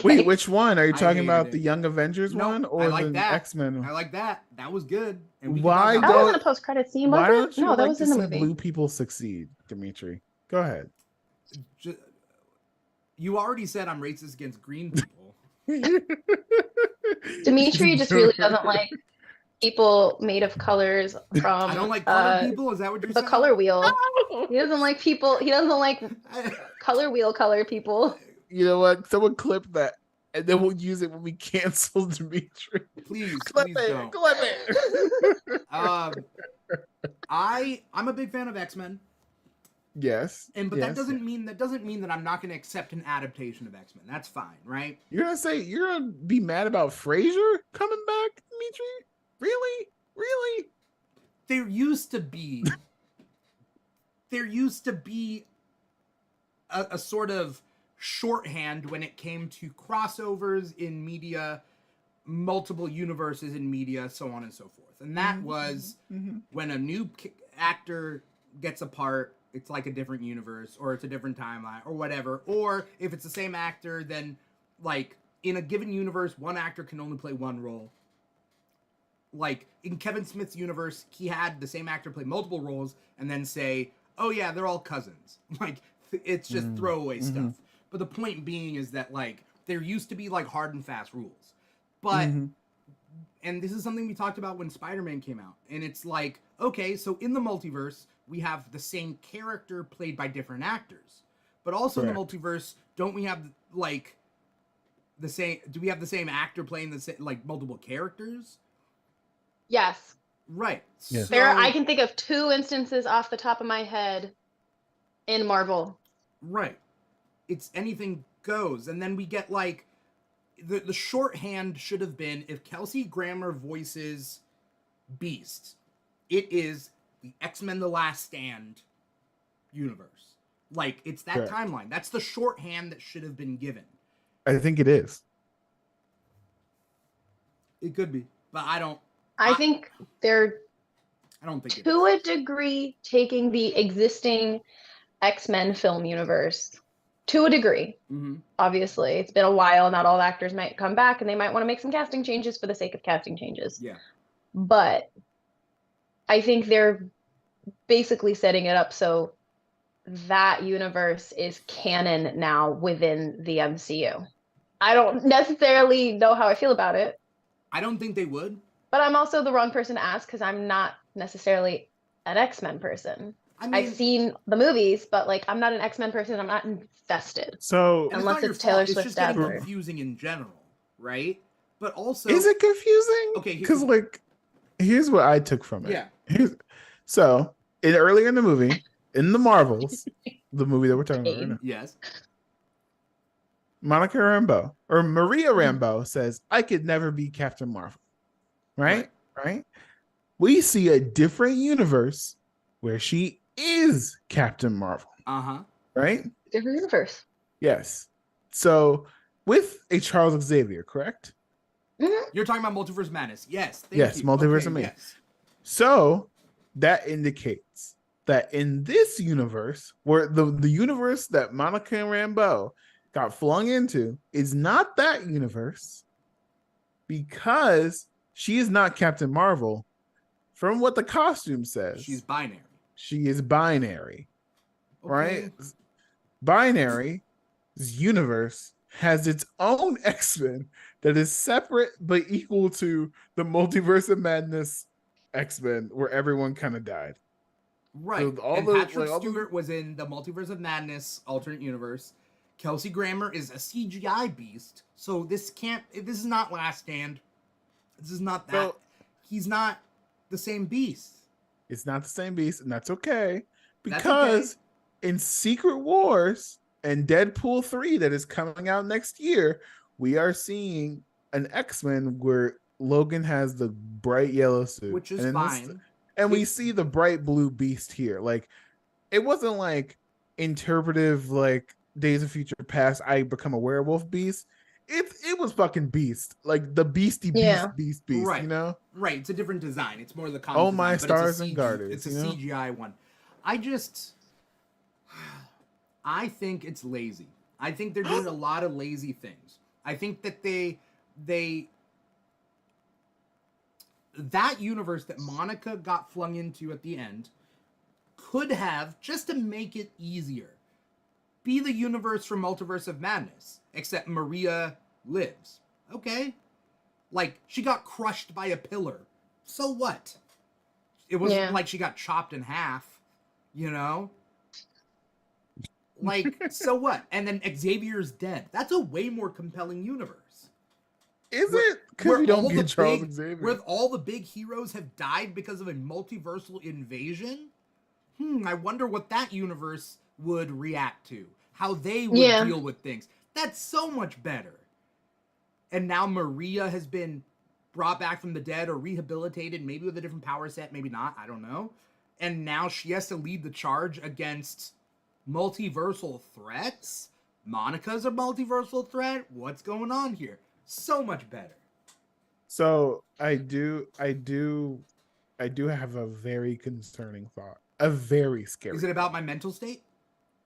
Speaker 3: Wait, which one are you talking about? The Young Avengers one or the X-Men?
Speaker 1: I like that. That was good. And
Speaker 3: why
Speaker 2: that wasn't a post-credit scene?
Speaker 3: Why don't you
Speaker 2: that was in the movie.
Speaker 3: Blue people succeed, Dimithri? Go ahead.
Speaker 1: You already said I'm racist against green people.
Speaker 2: Dimithri just really doesn't like people made of colors from.
Speaker 1: I don't like color people. Is that what you're saying?
Speaker 2: The color wheel. No! He doesn't like people. He doesn't like color wheel color people.
Speaker 3: You know what? Someone clip that, and then we'll use it when we cancel Dimithri.
Speaker 1: Please
Speaker 3: clip
Speaker 1: don't.
Speaker 3: Clip it.
Speaker 1: I'm a big fan of X-Men.
Speaker 3: Yes.
Speaker 1: But that doesn't mean that I'm not going to accept an adaptation of X-Men. That's fine, right?
Speaker 3: You're gonna be mad about Frasier coming back, Dimithri? Really?
Speaker 1: There used to be a sort of shorthand when it came to crossovers in media, multiple universes in media, so on and so forth. And that was when a new actor gets a part, it's like a different universe, or it's a different timeline, or whatever. Or if it's the same actor, then like in a given universe, one actor can only play one role. Like in Kevin Smith's universe, he had the same actor play multiple roles and then say, oh yeah, they're all cousins. Like it's just throwaway stuff. But the point being is that like there used to be like hard and fast rules. But and this is something we talked about when Spider-Man came out. And it's like, okay, so in the multiverse, we have the same character played by different actors. But also in the multiverse, don't we have like the same, do we have the same actor playing the same, like multiple characters?
Speaker 2: Yes.
Speaker 1: Right.
Speaker 3: Yes.
Speaker 2: So, I can think of 2 instances off the top of my head in Marvel.
Speaker 1: Right. It's anything goes. And then we get like, the shorthand should have been, if Kelsey Grammer voices Beast, it is the X-Men The Last Stand universe. Like, it's that timeline. That's the shorthand that should have been given.
Speaker 3: I think it is.
Speaker 1: It could be, but I don't.
Speaker 2: I think they're,
Speaker 1: I don't think
Speaker 2: to a degree, taking the existing X-Men film universe. To a degree. Obviously, it's been a while. Not all actors might come back, and they might want to make some casting changes for the sake of casting changes.
Speaker 1: Yeah.
Speaker 2: But I think they're basically setting it up so that universe is canon now within the MCU. I don't necessarily know how I feel about it.
Speaker 1: I don't think they would.
Speaker 2: But I'm also the wrong person to ask because I'm not necessarily an X-Men person. I mean, I've seen the movies, but like I'm not an X-Men person. I'm not invested.
Speaker 3: So
Speaker 2: unless it's Taylor Swift,
Speaker 1: it's just getting confusing in general, right? But also,
Speaker 3: is it confusing?
Speaker 1: Okay,
Speaker 3: because like here's what I took from it.
Speaker 1: Yeah.
Speaker 3: So earlier in the movie, in the Marvels, the movie that we're talking about right now,
Speaker 1: Yes.
Speaker 3: Monica Rambeau or Maria Rambeau says, "I could never be Captain Marvel." Right? We see a different universe where she is Captain Marvel. Right?
Speaker 2: Different universe.
Speaker 3: Yes. So with a Charles Xavier, correct?
Speaker 1: You're talking about Multiverse Madness. Yes.
Speaker 3: Yes, Multiverse of Me.
Speaker 1: Yes.
Speaker 3: So that indicates that in this universe, where the universe that Monica Rambeau got flung into is not that universe, because she is not Captain Marvel. From what the costume says,
Speaker 1: she's binary.
Speaker 3: She is binary.
Speaker 1: Okay.
Speaker 3: Right? Binary's universe has its own X-Men that is separate but equal to the Multiverse of Madness X-Men, where everyone kind of died.
Speaker 1: Right. So and Patrick Stewart was in the Multiverse of Madness alternate universe. Kelsey Grammer is a CGI beast. So this is not Last Stand. This is not that. So, he's not the same beast.
Speaker 3: It's not the same beast, and that's okay. Because in Secret Wars and Deadpool 3 that is coming out next year, we are seeing an X-Men where Logan has the bright yellow suit.
Speaker 1: Which is fine.
Speaker 3: And we see the bright blue beast here. Like, it wasn't like interpretive, like Days of Future Past, I become a werewolf beast. It was fucking beast. Like the beastie beast,
Speaker 1: right.
Speaker 3: You know?
Speaker 1: Right. It's a different design. It's more the comic design,
Speaker 3: my stars and garters.
Speaker 1: It's a CGI one. I think it's lazy. I think they're doing a lot of lazy things. I think that that universe that Monica got flung into at the end could have, just to make it easier, be the universe from Multiverse of Madness, except Maria lives. Okay? Like, she got crushed by a pillar. So what? It wasn't like she got chopped in half, you know? Like, so what? And then Xavier's dead. That's a way more compelling universe.
Speaker 3: Is it? Because we don't get Charles Xavier.
Speaker 1: Where all the big heroes have died because of a multiversal invasion? I wonder what that universe would react to. How they would deal with things. That's so much better. And now Maria has been brought back from the dead or rehabilitated, maybe with a different power set, maybe not, I don't know. And now she has to lead the charge against multiversal threats. Monica's a multiversal threat. What's going on here? So much better. So
Speaker 3: I do have a very concerning thought. A very scary.
Speaker 1: Is it about my mental state?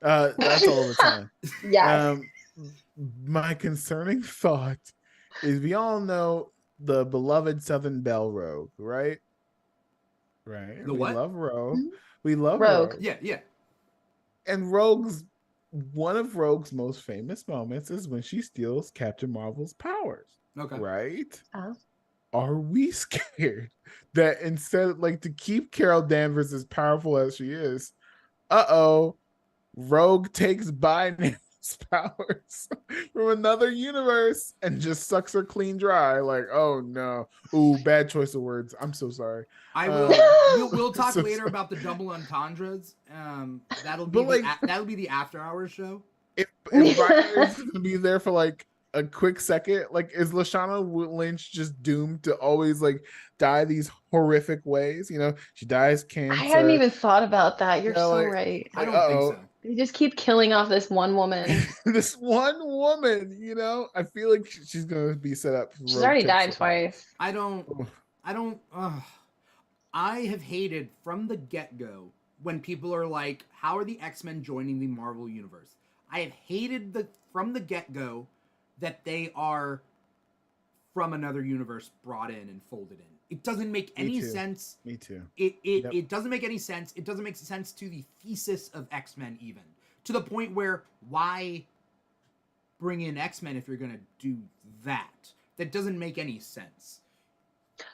Speaker 3: That's all the time.
Speaker 2: Yes.
Speaker 3: My concerning thought is, we all know the beloved Southern Belle Rogue, right? Right.
Speaker 1: The what?
Speaker 3: We love Rogue. We love
Speaker 2: Rogue.
Speaker 3: Yeah. And one of Rogue's most famous moments is when she steals Captain Marvel's powers.
Speaker 1: Okay.
Speaker 3: Right?
Speaker 2: Oh.
Speaker 3: Are we scared that instead, like, to keep Carol Danvers as powerful as she is, Rogue takes Binary's powers from another universe and just sucks her clean dry? Like, oh no. Ooh, bad choice of words. I'm so sorry.
Speaker 1: I will. We'll talk later about the double entendres. That'll be the after hours show.
Speaker 3: If Binary's gonna be there for like a quick second, like, is Lashana Lynch just doomed to always like die these horrific ways? You know, she dies cancer.
Speaker 2: I hadn't even thought about that. You're so right.
Speaker 1: I don't think so.
Speaker 2: They just keep killing off this one woman.
Speaker 3: This one woman, you know, I feel like she's gonna be set up.
Speaker 2: She's already died twice.
Speaker 1: I have hated from the get-go when people are like, how are the X-Men joining the Marvel Universe? I have hated from the get-go that they are from another universe brought in and folded in. It doesn't make any sense.
Speaker 3: Me too.
Speaker 1: It doesn't make any sense. It doesn't make sense to the thesis of X-Men, even. To the point where, why bring in X-Men if you're going to do that? That doesn't make any sense.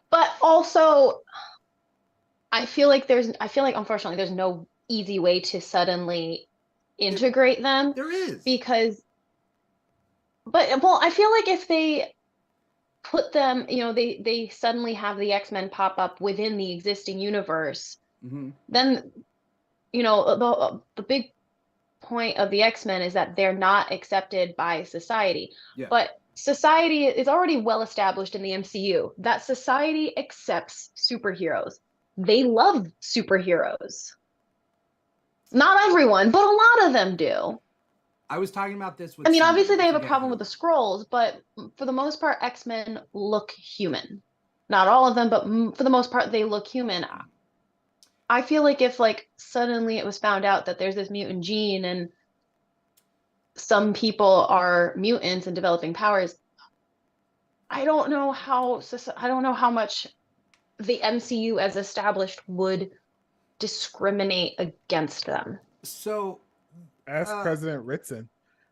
Speaker 2: But also, I feel like unfortunately there's no easy way to suddenly integrate them.
Speaker 1: There is.
Speaker 2: I feel like if they put them, they suddenly have the X-Men pop up within the existing universe, then, the big point of the X-Men is that they're not accepted by society.
Speaker 1: Yeah.
Speaker 2: But society is already well established in the MCU that society accepts superheroes. They love superheroes. Not everyone, but a lot of them do.
Speaker 1: I was talking about this with
Speaker 2: obviously they have a problem with the Skrulls, but for the most part, X-Men look human. Not all of them, but for the most part, they look human. I feel like if suddenly it was found out that there's this mutant gene and some people are mutants and developing powers, I don't know how much the MCU as established would discriminate against them.
Speaker 1: So
Speaker 3: ask President Ritson.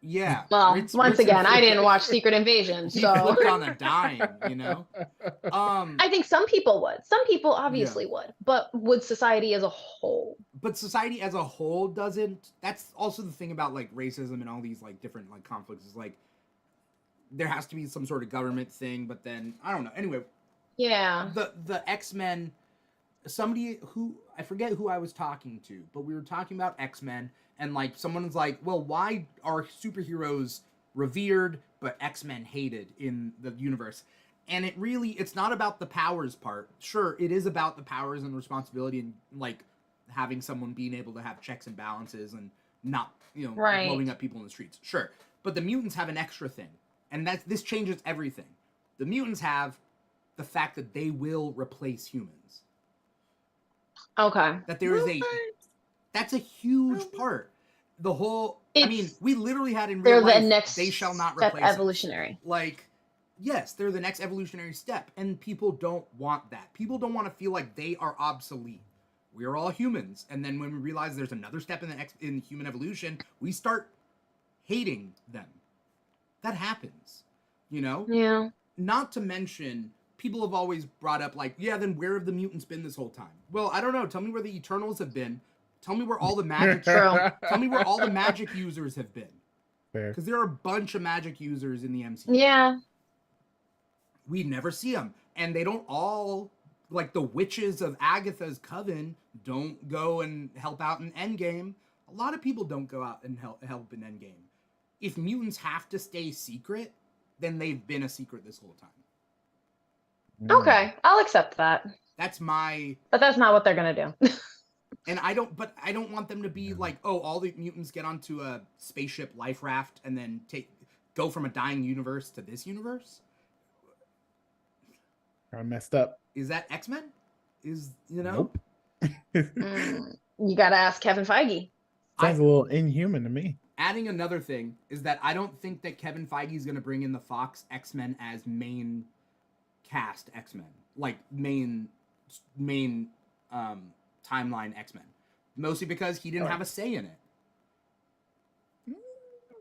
Speaker 1: Yeah.
Speaker 2: Well, once again, I didn't watch Secret Invasion, so
Speaker 1: he flipped on a dime,
Speaker 2: I think some people would. Some people obviously would, but would society as a whole?
Speaker 1: But society as a whole doesn't. That's also the thing about racism and all these different conflicts is there has to be some sort of government thing, but then I don't know. Anyway,
Speaker 2: yeah,
Speaker 1: the X-Men. Somebody who I forget who I was talking to, but we were talking about X-Men, and someone's like, well, why are superheroes revered but X-Men hated in the universe? And it's not about the powers part. Sure, it is about the powers and responsibility and having someone being able to have checks and balances and not blowing up people in the streets. Sure, but the mutants have an extra thing, and this changes everything. The mutants have the fact that they will replace humans.
Speaker 2: Okay.
Speaker 1: That there is that's a huge part. The whole, we literally had in real life,
Speaker 2: the next
Speaker 1: they shall not
Speaker 2: step
Speaker 1: replace
Speaker 2: evolutionary.
Speaker 1: Yes, they're the next evolutionary step, and people don't want that. People don't want to feel like they are obsolete. We are all humans, and then when we realize there's another step in human evolution, we start hating them. That happens,
Speaker 2: Yeah.
Speaker 1: Not to mention, people have always brought up then where have the mutants been this whole time? Well, I don't know. Tell me where the Eternals have been. Tell me where all the magic tell me where all the magic users have been. Because there are a bunch of magic users in the MCU.
Speaker 2: Yeah.
Speaker 1: We never see them. And they don't all, the witches of Agatha's coven don't go and help out in Endgame. A lot of people don't go out and help in Endgame. If mutants have to stay secret, then they've been a secret this whole time.
Speaker 2: Okay, I'll accept that.
Speaker 1: That's my...
Speaker 2: But that's not what they're going to do.
Speaker 1: And I don't want them to be all the mutants get onto a spaceship life raft and then go from a dying universe to this universe.
Speaker 3: I messed up.
Speaker 1: Is that X-Men?
Speaker 3: Nope.
Speaker 2: You got to ask Kevin Feige.
Speaker 3: Sounds a little inhuman to me.
Speaker 1: Adding another thing is that I don't think that Kevin Feige is going to bring in the Fox X-Men as main cast X-Men, main timeline X-Men, mostly because he didn't have a say in it,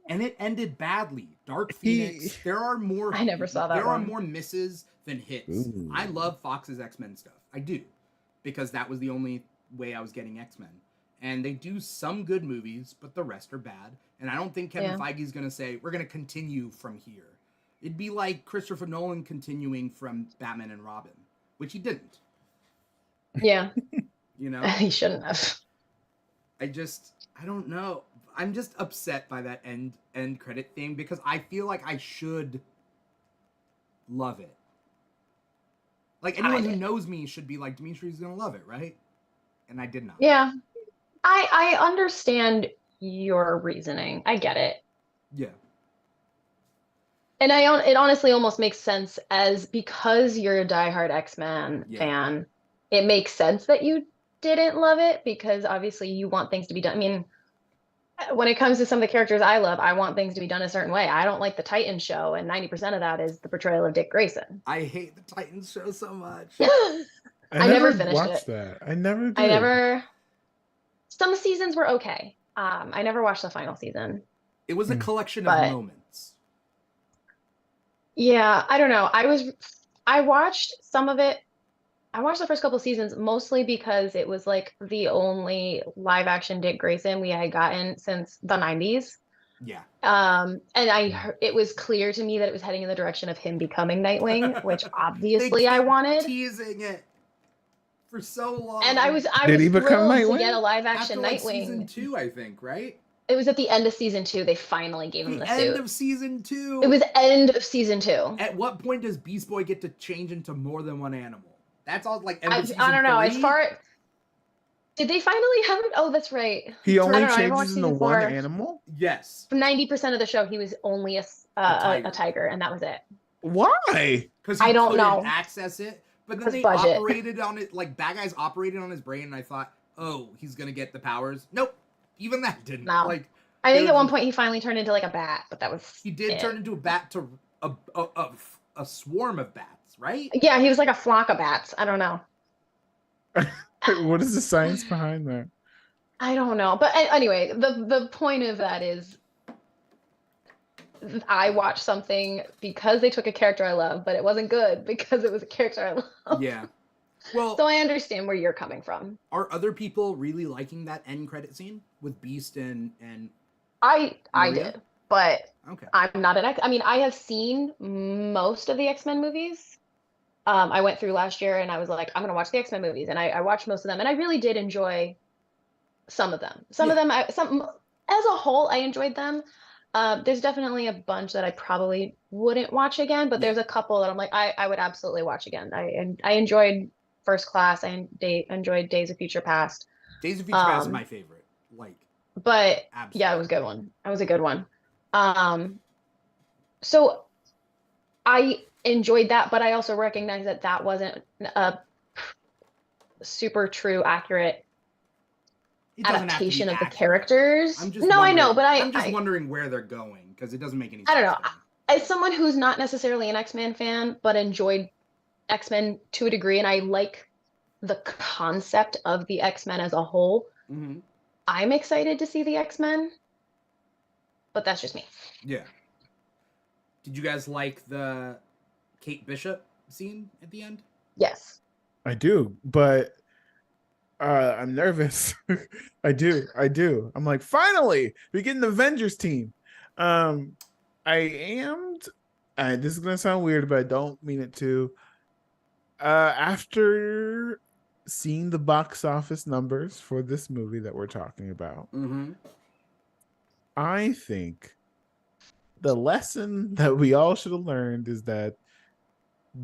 Speaker 1: and it ended badly. Dark Phoenix. There are more.
Speaker 2: I never saw that.
Speaker 1: There are more misses than hits. Ooh. I love Fox's X-Men stuff. I do, because that was the only way I was getting X-Men, and they do some good movies, but the rest are bad. And I don't think Kevin Feige is going to say we're going to continue from here. It'd be like Christopher Nolan continuing from Batman and Robin, which he didn't.
Speaker 2: Yeah.
Speaker 1: He
Speaker 2: shouldn't have.
Speaker 1: I don't know. I'm just upset by that end credit thing because I feel like I should love it. Anyone who knows me should be like, Dimitri's gonna love it, right? And I did not.
Speaker 2: Yeah. I understand your reasoning. I get it.
Speaker 1: Yeah.
Speaker 2: And it honestly almost makes sense because you're a diehard X-Men fan. It makes sense that you didn't love it because obviously you want things to be done. When it comes to some of the characters I love, I want things to be done a certain way. I don't like the Titans show, and 90% of that is the portrayal of Dick Grayson.
Speaker 1: I hate the Titans show so much.
Speaker 2: I never finished
Speaker 3: watched that. I never did.
Speaker 2: Some seasons were okay. I never watched the final season.
Speaker 1: It was a collection of moments.
Speaker 2: Yeah, I don't know. I watched some of it. I watched the first couple seasons mostly because it was the only live action Dick Grayson we had gotten since the 90s.
Speaker 1: Yeah.
Speaker 2: And it was clear to me that it was heading in the direction of him becoming Nightwing, which obviously I
Speaker 1: kept
Speaker 2: wanted.
Speaker 1: teasing it for so long.
Speaker 2: And I was
Speaker 3: Did he become
Speaker 2: thrilled to
Speaker 3: Nightwing?
Speaker 2: get a live action
Speaker 1: After like
Speaker 2: Nightwing.
Speaker 1: season 2, I think, right?
Speaker 2: It was at the end of season 2. They finally gave him the suit.
Speaker 1: End of season 2.
Speaker 2: It was end of season 2.
Speaker 1: At what point does Beast Boy get to change into more than one animal? That's all like end of season
Speaker 2: I don't know.
Speaker 1: 3?
Speaker 2: As far did they finally have it? Oh, that's right.
Speaker 3: He only
Speaker 2: I haven't watched
Speaker 3: changes into
Speaker 2: season
Speaker 3: one
Speaker 2: 4.
Speaker 3: animal?
Speaker 1: Yes.
Speaker 2: 90% of the show, he was only a tiger, and that was it.
Speaker 3: Why?
Speaker 1: Because
Speaker 2: I don't know.
Speaker 1: Access it. But then they
Speaker 2: budget.
Speaker 1: operated on it, like bad guys operated on his brain, and I thought, oh, he's gonna get the powers. Nope, even that didn't.
Speaker 2: No.
Speaker 1: Like,
Speaker 2: I think at one point he finally turned into like a bat, but that was
Speaker 1: he did turn into a bat to a swarm of bats, right?
Speaker 2: Yeah, he was like a flock of bats. I don't know.
Speaker 3: What is the science behind that?
Speaker 2: I don't know, but anyway, the point of that is, I watched something because they took a character I love, but it wasn't good because it was a character I love.
Speaker 1: Yeah. Well,
Speaker 2: so I understand where you're coming from.
Speaker 1: Are other people really liking that end credit scene with Beast and
Speaker 2: I
Speaker 1: Maria?
Speaker 2: did, but
Speaker 1: okay.
Speaker 2: I'm not an X. I mean, I have seen most of the X-Men movies. I went through last year and I was like, I'm gonna watch the X-Men movies, and I watched most of them, and I really did enjoy some of them. Some of them, as a whole, I enjoyed them. There's definitely a bunch that I probably wouldn't watch again, but there's a couple that I'm like, I would absolutely watch again. I enjoyed First Class. I enjoyed Days of Future Past.
Speaker 1: Days of Future Past is my favorite. Like,
Speaker 2: but
Speaker 1: absolutely.
Speaker 2: Yeah, it was a good one. That was a good one. So I enjoyed that, but I also recognize that that wasn't a super true, accurate adaptation of the characters.
Speaker 1: I'm just
Speaker 2: I know, but
Speaker 1: I'm just wondering where they're going because it doesn't make any sense.
Speaker 2: I don't know. As someone who's not necessarily an X-Men fan, but enjoyed X-Men to a degree, and I like the concept of the X-Men as a whole, I'm excited to see the X-Men, but that's just me.
Speaker 1: Yeah. Did you guys like the Kate Bishop scene at the end? Yes.
Speaker 3: I do, but I'm nervous. I do. I'm like, finally, we get an Avengers team. I am. This is gonna sound weird, but I don't mean it to. After seeing the box office numbers for this movie that we're talking about, I think the lesson that we all should have learned is that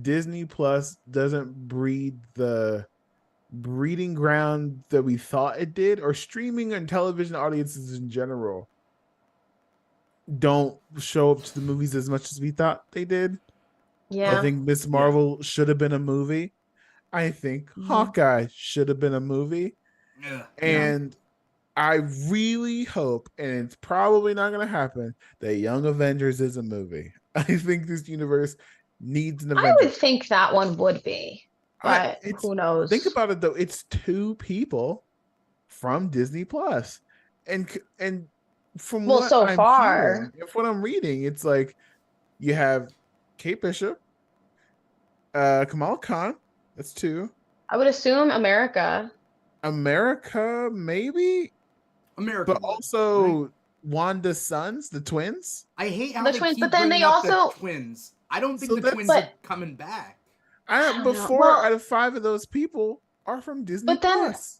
Speaker 3: Disney Plus doesn't breed the breeding ground that we thought it did, or streaming and television audiences in general don't show up to the movies as much as we thought they did. Yeah. I think Miss Marvel should have been a movie. I think Hawkeye should have been a movie. And I really hope, and it's probably not going to happen, that Young Avengers is a movie. I think this universe needs an Avengers.
Speaker 2: I would think that one would be, but who knows?
Speaker 3: Think about it though; it's 2 people from Disney Plus, and from what I'm hearing, if what I'm reading, it's like you have Kate Bishop, Kamala Khan. That's 2.
Speaker 2: I would assume America,
Speaker 3: maybe.
Speaker 1: America,
Speaker 3: but also Wanda's sons, the twins.
Speaker 1: I hate how
Speaker 2: the twins, but then they also
Speaker 1: twins. I don't think the twins are coming back.
Speaker 3: Out of 5 of those people are from Disney
Speaker 2: But then
Speaker 3: Plus.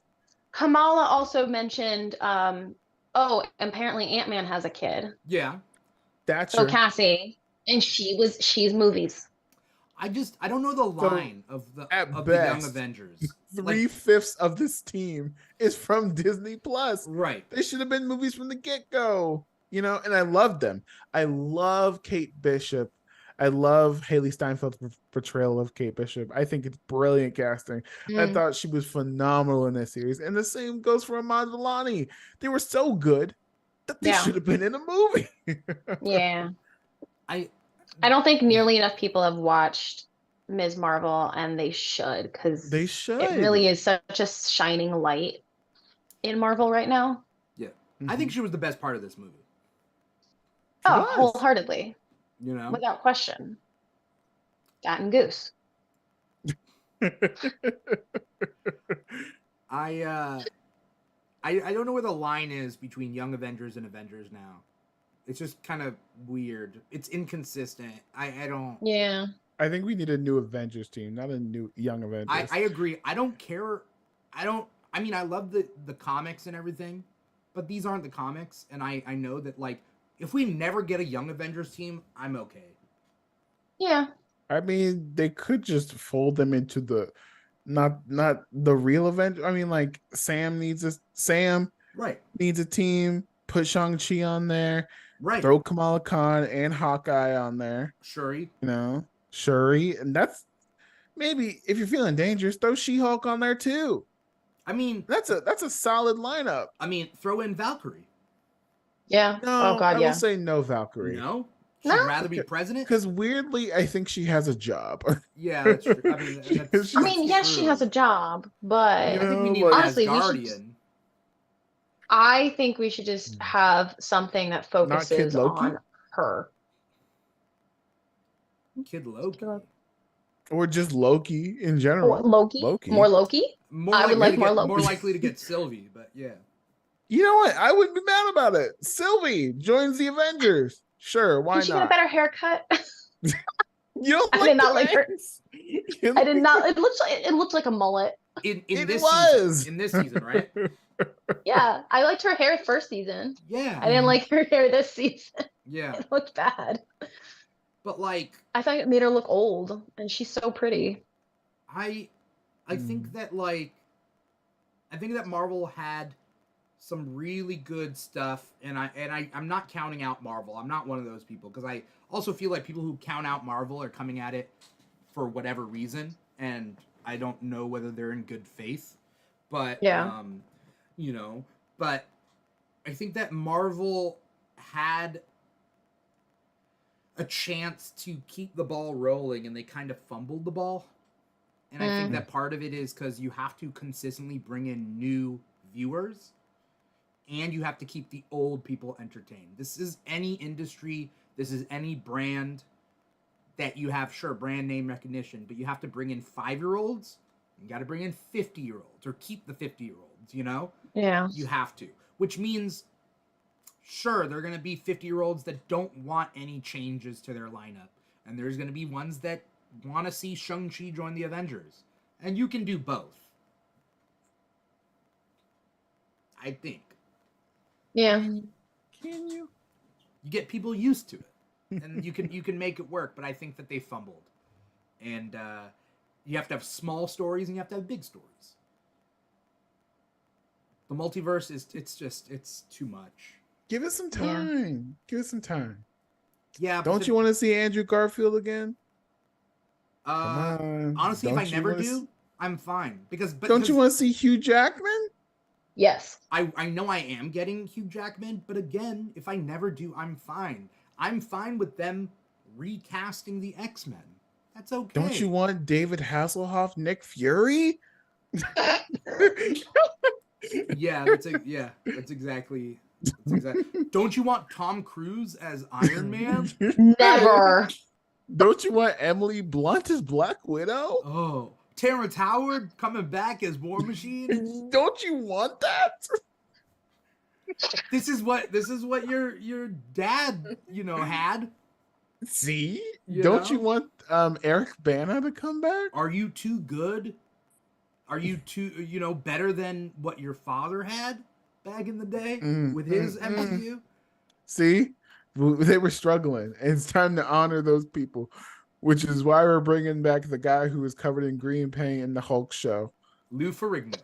Speaker 2: Kamala also mentioned, apparently Ant-Man has a kid.
Speaker 1: Yeah,
Speaker 3: that's
Speaker 2: so Cassie, and she's movies.
Speaker 1: I don't know the line of the Young Avengers.
Speaker 3: 3/5 of this team is from Disney Plus.
Speaker 1: Right.
Speaker 3: They should have been movies from the get-go. And I love them. I love Kate Bishop. I love Haley Steinfeld's portrayal of Kate Bishop. I think it's brilliant casting. I thought she was phenomenal in this series. And the same goes for Iman Vellani. They were so good that they should have been in a movie.
Speaker 2: Yeah. I don't think nearly enough people have watched Ms. Marvel, and they should, because
Speaker 3: they should.
Speaker 2: It really is such a shining light in Marvel right now.
Speaker 1: Yeah. I think she was the best part of this movie.
Speaker 2: Wholeheartedly. Without question. That and Goose.
Speaker 1: I don't know where the line is between Young Avengers and Avengers now. It's just kind of weird. It's inconsistent. I don't.
Speaker 2: Yeah.
Speaker 3: I think we need a new Avengers team, not a new young Avengers.
Speaker 1: I agree. I don't care. I don't. I mean, I love the comics and everything, but these aren't the comics, and I know that like if we never get a young Avengers team, I'm okay.
Speaker 2: Yeah.
Speaker 3: I mean, they could just fold them into the not the real Avengers. I mean, like Sam needs a team. Put Shang-Chi on there.
Speaker 1: Right.
Speaker 3: Throw Kamala Khan and Hawkeye on there.
Speaker 1: Shuri.
Speaker 3: Shuri, and that's maybe if you're feeling dangerous, throw She-Hulk on there too.
Speaker 1: I mean,
Speaker 3: that's a solid lineup.
Speaker 1: I mean, throw in Valkyrie.
Speaker 2: Yeah.
Speaker 3: No,
Speaker 2: oh God,
Speaker 3: I
Speaker 2: yeah.
Speaker 3: will say no Valkyrie.
Speaker 1: No, she'd rather be president.
Speaker 3: Because weirdly, I think she has a job.
Speaker 1: Yeah, that's true. I mean,
Speaker 2: yes, she has a job, but
Speaker 1: I think we need
Speaker 2: honestly,
Speaker 1: Asgardian.
Speaker 2: I think we should just have something that focuses on her.
Speaker 1: Kid Loki.
Speaker 3: Or just Loki in general.
Speaker 2: Or Loki. More Loki?
Speaker 1: I would like more Loki. More likely to get Sylvie, but yeah.
Speaker 3: You know what? I wouldn't be mad about it. Sylvie joins the Avengers. Sure, why not?
Speaker 2: She get a better haircut.
Speaker 3: You don't
Speaker 2: I did not like her. I did not. It looked like a mullet.
Speaker 1: In this season, right?
Speaker 2: Yeah, I liked her hair first season.
Speaker 1: Yeah,
Speaker 2: I didn't like her hair this season.
Speaker 1: Yeah,
Speaker 2: it looked bad.
Speaker 1: But like,
Speaker 2: I thought it made her look old, and she's so pretty.
Speaker 1: I think that Marvel had some really good stuff, and I'm not counting out Marvel. I'm not one of those people because I also feel like people who count out Marvel are coming at it for whatever reason, and I don't know whether they're in good faith. But
Speaker 2: yeah,
Speaker 1: but I think that Marvel had a chance to keep the ball rolling, and they kind of fumbled the ball. And I think that part of it is because you have to consistently bring in new viewers, and you have to keep the old people entertained. This is any industry. This is any brand that you have, sure, brand name recognition, but you have to bring in 5-year-olds. You got to bring in 50-year-olds or keep the 50-year-olds,
Speaker 2: Yeah.
Speaker 1: You have to, which means, sure, there are going to be 50-year-olds that don't want any changes to their lineup. And there's going to be ones that want to see Shang-Chi join the Avengers. And you can do both. I think.
Speaker 2: Yeah.
Speaker 3: Can you?
Speaker 1: You get people used to it. And you can make it work, but I think that they fumbled. And you have to have small stories and you have to have big stories. The multiverse it's too much.
Speaker 3: Give it some time. Yeah. Give it some time.
Speaker 1: Yeah.
Speaker 3: Don't you want to see Andrew Garfield again?
Speaker 1: Come on. Honestly, if I never do, I'm fine. Don't
Speaker 3: you want to see Hugh Jackman?
Speaker 2: Yes.
Speaker 1: I know I am getting Hugh Jackman, but again, if I never do, I'm fine. I'm fine with them recasting the X-Men. That's okay.
Speaker 3: Don't you want David Hasselhoff, Nick Fury?
Speaker 1: Yeah, that's exactly. Don't you want Tom Cruise as Iron Man?
Speaker 2: Never.
Speaker 3: Don't you want Emily Blunt as Black Widow?
Speaker 1: Oh, Terrence Howard coming back as War Machine?
Speaker 3: Don't you want that?
Speaker 1: This is what your dad, had.
Speaker 3: See? Don't you want Eric Bana to come back?
Speaker 1: Are you too good? Are you too, better than what your father had back in the day with his MCU?
Speaker 3: See? They were struggling. And it's time to honor those people, which is why we're bringing back the guy who was covered in green paint in the Hulk show.
Speaker 1: Lou Ferrigno.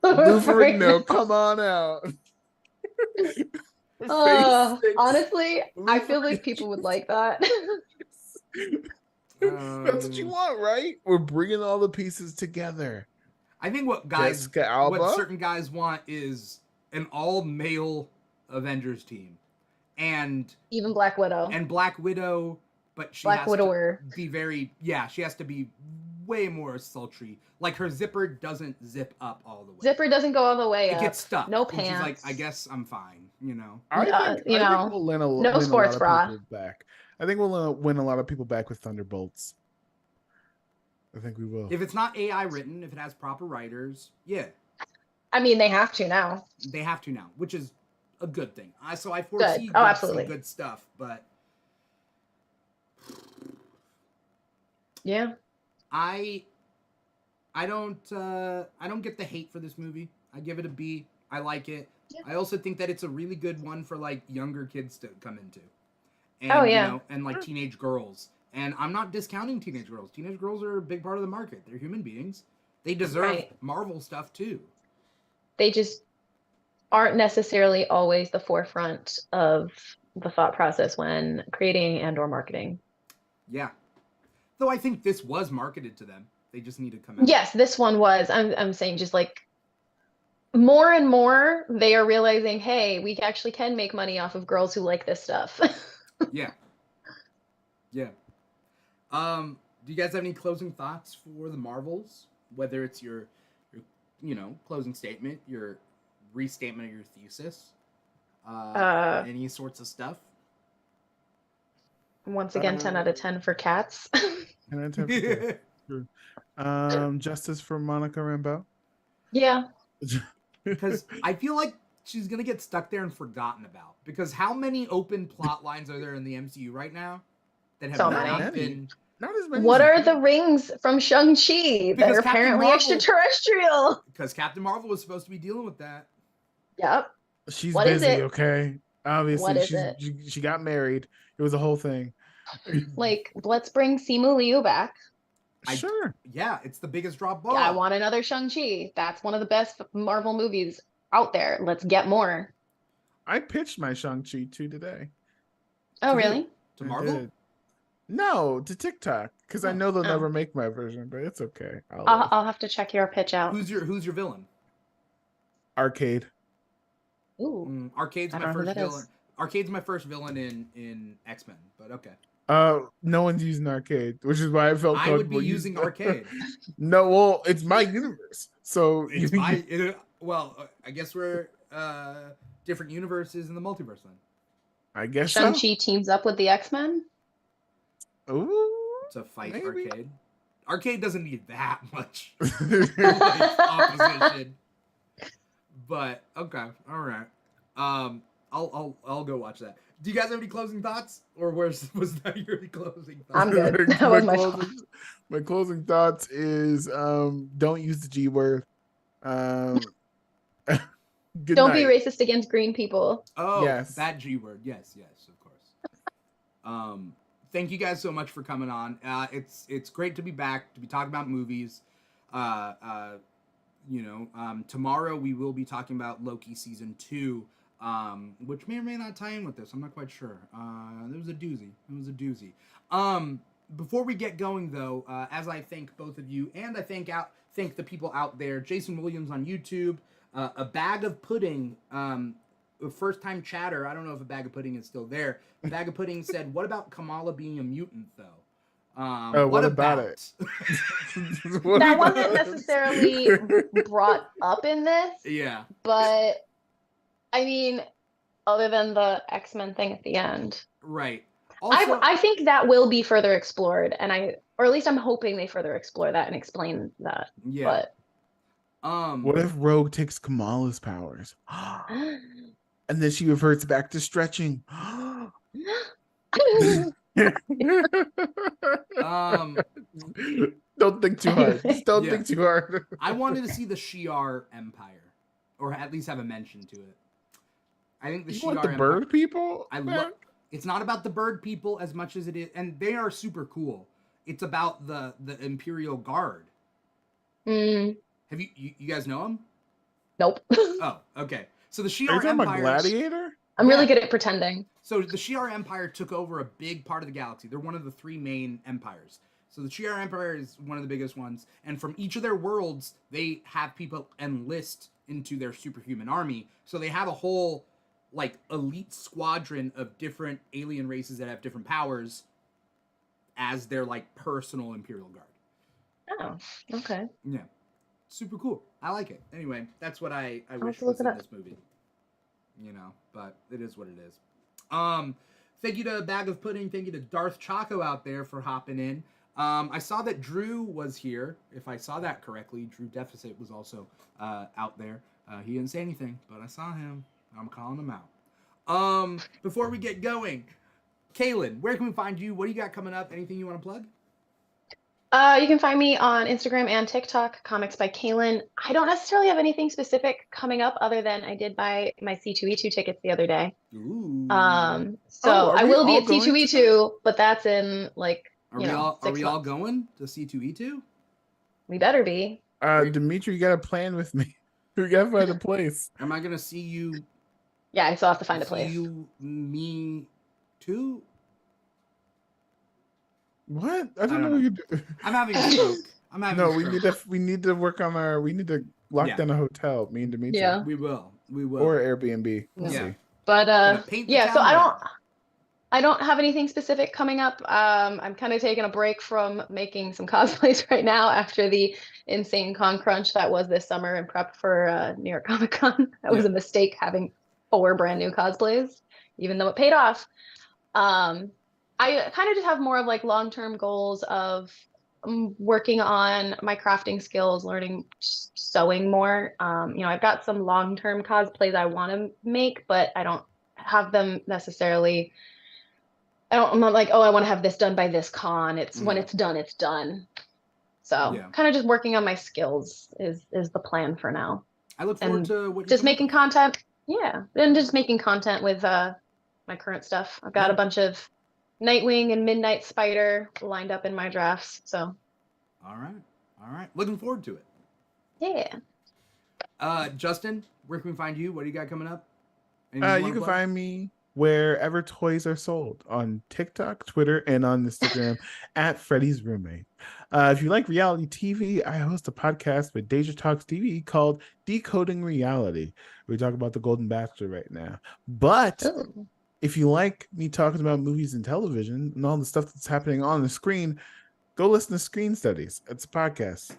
Speaker 3: Lou Ferrigno, come on out.
Speaker 2: Honestly, I feel like people would like that.
Speaker 3: That's what you want, right? We're bringing all the pieces together.
Speaker 1: I think what certain guys want is an all-male Avengers team, and
Speaker 2: even Black Widow.
Speaker 1: And Black Widow, but she has to be she has to be way more sultry. Like her zipper doesn't zip up all the way.
Speaker 2: Zipper doesn't go all the way up.
Speaker 1: It gets stuck.
Speaker 2: No pants.
Speaker 1: She's like, I guess I'm fine.
Speaker 3: I think we'll win
Speaker 2: no sports bra.
Speaker 3: Back. I think we'll win a lot of people back with Thunderbolts. I think we will.
Speaker 1: If it's not AI written, if it has proper writers, yeah.
Speaker 2: I mean, they have to now.
Speaker 1: They have to now, which is a good thing. So I foresee
Speaker 2: absolutely.
Speaker 1: some good stuff, but
Speaker 2: yeah,
Speaker 1: I don't get the hate for this movie. I give it a B. I like it.
Speaker 2: Yeah.
Speaker 1: I also think that it's a really good one for like younger kids to come into. And
Speaker 2: Oh, yeah.
Speaker 1: you know, and like teenage girls. And I'm not discounting teenage girls. Teenage girls are a big part of the market. They're human beings. They deserve Marvel stuff too.
Speaker 2: They just aren't necessarily always the forefront of the thought process when creating and or marketing.
Speaker 1: Yeah. Though I think this was marketed to them. They just need to come out.
Speaker 2: Yes, this one was. I'm saying just like more and more they are realizing, hey, we actually can make money off of girls who like this stuff.
Speaker 1: Yeah. Yeah. Do you guys have any closing thoughts for the Marvels? Whether it's your you know, closing statement, your restatement of your thesis, any sorts of stuff.
Speaker 2: Once again, 10 out of 10 for cats.
Speaker 3: 10 out of 10 for cats. Justice for Monica Rambeau.
Speaker 2: Yeah.
Speaker 1: Because I feel like she's gonna get stuck there and forgotten about. Because how many open plot lines are there in the MCU right now that have not been?
Speaker 3: Not as many.
Speaker 2: What are the rings from Shang-Chi that are apparently extraterrestrial?
Speaker 1: Because Captain Marvel was supposed to be dealing with that.
Speaker 2: Yep.
Speaker 3: She's busy, okay? Obviously, she got married. It was a whole thing.
Speaker 2: Like, let's bring Simu Liu back.
Speaker 3: Sure.
Speaker 1: Yeah, it's the biggest drop ball.
Speaker 2: I want another Shang-Chi. That's one of the best Marvel movies out there. Let's get more.
Speaker 3: I pitched my Shang-Chi today.
Speaker 2: Oh, really?
Speaker 1: To Marvel?
Speaker 3: No, to TikTok, because I know they'll never make my version, but it's okay.
Speaker 2: I'll have to check your pitch out.
Speaker 1: Who's your villain?
Speaker 3: Arcade.
Speaker 2: Ooh.
Speaker 1: Arcade's my first villain. Arcade's my first villain in X-Men, but okay.
Speaker 3: No one's using Arcade, which is why I felt
Speaker 1: I would be using Arcade.
Speaker 3: No, well, it's my universe, so
Speaker 1: it's well, I guess we're different universes in the multiverse then.
Speaker 3: I guess
Speaker 2: Shang-Chi teams up with the X-Men.
Speaker 3: Ooh,
Speaker 1: to fight maybe. Arcade. Arcade doesn't need that much like, opposition. But okay, all right. I'll go watch that. Do you guys have any closing thoughts, or was that your closing thoughts?
Speaker 2: I'm good. That was
Speaker 3: my closing thoughts is don't use the G word.
Speaker 2: Don't be racist against green people.
Speaker 1: Oh, yes, that G word. Yes, of course. Thank you guys so much for coming on. It's great to be back, to be talking about movies. Tomorrow we will be talking about Loki season 2, which may or may not tie in with this. I'm not quite sure. It was a doozy. Before we get going though, as I thank both of you, and I thank the people out there, Jason Williams on YouTube, A Bag of Pudding, a first-time chatter. I don't know if A Bag of Pudding is still there. A Bag of Pudding said, "What about Kamala being a mutant, though?"
Speaker 3: What about it?
Speaker 2: That wasn't necessarily brought up in this.
Speaker 1: Yeah.
Speaker 2: But, I mean, other than the X-Men thing at the end.
Speaker 1: Right. Also,
Speaker 2: I think that will be further explored, or at least I'm hoping they further explore that and explain that.
Speaker 1: Yeah.
Speaker 2: But,
Speaker 3: what if Rogue takes Kamala's powers? And then she reverts back to stretching. Don't think too hard. Just don't think too hard.
Speaker 1: I wanted to see the Shi'ar Empire, or at least have a mention to it. I think the Shi'ar Empire.
Speaker 3: Bird people.
Speaker 1: It's not about the bird people as much as it is, and they are super cool. It's about the Imperial Guard. Have you guys know them?
Speaker 2: Nope.
Speaker 1: Oh, okay. So the Shi'ar Empire.
Speaker 3: Gladiator?
Speaker 2: I'm really good at pretending.
Speaker 1: So the Shi'ar Empire took over a big part of the galaxy. They're one of the 3 main empires. So the Shi'ar Empire is one of the biggest ones. And from each of their worlds, they have people enlist into their superhuman army. So they have a whole, like, elite squadron of different alien races that have different powers as their, like, personal Imperial Guard.
Speaker 2: Oh, okay.
Speaker 1: Yeah. Super cool. I like it. Anyway, that's what I wish was in this movie. But it is what it is. Thank you to Bag of Pudding. Thank you to Darth Choco out there for hopping in. I saw that Drew was here. If I saw that correctly, Drew Deficit was also out there. He didn't say anything, but I saw him. I'm calling him out. Before we get going, Cailin, where can we find you? What do you got coming up? Anything you want to plug?
Speaker 2: You can find me on Instagram and TikTok, Comics by Cailin. I don't necessarily have anything specific coming up other than I did buy my C2E2 tickets the other day.
Speaker 1: Ooh.
Speaker 2: So
Speaker 3: are
Speaker 2: I
Speaker 3: we
Speaker 2: will be
Speaker 3: all
Speaker 2: at
Speaker 3: going to
Speaker 2: C2E2, but that's in like,
Speaker 1: Are we all
Speaker 2: 6
Speaker 1: all
Speaker 2: months.
Speaker 1: going to C2E2?
Speaker 2: We better be.
Speaker 3: Dimithri, you got a plan with me. We got to find a place.
Speaker 1: Am I gonna see you?
Speaker 2: Yeah, I still have to find a
Speaker 1: See
Speaker 2: place.
Speaker 1: you, me, too?
Speaker 3: What? I don't know
Speaker 1: know.
Speaker 3: what you do.
Speaker 1: I'm having a stroke.
Speaker 3: No, we need to work on we need to lock
Speaker 1: Yeah.
Speaker 3: down a hotel, me and Dimithri.
Speaker 2: Yeah.
Speaker 1: We will.
Speaker 3: Or Airbnb. We'll
Speaker 1: Yeah.
Speaker 3: see.
Speaker 2: But
Speaker 1: Gonna paint the
Speaker 2: yeah, so
Speaker 1: town red.
Speaker 2: I don't have anything specific coming up. I'm kind of taking a break from making some cosplays right now after the insane con crunch that was this summer in prep for New York Comic Con. That was a mistake having 4 brand new cosplays, even though it paid off. I kind of just have more of like long-term goals of working on my crafting skills, learning sewing more. I've got some long-term cosplays I want to make, but I don't have them necessarily. I'm not like, oh, I want to have this done by this con. It's when it's done, it's done. So kind of just working on my skills is the plan for now.
Speaker 1: I look forward to what you're
Speaker 2: just making content. Yeah, and just making content with my current stuff. I've got a bunch of Nightwing and Midnight Spider lined up in my drafts. So.
Speaker 1: All right. Looking forward to it.
Speaker 2: Yeah.
Speaker 1: Justin, where can we find you? What do you got coming up?
Speaker 3: You can find me wherever toys are sold on TikTok, Twitter, and on Instagram at Freddy's Roommate. If you like reality TV, I host a podcast with Deja Talks TV called Decoding Reality. We talk about the Golden Bachelor right now. But if you like me talking about movies and television and all the stuff that's happening on the screen, go listen to Screen Studies. It's a podcast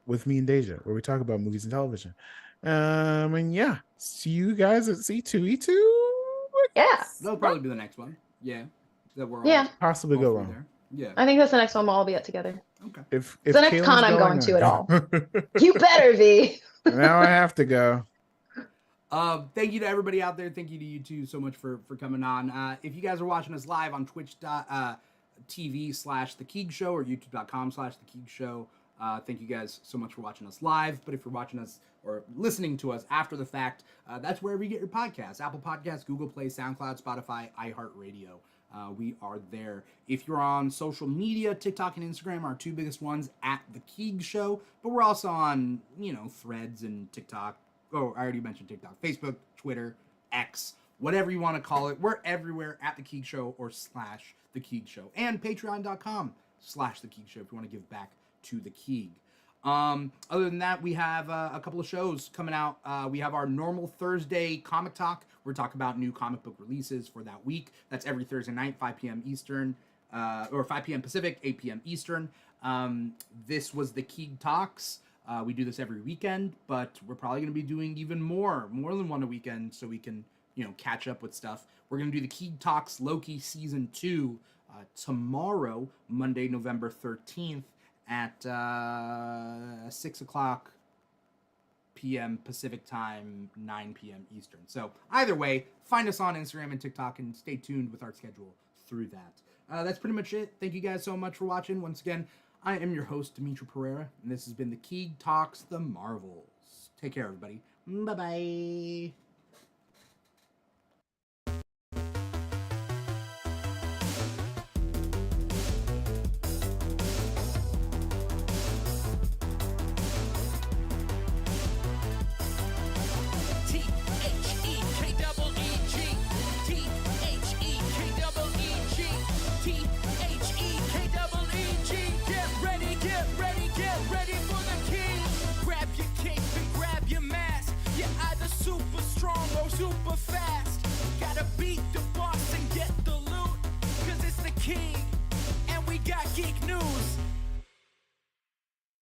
Speaker 3: with me and Deja where we talk about movies and television. And yeah, see you guys at C2E2.
Speaker 2: Yeah,
Speaker 1: that'll probably be the next one. Yeah, that we're
Speaker 2: all
Speaker 3: possibly
Speaker 1: all
Speaker 3: go wrong.
Speaker 1: There. Yeah,
Speaker 2: I think that's the next one we'll all be at together.
Speaker 1: Okay.
Speaker 3: If
Speaker 2: the next con I'm going to at all. You better be.
Speaker 3: Now I have to go.
Speaker 1: Thank you to everybody out there. Thank you to you two so much for coming on. If you guys are watching us live on twitch.tv/The Keeg Show or youtube.com/The Keeg Show, thank you guys so much for watching us live. But if you're watching us or listening to us after the fact, that's wherever you get your podcasts. Apple Podcasts, Google Play, SoundCloud, Spotify, iHeartRadio. We are there. If you're on social media, TikTok and Instagram are our 2 biggest ones at The Keeg Show. But we're also on, Threads and TikTok. Oh, I already mentioned TikTok. Facebook, Twitter, X, whatever you want to call it. We're everywhere at The Keeg Show or /The Keeg Show. And patreon.com/The Keeg Show if you want to give back to The Keeg. Other than that, we have a couple of shows coming out. We have our normal Thursday comic talk. We're talking about new comic book releases for that week. That's every Thursday night, 5 p.m. Eastern, or 5 p.m. Pacific, 8 p.m. Eastern. This was the Keeg Talks. We do this every weekend, but we're probably going to be doing even more than one a weekend, so we can, catch up with stuff. We're going to do the Keeg Talks Loki Season 2 tomorrow, Monday, November 13th at 6 o'clock p.m. Pacific time, 9 p.m. Eastern. So either way, find us on Instagram and TikTok and stay tuned with our schedule through that. That's pretty much it. Thank you guys so much for watching. Once again, I am your host, Dimithri Perera, and this has been the Keeg Talks, The Marvels. Take care, everybody. Bye-bye.